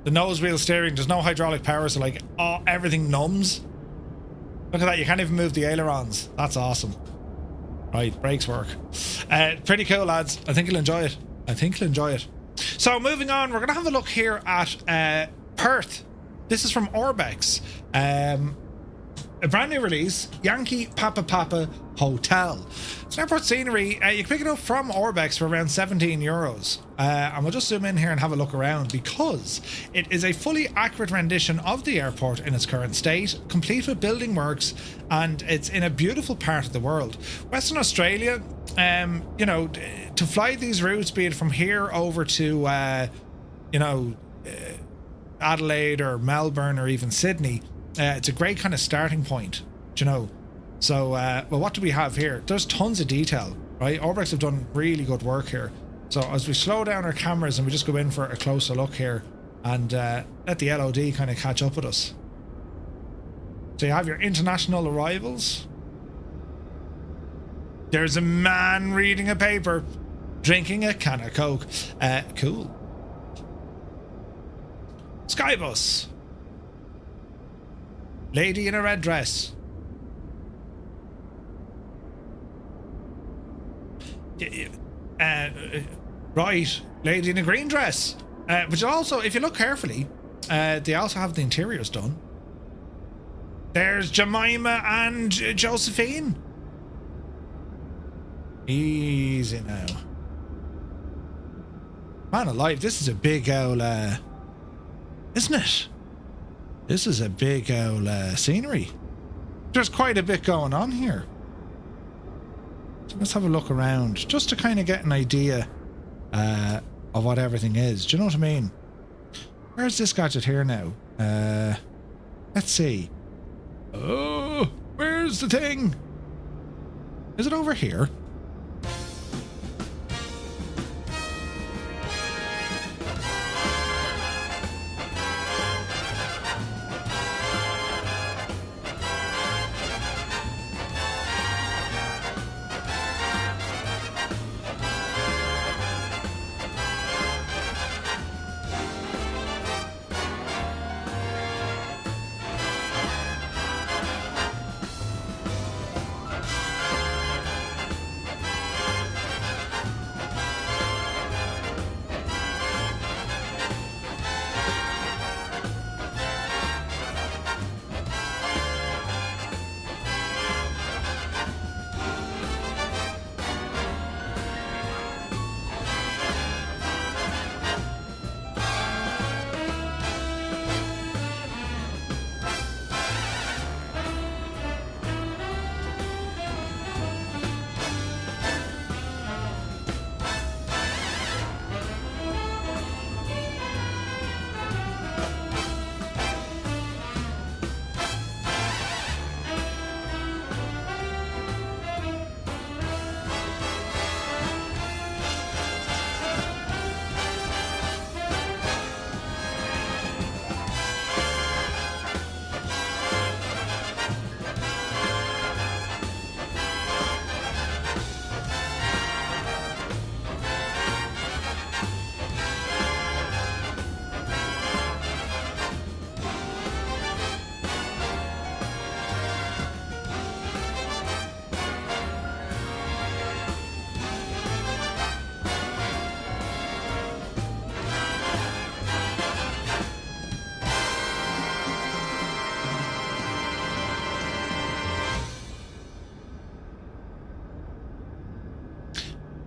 The nose wheel steering, there's no hydraulic power, so like, oh, everything numbs. Look at that, you can't even move the ailerons. That's awesome. Right, brakes work. Pretty cool, lads. I think you'll enjoy it. So moving on, we're going to have a look here at Perth. This is from Orbx. a brand new release, Yankee Papa Papa Hotel. It's an airport scenery. You can pick it up from Orbx for around €17. And we'll just zoom in here and have a look around, because it is a fully accurate rendition of the airport in its current state, complete with building works, and it's in a beautiful part of the world. Western Australia, you know, to fly these routes, be it from here over to, you know, Adelaide or Melbourne or even Sydney, it's a great kind of starting point, you know. So, well, what do we have here? There's tons of detail, right? Orbx have done really good work here. So as we slow down our cameras and we just go in for a closer look here and let the LOD kind of catch up with us. So you have your international arrivals. There's a man reading a paper, drinking a can of Coke. Cool. Skybus. Lady in a red dress. Right, lady in a green dress. Which also, if you look carefully, they also have the interiors done. There's Jemima and Josephine. Easy now. Man alive, this is a big old, isn't it? This is a big old scenery. There's quite a bit going on here. So let's have a look around just to kind of get an idea of what everything is. Do you know what I mean? Where's this gadget here now? Let's see. Oh, where's the thing? Is it over here?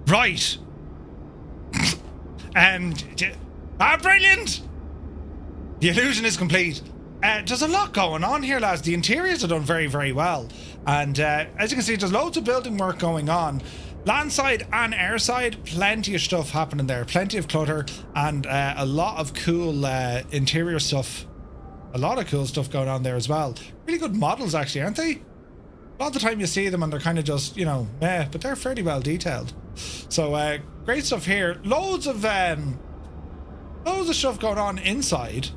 Right. Brilliant! The illusion is complete. There's a lot going on here, lads. The interiors are done very, very well. And as you can see, there's loads of building work going on. Landside and airside, plenty of stuff happening there. Plenty of clutter and a lot of cool interior stuff. A lot of cool stuff going on there as well. Really good models, actually, aren't they? A lot of the time you see them and they're kind of just, you know, but they're fairly well detailed. So great stuff here. Loads of stuff going on inside.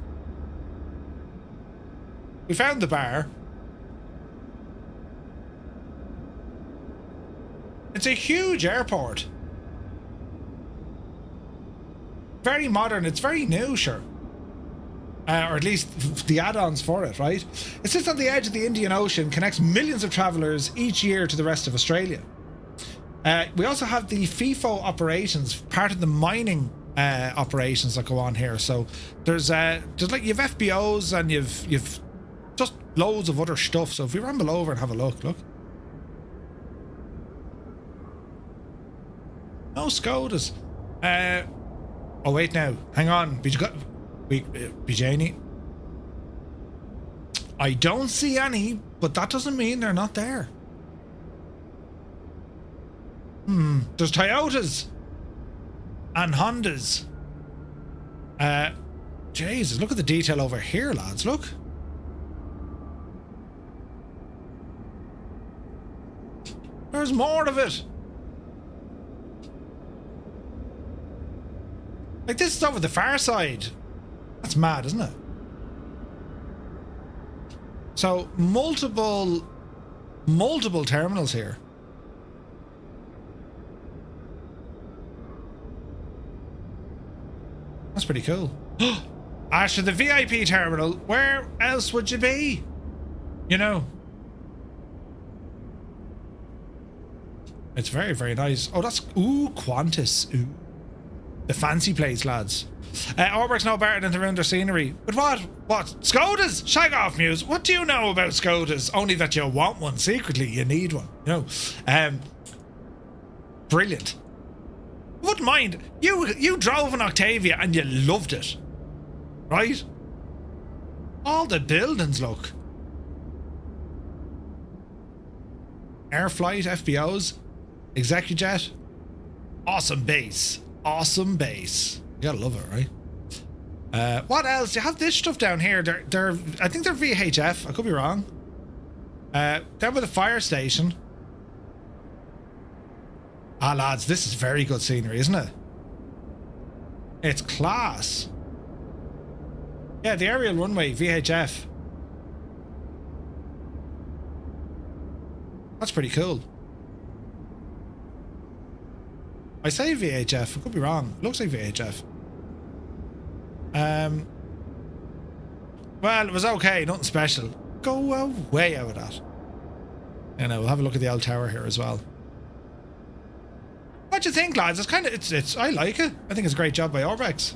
We found the bar. It's a huge airport. Very modern. It's very new, sure. Or at least the add-ons for it, right? It sits on the edge of the Indian Ocean, connects millions of travellers each year to the rest of Australia. We also have the FIFO operations, part of the mining operations that go on here. So there's like you've FBOs and you've just loads of other stuff. So if we ramble over and have a look. No Skodas. Oh wait now. Hang on. Bijani. I don't see any, but that doesn't mean they're not there. There's Toyotas and Hondas. Jesus, look at the detail over here, lads. Look. There's more of it. Like, this is over the far side. That's mad, isn't it? So, multiple terminals here. That's pretty cool. Ash, the VIP terminal. Where else would you be? You know. It's very, very nice. Oh, that's... Ooh, Qantas. Ooh. The fancy place, lads. Orbx no better than to ruin their scenery. But what? What? Skodas? Shag off, Muse. What do you know about Skodas? Only that you want one. Secretly, you need one. You know. Brilliant. Wouldn't mind. You drove an Octavia and you loved it. Right? All the buildings, look. Air flight, FBOs, ExecuJet. Awesome base. Awesome base. You gotta love it, right? What else? You have this stuff down here. They're I think they're VHF. I could be wrong. Down by the fire station. Ah, lads, this is very good scenery, isn't it? It's class. Yeah, the aerial runway, VHF. That's pretty cool. I say VHF, I could be wrong. It looks like VHF. Well, it was okay, nothing special. Go way out of that. And we'll have a look at the old tower here as well. What do you think, lads? It's kind of, it's. I like it. I think it's a great job by Orbx.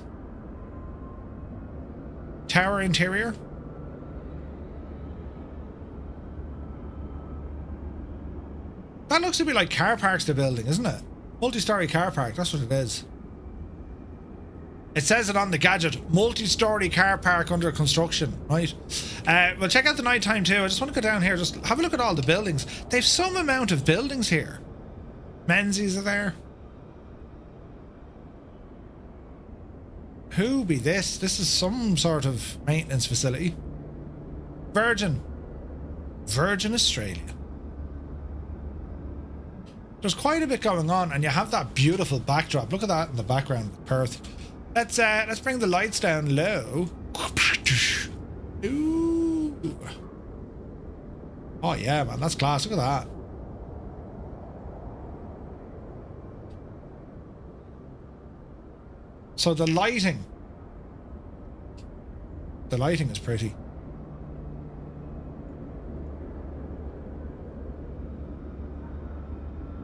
Tower interior. That looks a bit like car parks they're building, isn't it? Multi-story car park, that's what it is. It says it on the gadget, multi-story car park under construction, right? Well, check out the nighttime too. I just want to go down here, just have a look at all the buildings. They've some amount of buildings here. Menzies are there. Who be this? This is some sort of maintenance facility. Virgin Australia. There's quite a bit going on, and you have that beautiful backdrop. Look at that in the background, Perth. Let's bring the lights down low. Ooh. Oh yeah, man, that's class. Look at that. So the lighting is pretty.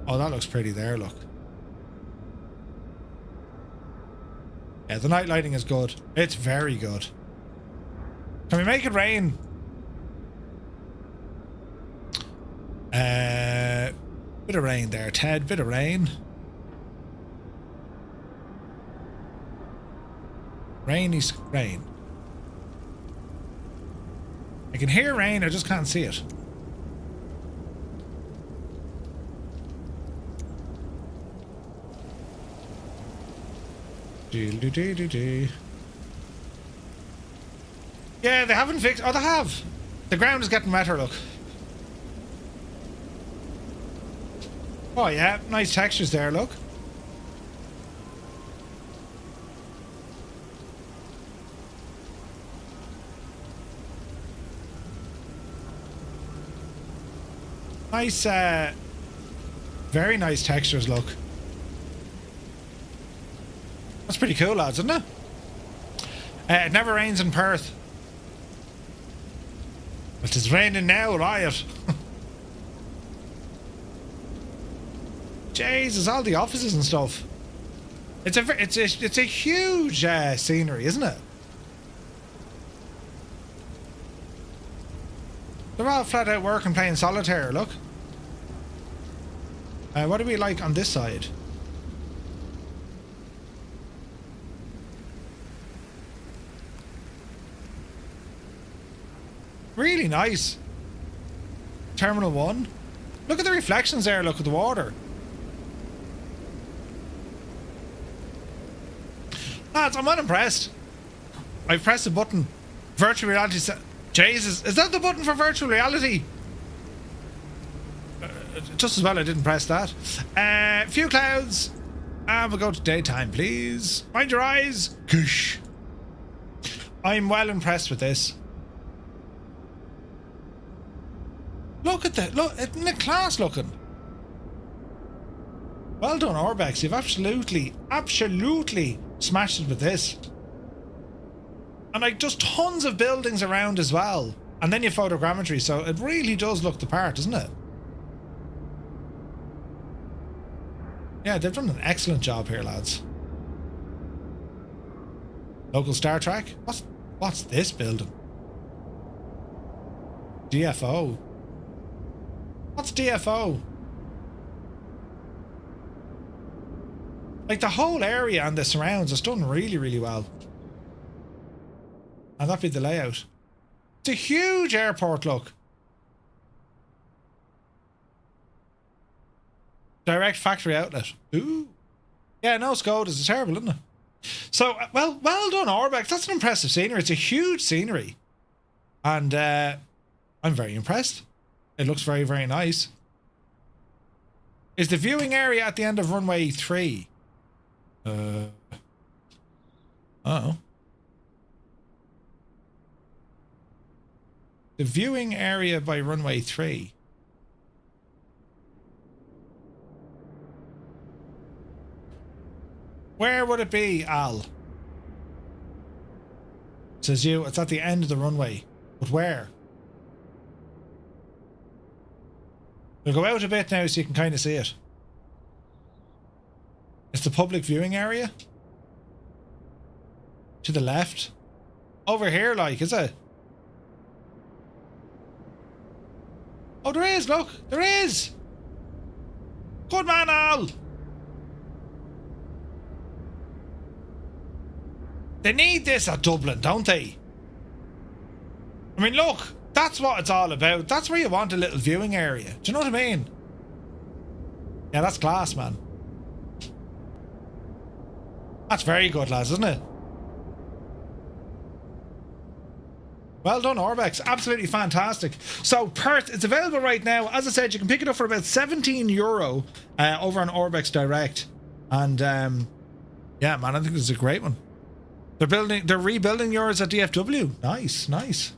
Oh, that looks pretty there, look. Yeah, the night lighting is good. It's very good. Can we make it rain? Bit of rain there, Ted. Bit of rain. Rain. I can hear rain, I just can't see it. Yeah, they haven't fixed... Oh, they have. The ground is getting wetter, look. Oh, yeah. Nice textures there, look. Nice, very nice textures, look. That's pretty cool, lads, isn't it? It never rains in Perth. But it's raining now, riot. Jesus, all the offices and stuff. It's a huge scenery, isn't it? They're all flat out working playing solitaire, look. What do we like on this side? Really nice. Terminal 1. Look at the reflections there, look at the water. Lads, I'm unimpressed. I've pressed the button. Virtual reality Jesus, is that the button for virtual reality? Just as well I didn't press that. Few clouds. And we'll go to daytime, please. Mind your eyes. Goosh. I'm well impressed with this. Look at that. Look, isn't it class looking? Well done, Orbx. You've absolutely smashed it with this. And like just tons of buildings around as well. And then your photogrammetry, so it really does look the part, doesn't it? Yeah, they've done an excellent job here, lads. Local Star Trek? What's this building? DFO. What's DFO? Like the whole area and the surrounds is done really, really well. And that'd be the layout. It's a huge airport, look. Direct factory outlet. Ooh. Yeah, no Skodas. It's terrible, isn't it? So, well done, Orbx. That's an impressive scenery. It's a huge scenery. And I'm very impressed. It looks very, very nice. Is the viewing area at the end of runway 3? Uh-oh. The viewing area by runway 3. Where would it be, Al? It says you, it's at the end of the runway. But where? We'll go out a bit now so you can kind of see it. It's the public viewing area. To the left. Over here, like, is it? Oh, there is, look. There is. Good man, Al. They need this at Dublin, don't they? I mean, look. That's what it's all about. That's where you want a little viewing area. Do you know what I mean? Yeah, that's class, man. That's very good, lads, isn't it? Well done, Orbx. Absolutely fantastic. So, Perth, it's available right now. As I said, you can pick it up for about €17 over on Orbx Direct. And, yeah, man, I think this is a great one. They're rebuilding yours at DFW. Nice, nice.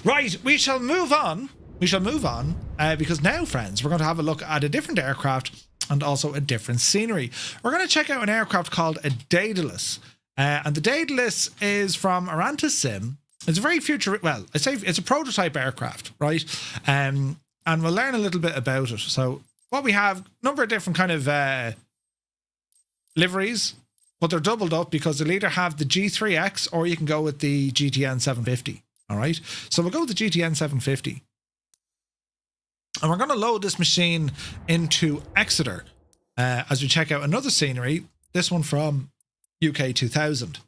Right, we shall move on. Because now, friends, we're going to have a look at a different aircraft and also a different scenery. We're going to check out an aircraft called a Daedalus. And the Daedalus is from Arantis Sim. It's a very well, I say it's a prototype aircraft, right? And we'll learn a little bit about it. So what we have, number of different kind of liveries, but they're doubled up because they'll either have the G3X or you can go with the GTN 750. All right. So we'll go with the GTN 750. And we're going to load this machine into Exeter as we check out another scenery, this one from UK 2000.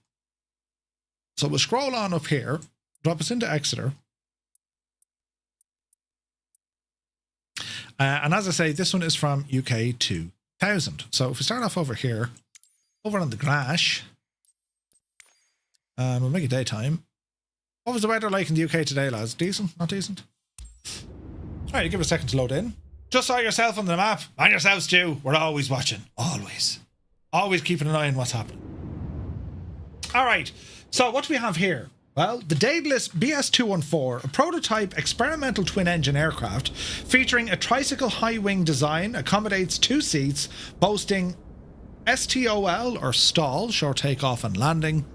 So we'll scroll on up here, drop us into Exeter. And as I say, this one is from UK 2000. So if we start off over here, over on the Grash, and we'll make it daytime. What was the weather like in the UK today, lads? Decent? Not decent? Alright, give it a second to load in. Just saw yourself on the map. And yourself, Stu. We're always watching. Always. Always keeping an eye on what's happening. Alright, so what do we have here? Well, the Daedalus BS214, a prototype experimental twin-engine aircraft featuring a tricycle high-wing design, accommodates 2 seats, boasting STOL, or stall, short takeoff and landing,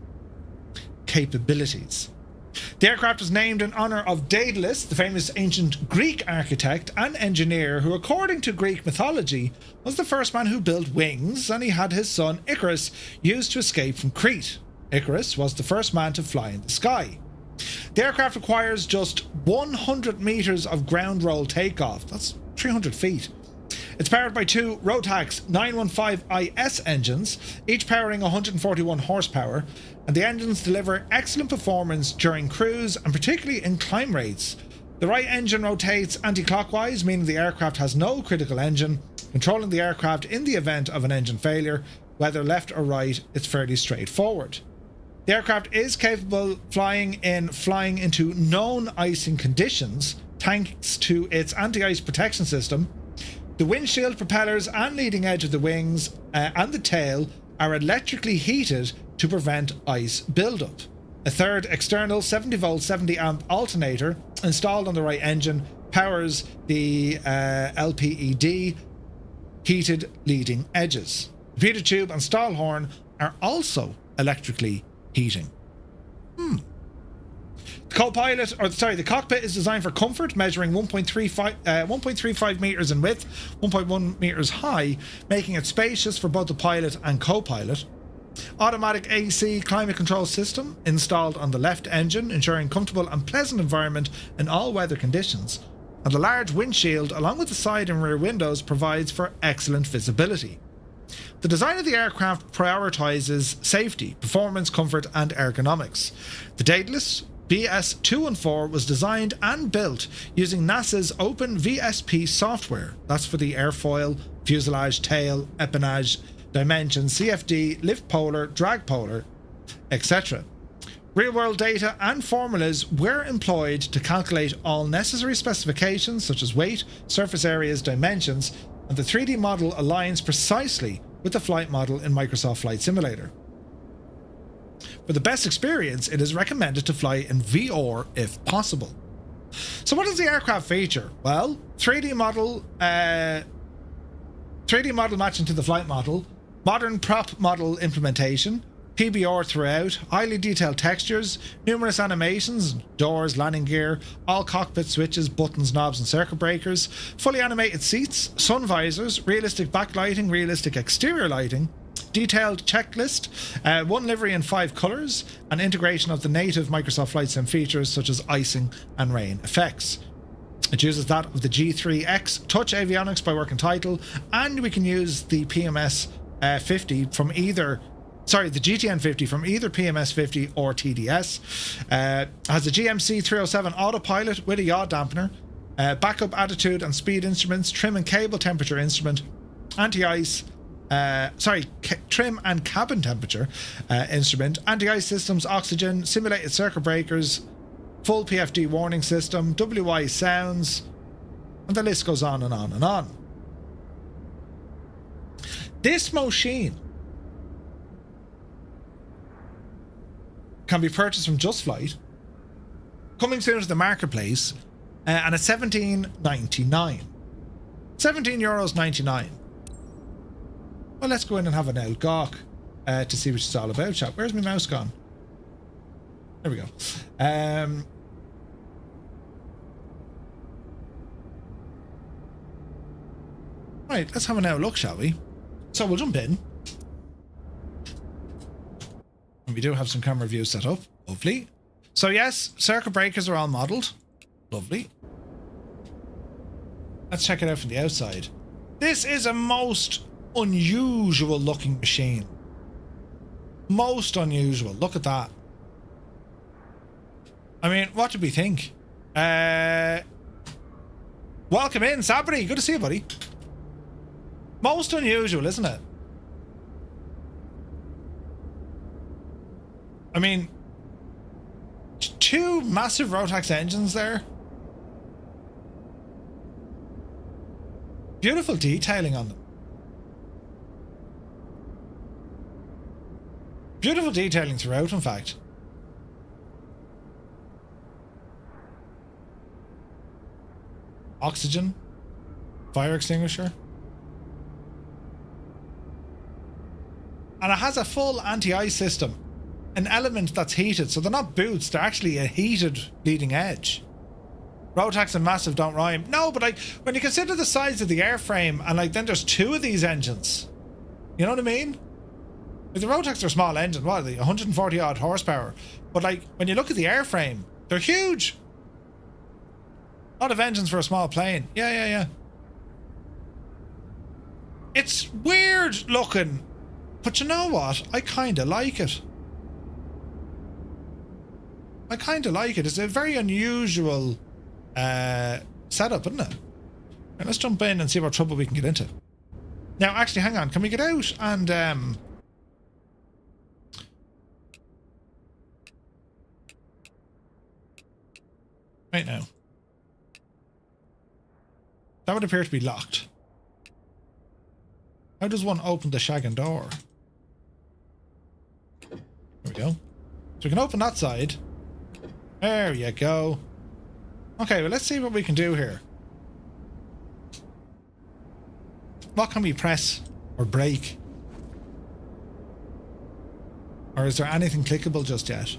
capabilities. The aircraft is named in honour of Daedalus, the famous ancient Greek architect and engineer who, according to Greek mythology, was the first man who built wings, and he had his son Icarus used to escape from Crete. Icarus was the first man to fly in the sky. The aircraft requires just 100 meters of ground roll takeoff. That's 300 feet. It's powered by two Rotax 915IS engines, each powering 141 horsepower, and the engines deliver excellent performance during cruise and particularly in climb rates. The right engine rotates anti-clockwise, meaning the aircraft has no critical engine, controlling the aircraft in the event of an engine failure. Whether left or right, it's fairly straightforward. The aircraft is capable of flying into known icing conditions thanks to its anti-ice protection system. The windshield, propellers and leading edge of the wings and the tail are electrically heated to prevent ice buildup. A third external 70-volt 70-amp alternator installed on the right engine powers the LPED heated leading edges. The repeater tube and stall horn are also electrically heating. The cockpit is designed for comfort, measuring 1.35 meters in width, 1.1 meters high, making it spacious for both the pilot and co-pilot. Automatic AC climate control system installed on the left engine, ensuring comfortable and pleasant environment in all weather conditions. And the large windshield, along with the side and rear windows, provides for excellent visibility. The design of the aircraft prioritizes safety, performance, comfort, and ergonomics. The Daedalus BS214 was designed and built using NASA's Open VSP software. That's for the airfoil, fuselage, tail, empennage, dimensions, CFD, lift polar, drag polar, etc. Real-world data and formulas were employed to calculate all necessary specifications such as weight, surface areas, dimensions, and the 3D model aligns precisely with the flight model in Microsoft Flight Simulator. For the best experience, it is recommended to fly in VR if possible. So what does the aircraft feature? Well, 3D model matching to the flight model, modern prop model implementation, PBR throughout, highly detailed textures, numerous animations, doors, landing gear, all cockpit switches, buttons, knobs and circuit breakers, fully animated seats, sun visors, realistic backlighting, realistic exterior lighting, detailed checklist, one livery in 5 colours, and integration of the native Microsoft Flight Sim features such as icing and rain effects. It uses that of the G3X Touch avionics by working title, and we can use the PMS 50 from either the GTN 50 from either PMS 50 or TDS. Has a GMC 307 autopilot with a yaw dampener, backup attitude and speed instruments, trim and cable temperature instrument, anti-ice, trim and cabin temperature instrument, anti-ice systems, oxygen, simulated circuit breakers, full PFD warning system, WI sounds, and the list goes on and on and on. This machine can be purchased from Just Flight, coming soon to the marketplace, and it's €17.99. €17.99. Well, let's go in and have an old gawk to see what it's all about, chat. Where's my mouse gone? There we go. Right, let's have an old look, shall we? So we'll jump in. And we do have some camera views set up. Lovely. So yes, circuit breakers are all modelled. Lovely. Let's check it out from the outside. This is a most unusual looking machine. Most unusual. Look at that. I mean, what did we think? Welcome in, Sabri. Good to see you, buddy. Most unusual, isn't it? I mean, 2 massive Rotax engines there. Beautiful detailing on them. Beautiful detailing throughout, in fact. Oxygen. Fire extinguisher. And it has a full anti-ice system. An element that's heated, so they're not boots, they're actually a heated leading edge. Rotax and massive don't rhyme. No, but like, when you consider the size of the airframe, and like, then there's 2 of these engines. You know what I mean? Like, the Rotax are a small engine, what are they? 140 odd horsepower. But like, when you look at the airframe, They're huge. A lot of engines for a small plane. Yeah. It's weird looking, but you know what? I kind of like it. It's a very unusual setup, isn't it? Right, let's jump in and see what trouble we can get into. Now, actually, hang on. Can we get out and... Right now. That would appear to be locked. How does one open the shaggin' door? There we go. So we can open that side. There you go. Okay, well, let's see what we can do here. What can we press or break? Or is there anything clickable just yet?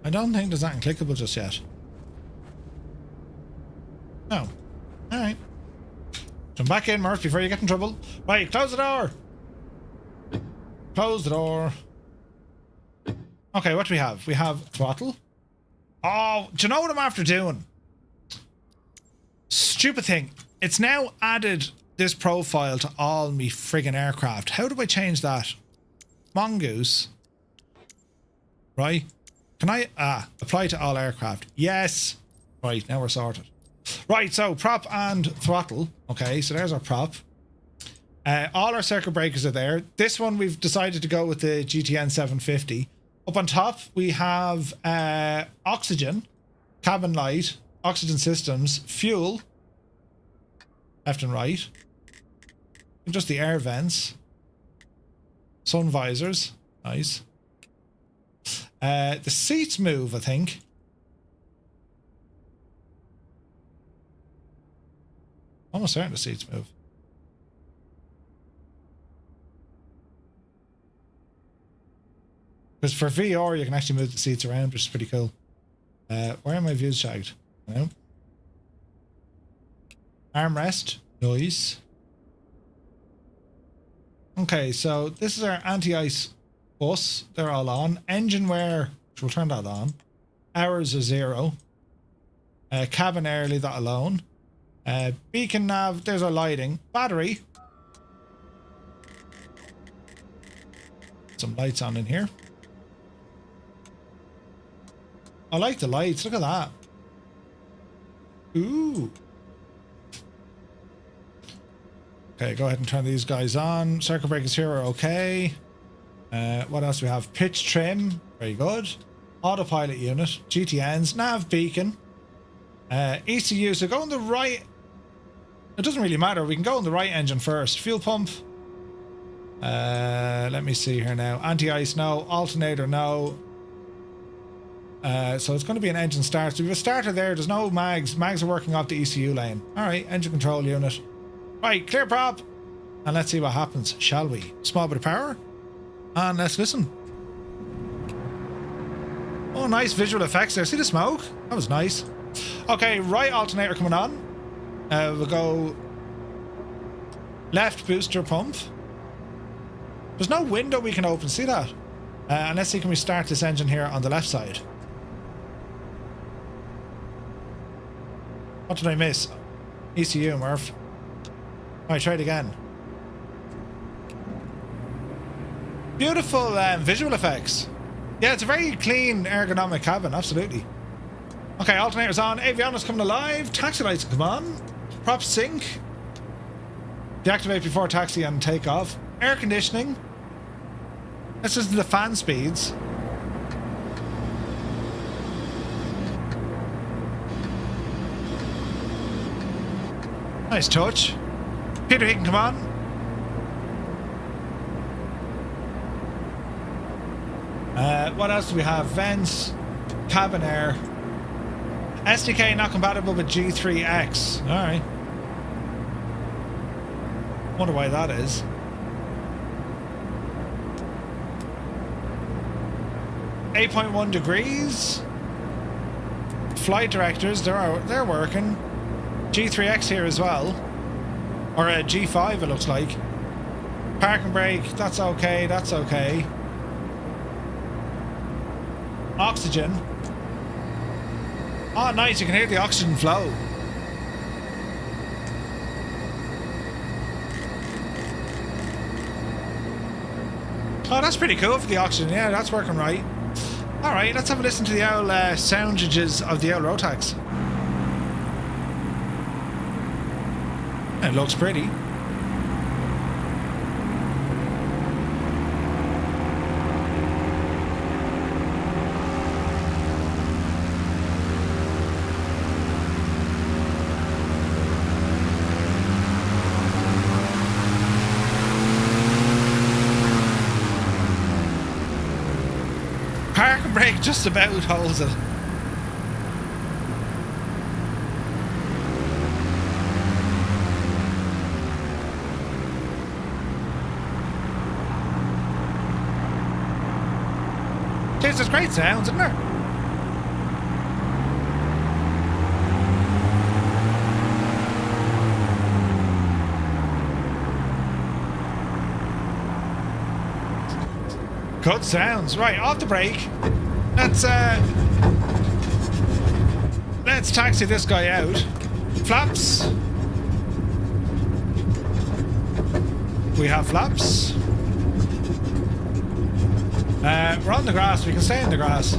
I don't think there's anything clickable just yet. No. Alright. Jump back in, Murph, before you get in trouble. Right, close the door. Close the door. Okay, what do we have? We have throttle. Oh, do you know what I'm after doing? Stupid thing. It's now added this profile to all me friggin' aircraft. How do I change that? Mongoose. Right. Can I... apply to all aircraft. Yes. Right, now we're sorted. Right, so prop and throttle. Okay, so there's our prop. All our circuit breakers are there. This one we've decided to go with the GTN 750. Up on top, we have oxygen, cabin light, oxygen systems, fuel, left and right, and just the air vents, sun visors, nice. The seats move, I think. Almost certain the seats move. Because for VR, you can actually move the seats around, which is pretty cool. Where are my views shagged? No. Armrest. Noise. Okay, so this is our anti-ice bus. They're all on. Engine wear, which we'll turn that on. Hours are 0. Cabin air, leave that alone. Beacon nav, there's our lighting. Battery. Some lights on in here. I like the lights. Look at that. Ooh. Okay, go ahead and turn these guys on. Circuit breakers here are okay. What else do we have? Pitch trim. Very good. Autopilot unit. GTNs. Nav beacon. ECU. So go on the right. It doesn't really matter. We can go on the right engine first. Fuel pump. Let me see here now. Anti-ice, no. Alternator, no. So it's going to be an engine start. So we have a starter there. There's no mags. Mags are working off the ECU lane. All right, engine control unit. Right, clear prop. And let's see what happens, shall we? Small bit of power. And let's listen. Oh, nice visual effects there. See the smoke? That was nice. Okay, right alternator coming on. We'll go left booster pump. There's no window we can open. See that? And let's see, can we start this engine here on the left side? What did I miss? ECU, Murph. Alright, try it again. Beautiful visual effects. Yeah, it's a very clean, ergonomic cabin, absolutely. Okay, alternator's on. Avionics coming alive. Taxi lights come on. Prop sync. Deactivate before taxi and take off. Air conditioning. Let's listen to the fan speeds. Nice touch. Peter Heaton, come on. What else do we have? Vents, cabin air. SDK not compatible with G3X. Alright. Wonder why that is. .1 degrees. Flight directors, they're working. G3X here as well. Or a G5 it looks like. Parking brake, that's okay, that's okay. Oxygen. Oh, nice, you can hear the oxygen flow. Oh, that's pretty cool for the oxygen. Yeah, that's working right. Alright, let's have a listen to the old soundages of the old Rotax. It looks pretty. Park and brake just about holds it. Jeez, there's great sounds, isn't there? Good sounds. Right, off the brake. Let's taxi this guy out. Flaps. We have flaps. We're on the grass. We can stay in the grass.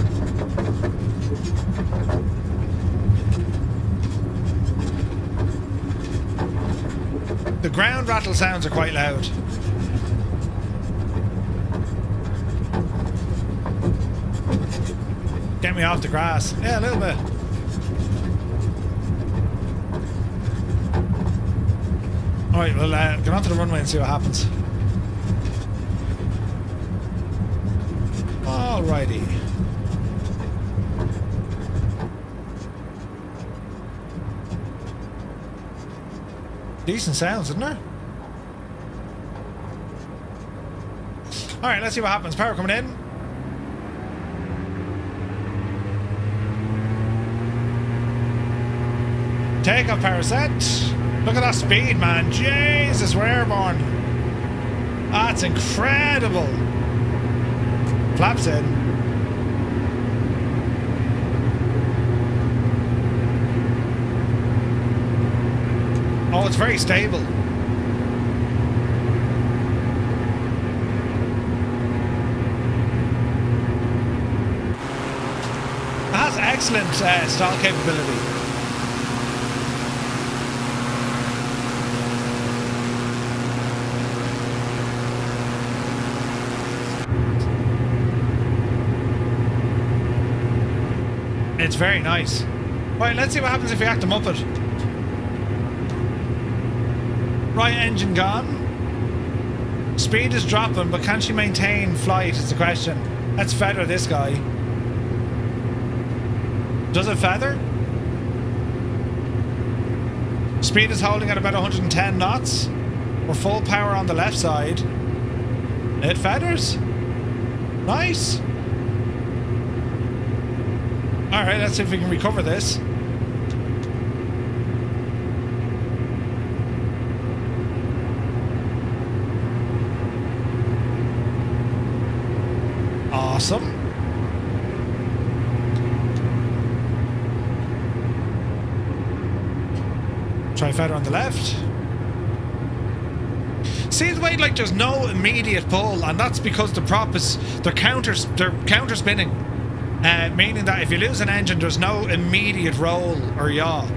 The ground rattle sounds are quite loud. Get me off the grass. Yeah, a little bit. Alright, well, get onto the runway and see what happens. Alrighty. Decent sounds, isn't there? Alright, let's see what happens. Power coming in. Takeoff power set. Look at that speed, man. Jesus, we're airborne. That's incredible. Flaps in. Oh, it's very stable. It has excellent stall capability. It's very nice. Right, let's see what happens if we act them up it. Right, engine gone. Speed is dropping, but can she maintain flight is the question. Let's feather this guy. Does it feather? Speed is holding at about 110 knots. We're full power on the left side. It feathers. Nice. Alright, let's see if we can recover this. Awesome. Try feather on the left. See the way, like, there's no immediate pull, and that's because the prop is they're counter spinning. Meaning that if you lose an engine, there's no immediate roll or yaw.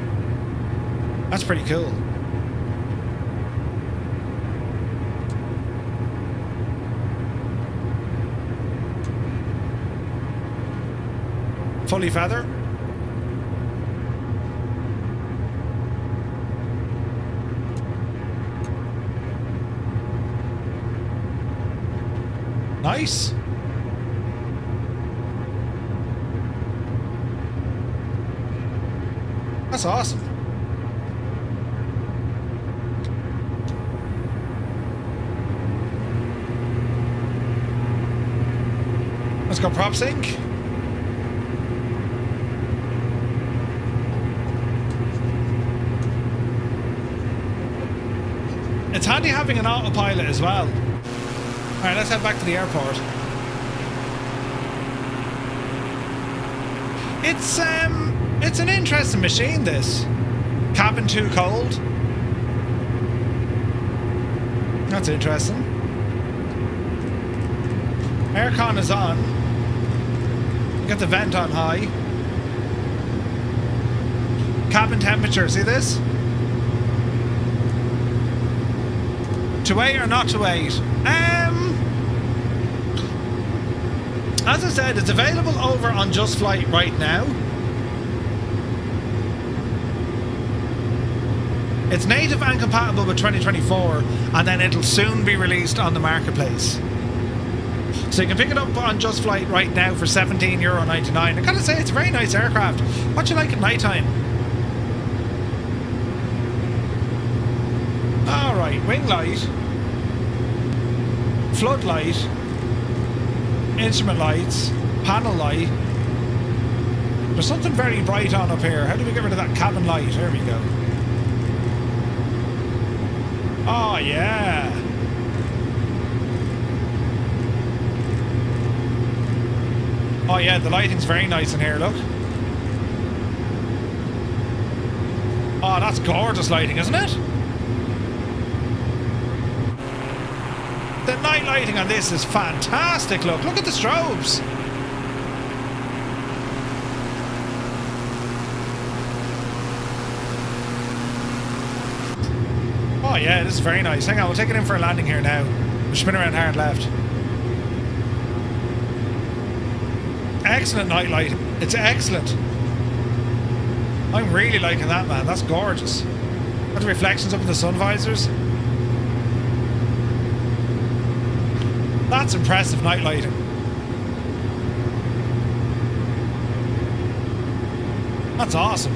That's pretty cool. Fully feather. Nice. That's awesome. Let's go prop sync. It's handy having an autopilot as well. Alright, let's head back to the airport. It's an interesting machine, this. Cabin too cold. That's interesting. Aircon is on. Got the vent on high. Cabin temperature, see this? To wait or not to wait? As I said, it's available over on Just Flight right now. It's native and compatible with 2024, and then it'll soon be released on the marketplace. So you can pick it up on Just Flight right now for €17.99. I gotta say, it's a very nice aircraft. What do you like at night time? Alright, wing light, floodlight, instrument lights, panel light. There's something very bright on up here. How do we get rid of that cabin light? There we go. Oh yeah. Oh yeah, the lighting's very nice in here, look. Oh, that's gorgeous lighting, isn't it? The night lighting on this is fantastic, look. Look at the strobes. Oh yeah, this is very nice. Hang on, we'll take it in for a landing here now. We'll spin around hard left. Excellent night lighting. It's excellent. I'm really liking that, man. That's gorgeous. Got the reflections up in the sun visors. That's impressive night lighting. That's awesome.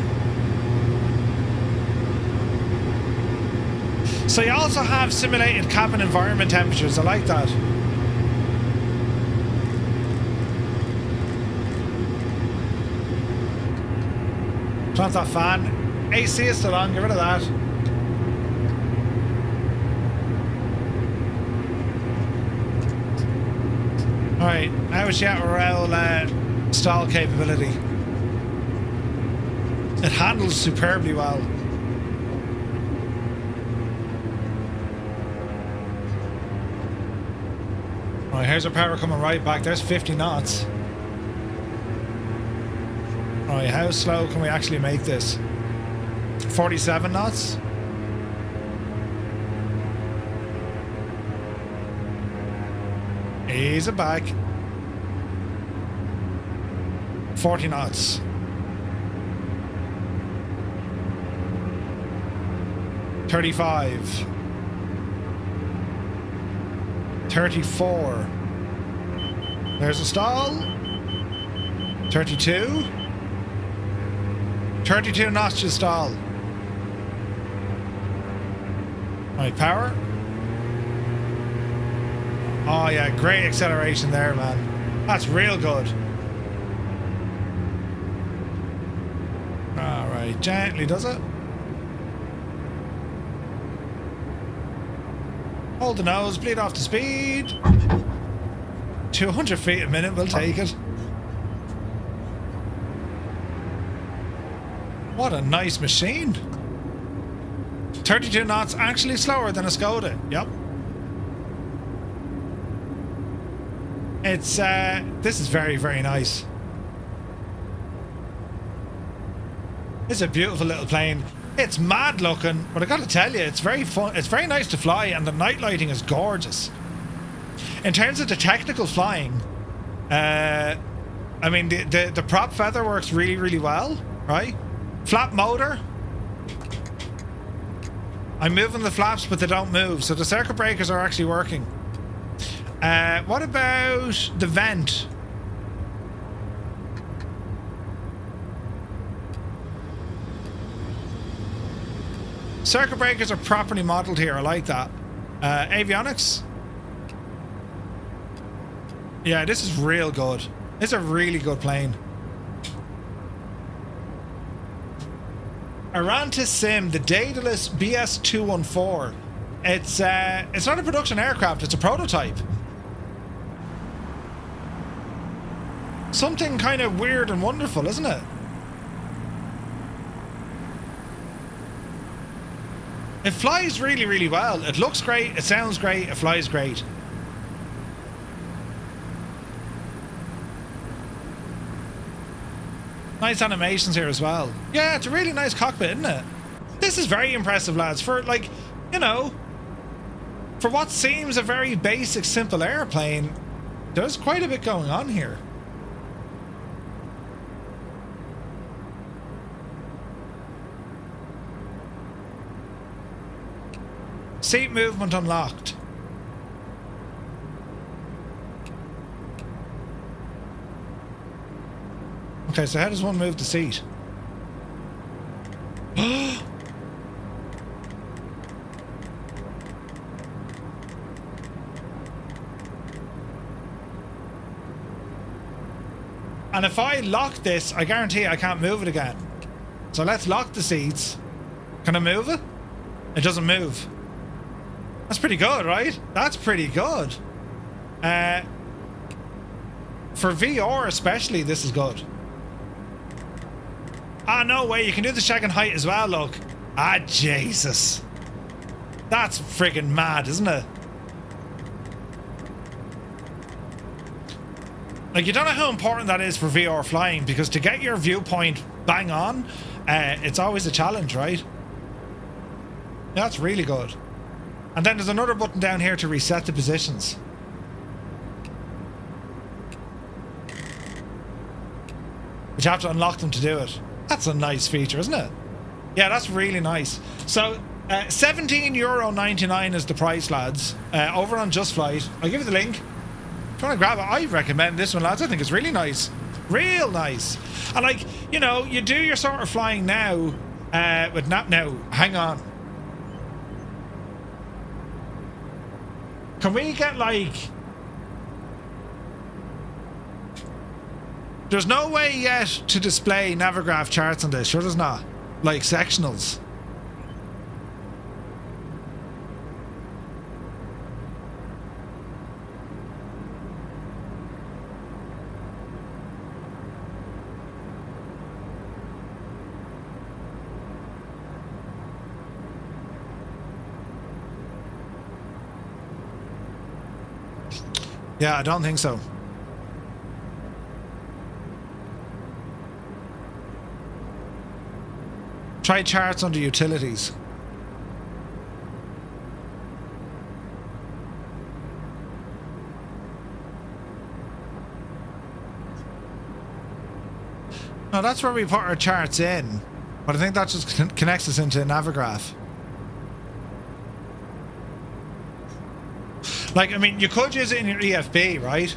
So you also have simulated cabin environment temperatures. I like that. Turn off that fan. AC is still on. Get rid of that. Alright, how is your RL stall capability? It handles superbly well. Alright, here's our power coming right back. There's 50 knots. Alright, how slow can we actually make this? 47 knots? Ease it back. 40 knots. 35. 34. There's a stall. 32. 32 knots to stall. Right, power. Oh yeah, great acceleration there, man. That's real good. Alright, gently does it. Hold the nose, bleed off the speed. 200 feet a minute, we'll take it. What a nice machine. 32 knots, actually slower than a Skoda. Yep. It's, this is very, very nice. It's a beautiful little plane. It's mad looking, but I gotta tell you, it's very fun. It's very nice to fly, and the night lighting is gorgeous. In terms of the technical flying, I mean, the prop feather works really, really well, right? Flap motor. I'm moving the flaps, but they don't move, so the circuit breakers are actually working. What about the vent? Circuit breakers are properly modeled here. I like that. Avionics. Yeah, this is real good. It's a really good plane. Arantis Sim, the Daedalus BS214. It's not a production aircraft. It's a prototype. something kind of weird and wonderful, isn't it? It flies really, really well. It looks great, it sounds great, it flies great. Nice animations here as well. Yeah, it's a really nice cockpit, isn't it? This is very impressive, lads. For, like, you know, for what seems a very basic, simple airplane, there's quite a bit going on here. Seat movement unlocked. Okay, so how does one move the seat? And if I lock this, I guarantee I can't move it again. So let's lock the seats. Can I move it? It doesn't move. That's pretty good, right? That's pretty good. For VR especially, this is good. Ah, no way, you can do the check in height as well, look. Ah, Jesus. That's friggin' mad, isn't it? Like, you don't know how important that is for VR flying, because to get your viewpoint bang on, it's always a challenge, right? That's really good. And then there's another button down here to reset the positions. But you have to unlock them to do it. That's a nice feature, isn't it? Yeah, that's really nice. So, €17.99 is the price, lads. Over on Just Flight. I'll give you the link. If you want to grab it, I recommend this one, lads. I think it's really nice. Real nice. And, like, you know, you do your sort of flying now with now, hang on. Can we get, like... There's no way yet to display Navigraph charts on this, sure there's not. Like sectionals. Yeah, I don't think so. Try charts under utilities. No, that's where we put our charts in. But I think that just connects us into Navigraph. Like, I mean, you could use it in your EFB, right?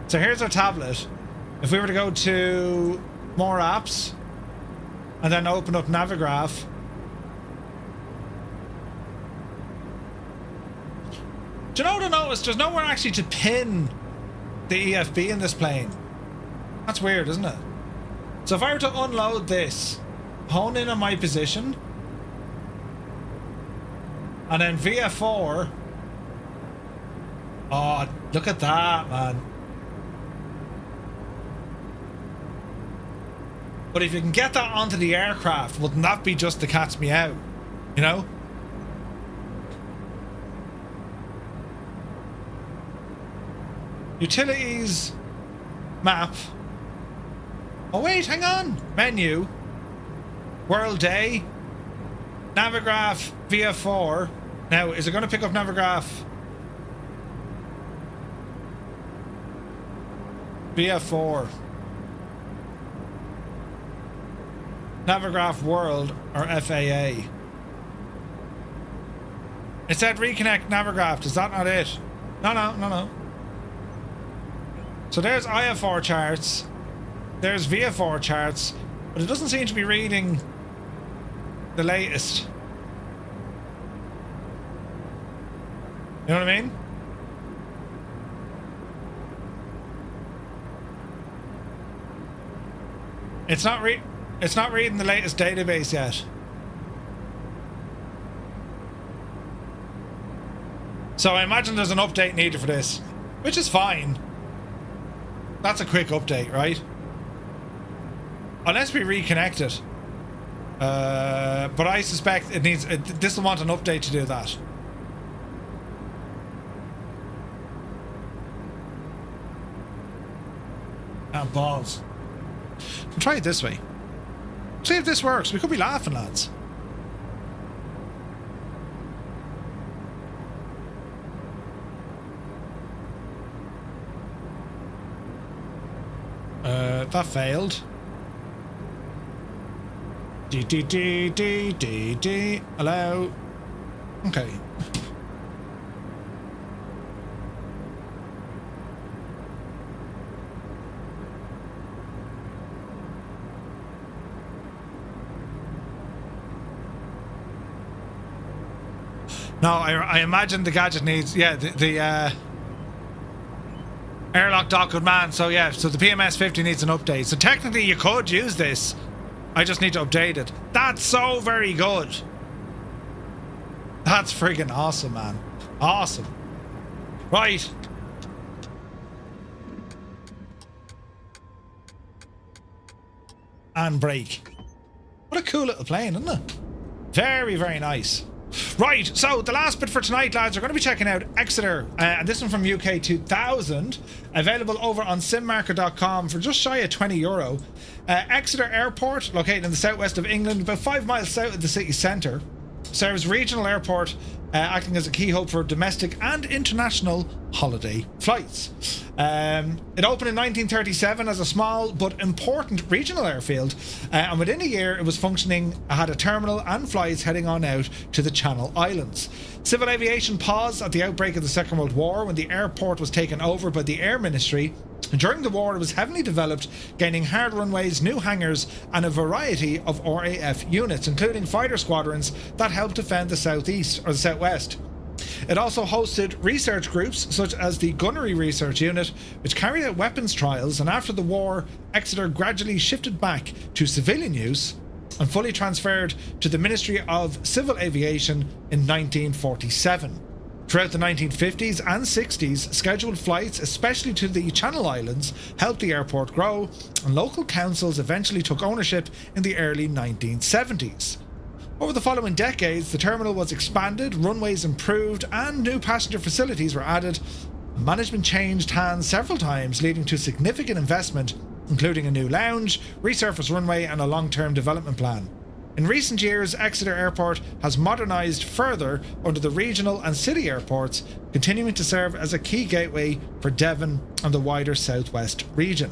So here's our tablet. If we were to go to more apps and then open up Navigraph, do you know what I noticed? There's nowhere actually to pin the EFB in this plane. That's weird, isn't it? So if I were to unload this, hone in on my position, and then VFR. Oh, look at that, man. But if you can get that onto the aircraft, wouldn't that be just to catch me out? You know? Utilities. Map. Oh wait, hang on. Menu. World Day. Navigraph VFR. Now, is it going to pick up Navigraph? VFR. Navigraph World or FAA. It said reconnect Navigraph. Is that not it? No. So there's IFR charts. There's VFR charts. But it doesn't seem to be reading the latest. You know what I mean? It's not reading the latest database yet. So I imagine there's an update needed for this, which is fine. that's a quick update, right? Unless we reconnect it. But I suspect it needs... this will want an update to do that. Ah, balls. We'll try it this way. See if this works. We could be laughing, lads. That failed. D. Hello. Okay. No, I imagine the gadget needs, yeah, the airlock dock good man. So yeah, so the PMS 50 needs an update. So technically you could use this. I just need to update it. That's so very good. That's friggin' awesome, man. Awesome. Right. And brake. What a cool little plane, isn't it? Very, very nice. Right, so the last bit for tonight, lads, we're going to be checking out Exeter, and this one from UK 2000, available over on simmarker.com for just shy of €20. Exeter Airport, located in the southwest of England, about 5 miles south of the city centre, serves regional airport, acting as a key hub for domestic and international holiday flights. It opened in 1937 as a small but important regional airfield, and within a year it was functioning, had a terminal and flights heading on out to the Channel Islands. Civil aviation paused at the outbreak of the Second World War when the airport was taken over by the Air Ministry. During the war, it was heavily developed, gaining hard runways, new hangars, and a variety of RAF units, including fighter squadrons that helped defend the southeast or the southwest. It also hosted research groups such as the Gunnery Research Unit, which carried out weapons trials, and after the war, Exeter gradually shifted back to civilian use and fully transferred to the Ministry of Civil Aviation in 1947. Throughout the 1950s and 60s, scheduled flights, especially to the Channel Islands, helped the airport grow, and local councils eventually took ownership in the early 1970s. Over the following decades, the terminal was expanded, runways improved, and new passenger facilities were added. Management changed hands several times, leading to significant investment, including a new lounge, resurfaced runway, and a long-term development plan. In recent years, Exeter Airport has modernised further under the regional and city airports, continuing to serve as a key gateway for Devon and the wider southwest region.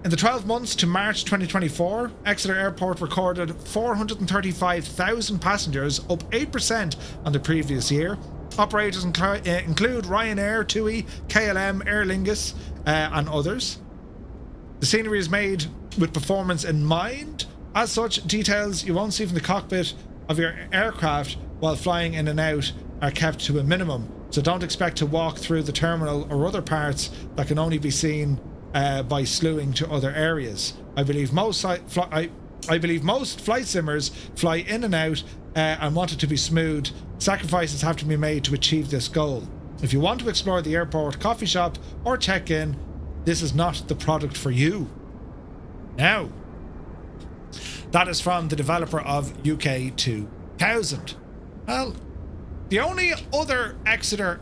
In the 12 months to March 2024, Exeter Airport recorded 435,000 passengers, up 8% on the previous year. Operators include Ryanair, TUI, KLM, Aer Lingus, and others. The scenery is made with performance in mind. As such, details you won't see from the cockpit of your aircraft while flying in and out are kept to a minimum, so don't expect to walk through the terminal or other parts that can only be seen by slewing to other areas. I believe most flight simmers fly in and out and want it to be smooth. Sacrifices have to be made to achieve this goal. If you want to explore the airport, coffee shop, or check-in, this is not the product for you. Now, that is from the developer of UK 2000. Well, the only other Exeter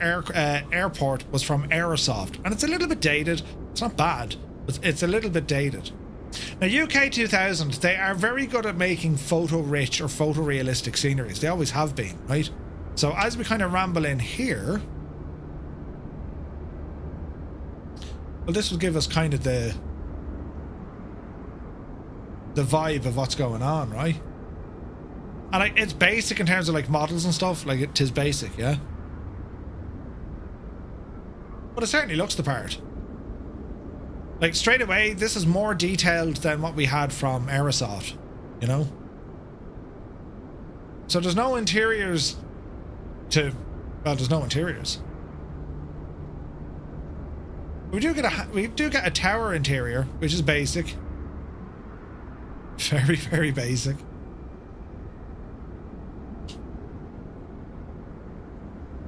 airport was from Aerosoft, and it's a little bit dated. It's not bad, but it's a little bit dated. Now, UK 2000, they are very good at making photo-rich or photorealistic sceneries. They always have been, right? So as we kind of ramble in here, well, this will give us kind of the vibe of what's going on, right? And it's basic in terms of like models and stuff. Like it is basic, yeah. But it certainly looks the part. Like straight away, this is more detailed than what we had from Aerosoft, you know. So there's no interiors to. Well, there's no interiors. We do get a tower interior, which is basic. Very, very basic.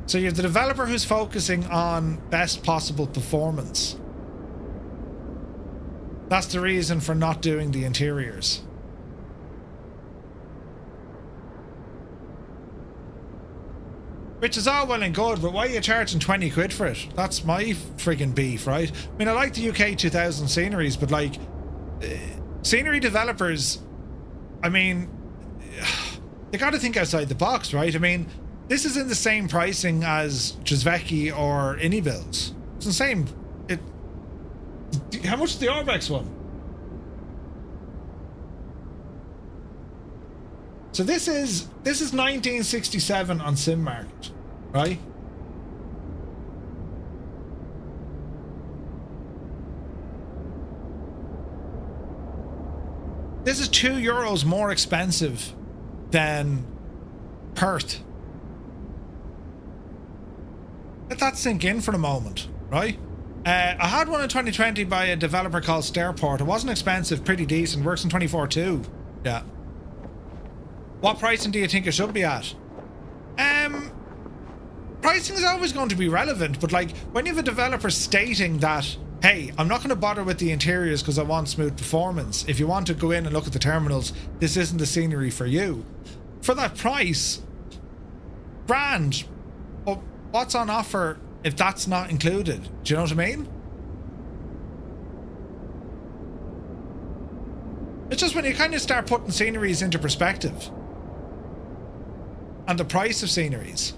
So you have the developer who's focusing on best possible performance. That's the reason for not doing the interiors. Which is all well and good, but why are you charging 20 quid for it? That's my friggin' beef, right? I mean, I like the UK 2000 sceneries, but like, scenery developers, I mean, they gotta think outside the box, right? I mean, this is in the same pricing as Drzewecki or IniBuilds. It's the same. How much is the Orbx one? So this is 1967 on Sim Market, right? This is €2 more expensive than Perth. Let that sink in for a moment, right? I had one in 2020 by a developer called Starport. It wasn't expensive, pretty decent. Works in 24/2. Yeah. What pricing do you think it should be at? Pricing is always going to be relevant, but like when you have a developer stating that, hey, I'm not going to bother with the interiors because I want smooth performance. If you want to go in and look at the terminals, this isn't the scenery for you. For that price, grand. But what's on offer if that's not included? Do you know what I mean? It's just when you kind of start putting sceneries into perspective. And the price of sceneries.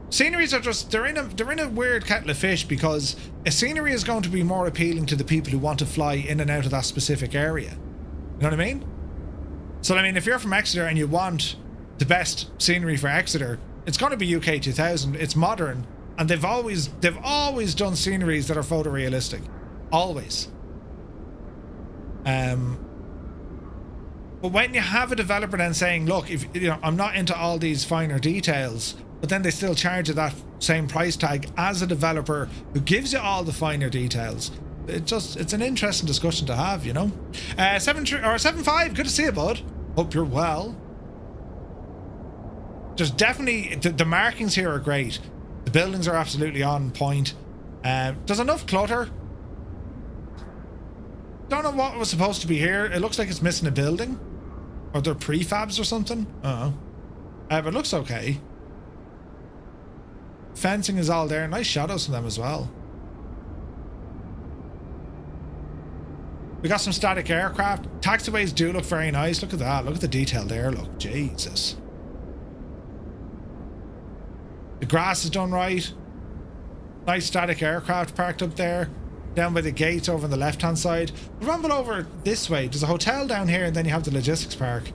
Sceneries are just, they're in a weird kettle of fish, because a scenery is going to be more appealing to the people who want to fly in and out of that specific area. You know what I mean? So I mean, if you're from Exeter and you want the best scenery for Exeter, it's going to be UK 2000. It's modern, and they've always done sceneries that are photorealistic. Always. But when you have a developer then saying, look, if you know, I'm not into all these finer details, but then they still charge you that same price tag as a developer who gives you all the finer details, it's an interesting discussion to have, you know. 75, good to see you, bud. Hope you're well. There's definitely the markings here are great. The buildings are absolutely on point. There's enough clutter. Don't know what was supposed to be here. It looks like it's missing a building, or they're prefabs or something. I don't know. But it looks okay. Fencing is all there. Nice shadows from them as well. We got some static aircraft. Taxiways do look very nice. Look at that. Look at the detail there. Look, Jesus. The grass is done right. Nice static aircraft parked up there. Down by the gates over on the left hand side. We'll rumble over this way. There's a hotel down here, and then you have the logistics park.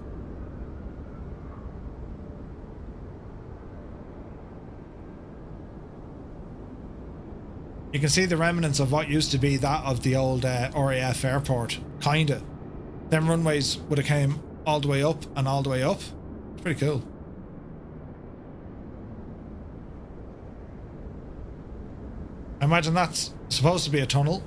You can see the remnants of what used to be that of the old RAF airport. Kinda. Them runways would have came all the way up and all the way up. It's pretty cool. I imagine that's supposed to be a tunnel.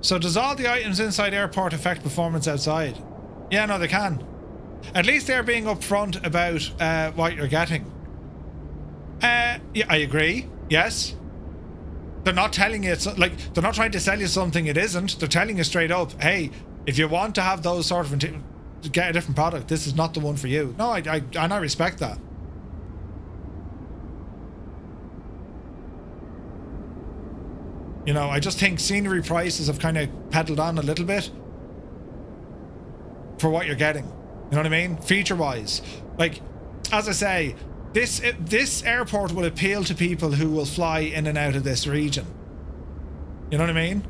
So does all the items inside airport affect performance outside? Yeah, no, they can. At least they're being upfront about what you're getting. Yeah, I agree. Yes. They're not telling you, like, they're not trying to sell you something it isn't. They're telling you straight up, hey, if you want to have those sort of get a different product, this is not the one for you. No, I respect that. You know, I just think scenery prices have kind of pedaled on a little bit for what you're getting. You know what I mean? Feature wise, like, as I say, this airport will appeal to people who will fly in and out of this region. You know what I mean?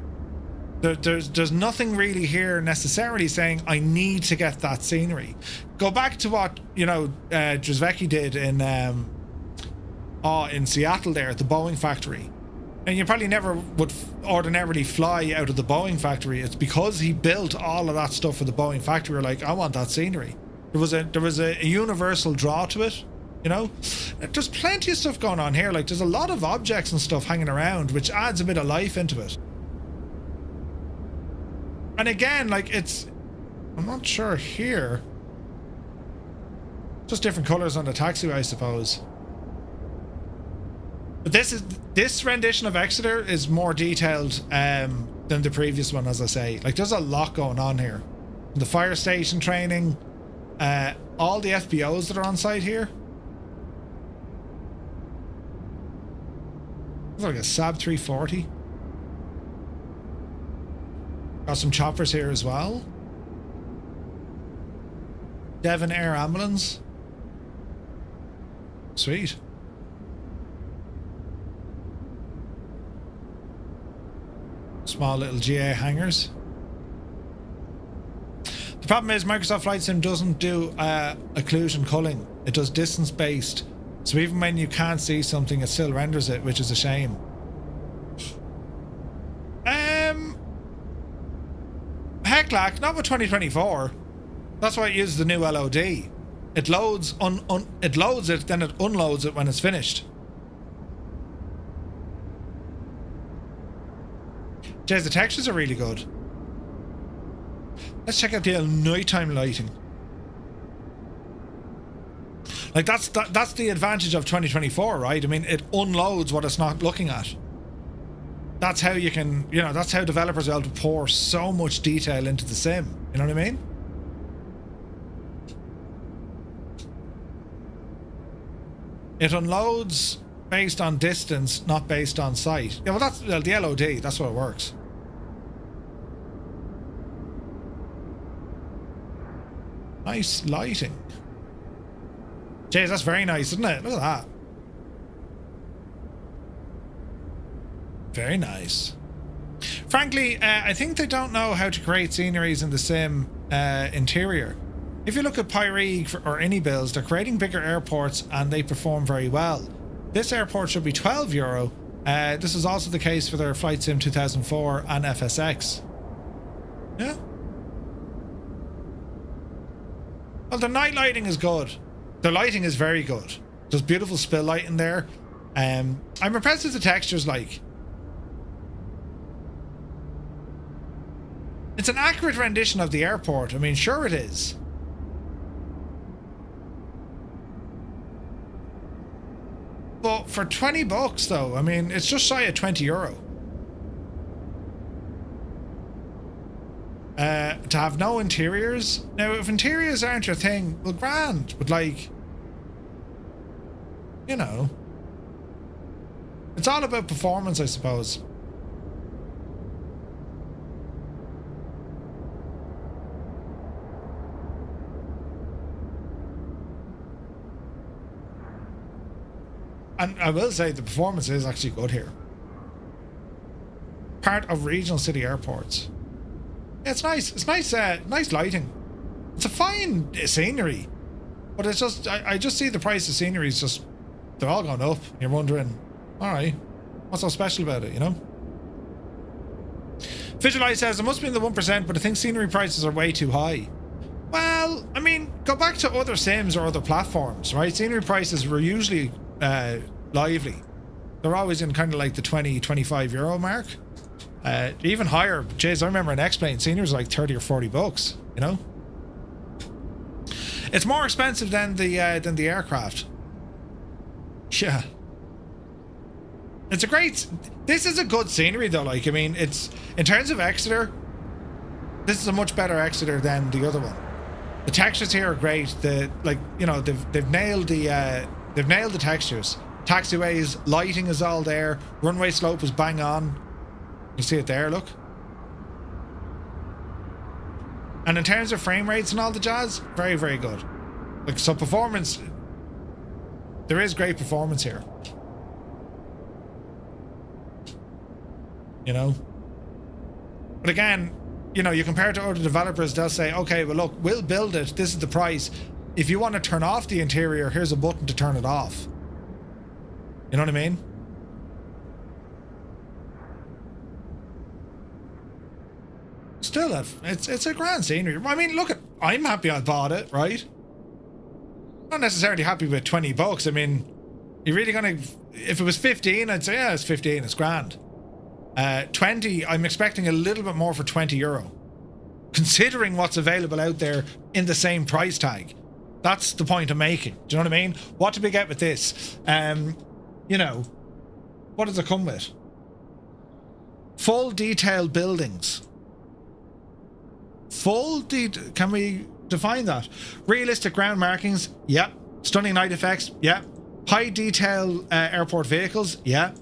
There's nothing really here necessarily saying I need to get that scenery. Go back to what, you know, Drzewecki did in Seattle there at the Boeing factory. And you probably never would ordinarily fly out of the Boeing factory. It's because he built all of that stuff for the Boeing factory. You're like, I want that scenery. There was a universal draw to it, you know. There's plenty of stuff going on here. Like, there's a lot of objects and stuff hanging around, which adds a bit of life into it. And again, like, I'm not sure here. Just different colors on the taxiway, I suppose. But this rendition of Exeter is more detailed than the previous one, as I say. Like, there's a lot going on here. The fire station training, all the FBOs that are on site here. It's like a Saab 340. Got some choppers here as well. Devon Air Ambulance. Sweet. Small little GA hangars. The problem is Microsoft Flight Sim doesn't do occlusion culling. It does distance based. So even when you can't see something, it still renders it, which is a shame. Heck, lack, not with 2024. That's why it uses the new LOD. It loads it loads it, then it unloads it when it's finished. Jeez, the textures are really good. Let's check out the nighttime lighting. Like, that's the advantage of 2024, right? I mean, it unloads what it's not looking at. That's how you can, you know, that's how developers are able to pour so much detail into the sim. You know what I mean? It unloads based on distance, not based on sight. Yeah, well, that's the LOD. That's what it works. Nice lighting. Jeez, that's very nice, isn't it? Look at that. Very nice. Frankly, I think they don't know how to create sceneries in the sim interior. If you look at Pyrig or IniBuilds, they're creating bigger airports and they perform very well. This airport should be €12. This is also the case for their Flight Sim 2004 and FSX. Yeah. Well, the night lighting is good. The lighting is very good. There's beautiful spill light in there. I'm impressed with the textures. Like, it's an accurate rendition of the airport. I mean, sure it is. But for $20 though, I mean, it's just shy of €20. To have no interiors. Now, if interiors aren't your thing, well, grand. But, like, you know, it's all about performance, I suppose. And I will say the performance is actually good here. Part of regional city airports. Yeah, it's nice. It's nice. Nice lighting. It's a fine scenery, but it's just I just see the price of scenery is just, they're all going up. You're wondering, all right, what's so special about it? You know. Visualize says it must be in the 1%, but I think scenery prices are way too high. Well, I mean, go back to other sims or other platforms, right? Scenery prices were usually lively. They're always in kind of like the €20-25 mark. Even higher. Jeez, I remember an X-Plane scenery was like $30 or $40, you know. It's more expensive than the aircraft. Yeah. It's a great, this is a good scenery though. Like, I mean, it's, in terms of Exeter, this is a much better Exeter than the other one. The textures here are great. The, like, you know, they've nailed the textures. Taxiways, lighting is all there. Runway slope is bang on. You see it there, look. And in terms of frame rates and all the jazz, very, very good. Like, so performance, there is great performance here. You know? But again, you know, you compare it to other developers, they'll say, okay, well look, we'll build it, this is the price. If you want to turn off the interior, here's a button to turn it off. You know what I mean? Still, it's a grand scenery. I mean, look, I'm happy I bought it, right? Not necessarily happy with $20. I mean, you're really gonna, if it was 15, I'd say, yeah, it's 15, it's grand. 20, I'm expecting a little bit more for €20, considering what's available out there in the same price tag. That's the point I'm making. Do you know what I mean? What do we get with this? You know, what does it come with? Full detailed buildings. Can we define that? Realistic ground markings? Yeah. Stunning night effects? Yeah. High detail airport vehicles? Yeah.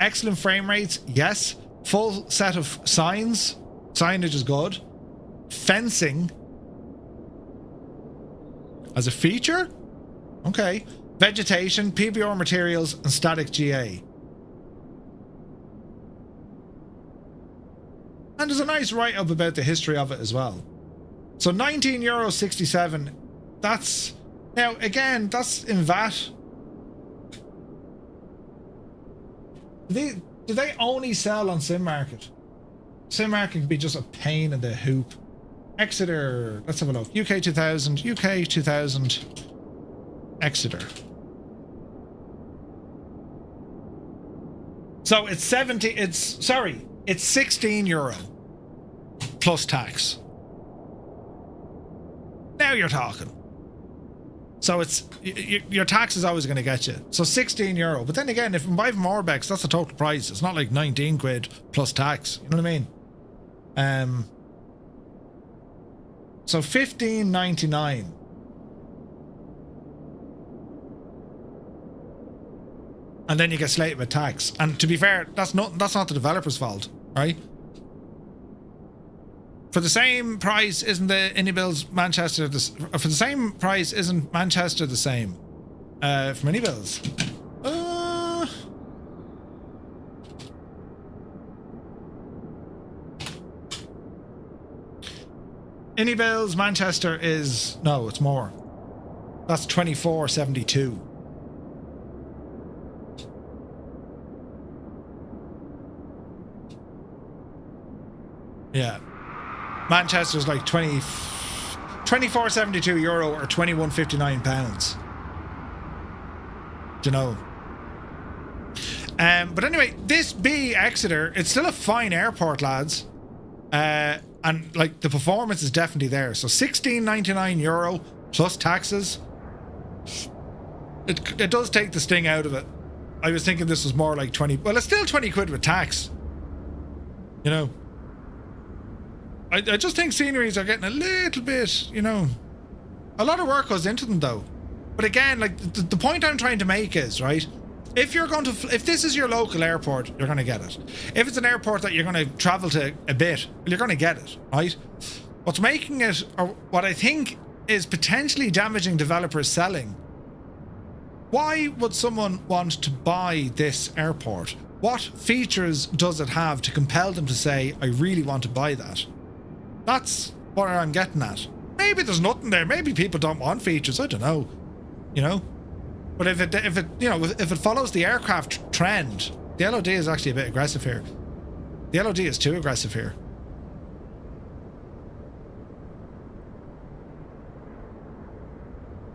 Excellent frame rates? Yes. Full set of signs? Signage is good. Fencing as a feature? Okay. Vegetation, PBR materials, and static GA. And there's a nice write-up about the history of it as well. So €19.67. That's... Now, again, that's in VAT. Do they only sell on SimMarket? SimMarket can be just a pain in the hoop. Exeter, let's have a look. UK 2000, Exeter. So it's it's €16 plus tax. Now you're talking. So it's your tax is always going to get you. So €16. But then again, if you buy from Orbx, that's the total price. It's not like 19 quid plus tax. You know what I mean? So $15.99. And then you get slated with tax. And to be fair, that's not the developer's fault, right? For the same price, isn't the IniBuilds Manchester for the same price, isn't Manchester the same? From IniBuilds. IniBuilds Manchester is no, it's more. That's $24.72. Yeah. Manchester's like €24.72 or £21.59. Do you know? But anyway, this be Exeter, it's still a fine airport, lads. And like the performance is definitely there. So €16.99 plus taxes. It does take the sting out of it. I was thinking this was more like 20. Well, it's still 20 quid with tax. You know. I just think sceneries are getting a little bit, you know, a lot of work goes into them though. But again, like the point I'm trying to make is, right, if this is your local airport, you're going to get it. If it's an airport that you're going to travel to a bit, you're going to get it, right? What's making it, or what I think is potentially damaging developers selling, why would someone want to buy this airport? What features does it have to compel them to say, I really want to buy that? That's what I'm getting at. Maybe there's nothing there. Maybe people don't want features. I don't know. You know? But if it follows the aircraft trend, the LOD is actually a bit aggressive here. The LOD is too aggressive here.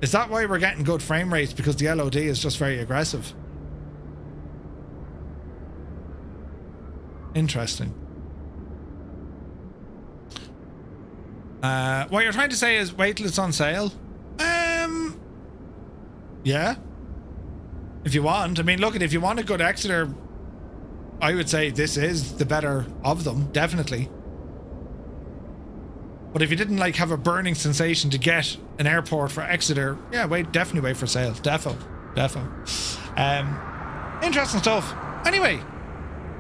Is that why we're getting good frame rates? Because the LOD is just very aggressive. Interesting. What you're trying to say is wait till it's on sale? Yeah. If you want. I mean, look, if you want a good Exeter, I would say this is the better of them, definitely. But if you didn't like have a burning sensation to get an airport for Exeter, yeah, definitely wait for sale. Defo. Interesting stuff. Anyway,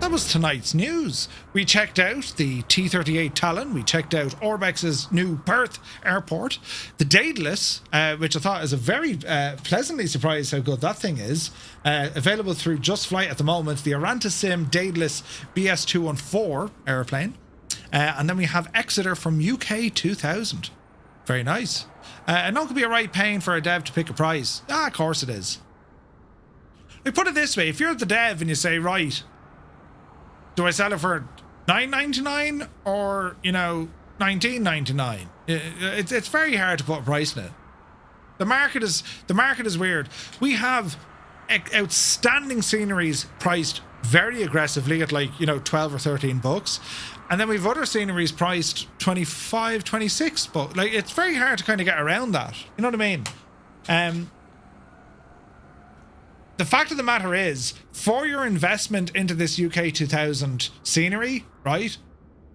that was tonight's news. We checked out the T-38 Talon. We checked out Orbx's new Perth Airport. The Daedalus, which I thought is a very pleasantly surprised how good that thing is. Available through Just Flight at the moment. The Arantis Sim Daedalus BS214 aeroplane. And then we have Exeter from UK 2000. Very nice. And not going to be a right pain for a dev to pick a price. Of course it is. We put it this way. If you're the dev and you say, right, do I sell it for $9.99 or, you know, $19.99? It's very hard to put a price in it. The market is weird. We have outstanding sceneries priced very aggressively at like, you know, 12 or 13 bucks. And then we've other sceneries priced 25, 26 bucks. Like, it's very hard to kind of get around that. You know what I mean? The fact of the matter is, for your investment into this UK 2000 scenery, right,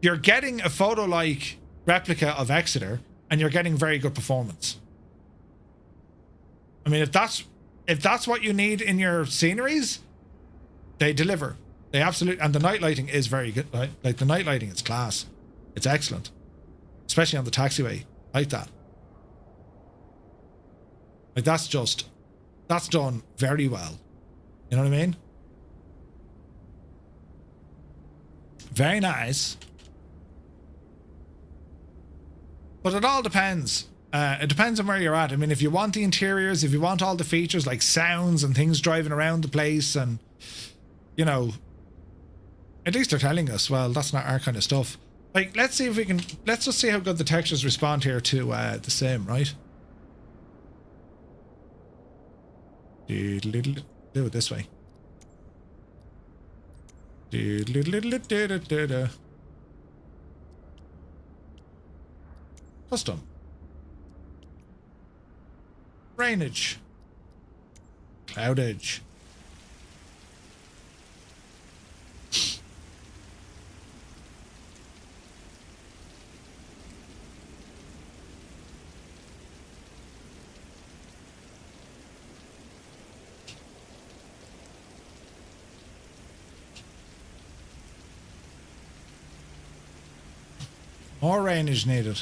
you're getting a photo-like replica of Exeter, and you're getting very good performance. I mean, if that's what you need in your sceneries, they deliver. They absolutely, and the night lighting is very good, right? Like the night lighting is class. It's excellent, especially on the taxiway, like that. Like that's done very well. You know what I mean? Very nice. But it all depends. It depends on where you're at. I mean, if you want the interiors, if you want all the features like sounds and things driving around the place, and you know, at least they're telling us, well, that's not our kind of stuff. Like, let's see if we can, let's just see how good the textures respond here to the sim, right? Do it this way. Custom. Rainage. Cloudage. More rain is needed.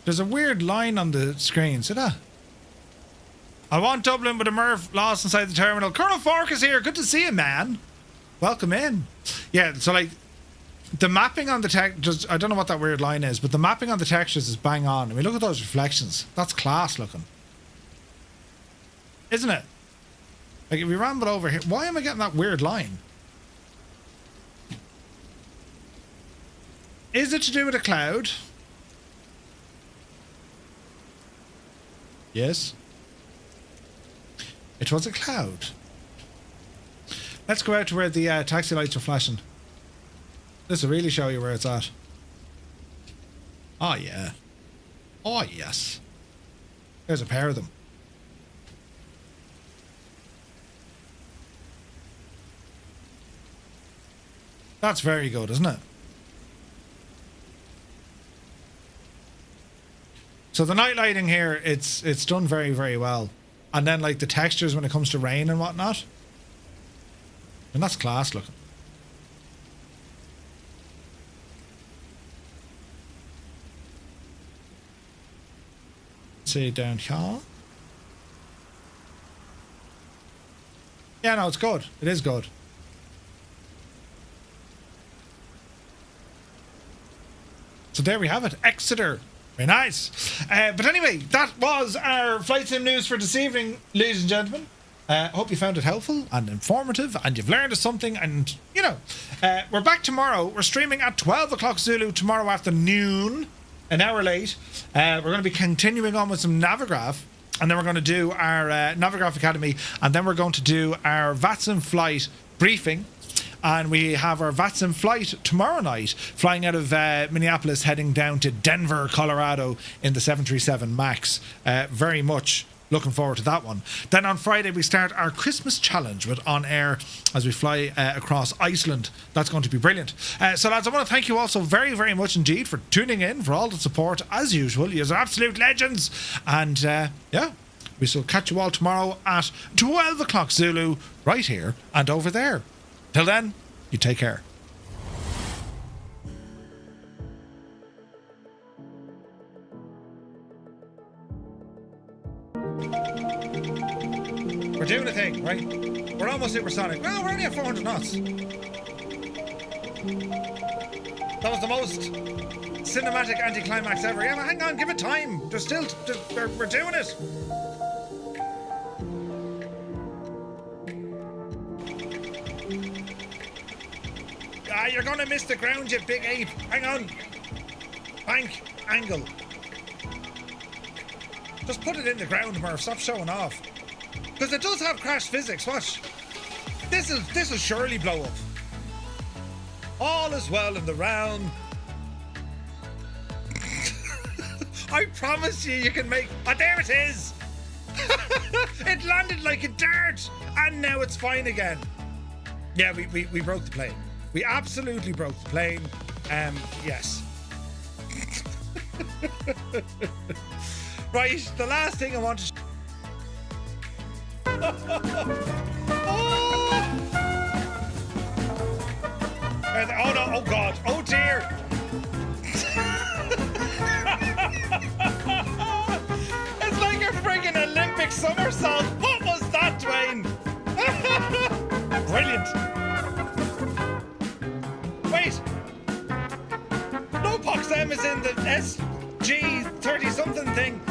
There's a weird line on the screen, see that? I want Dublin with a Murph lost inside the terminal. Colonel Fork is here. Good to see you, man. Welcome in. Yeah, so like the mapping on the text, I don't know what that weird line is, but the mapping on the textures is bang on. I mean, look at those reflections. That's class looking. Isn't it? Like if we ramble over here, why am I getting that weird line? Is it to do with a cloud? Yes. It was a cloud. Let's go out to where the taxi lights are flashing. This will really show you where it's at. Oh yeah. Oh yes. There's a pair of them. That's very good, isn't it? So the night lighting here, it's done very, very well. And then like the textures when it comes to rain and whatnot. And that's class looking. See down here. Yeah, no, it's good. It is good. So there we have it. Exeter. Very nice. But anyway, that was our flight sim news for this evening, ladies and gentlemen. Hope you found it helpful and informative and you've learned something, and you know, we're back tomorrow. We're streaming at 12 o'clock Zulu tomorrow afternoon, an hour late. We're going to be continuing on with some Navigraph, and then we're going to do our Navigraph Academy, and then we're going to do our VATSIM flight briefing. And we have our VATSIM flight tomorrow night, flying out of Minneapolis, heading down to Denver, Colorado in the 737 MAX. Very much looking forward to that one. Then on Friday, we start our Christmas challenge with OnAir as we fly across Iceland. That's going to be brilliant. So lads, I want to thank you all so very, very much indeed for tuning in, for all the support as usual. You're absolute legends. And yeah, we shall catch you all tomorrow at 12 o'clock Zulu, right here and over there. Till then, you take care. We're doing a thing, right? We're almost supersonic. Well, we're only at 400 knots. That was the most cinematic anticlimax ever. Yeah, but hang on, give it time. There's still, we're doing it. Ah, you're gonna miss the ground, you big ape. Hang on. bank angle. Just put it in the ground, Murph. Stop showing off. Because it does have crash physics. Watch. This will surely blow up. All is well in the realm. I promise you can make... Oh, there it is! It landed like a dart! And now it's fine again. Yeah, we broke the plane. We absolutely broke the plane. Yes. Right, the last thing I want to... Oh no, oh God, oh dear! It's like a friggin' Olympic somersault! What was that, Dwayne? Brilliant! Wait! No Pox M is in the SG30 something thing.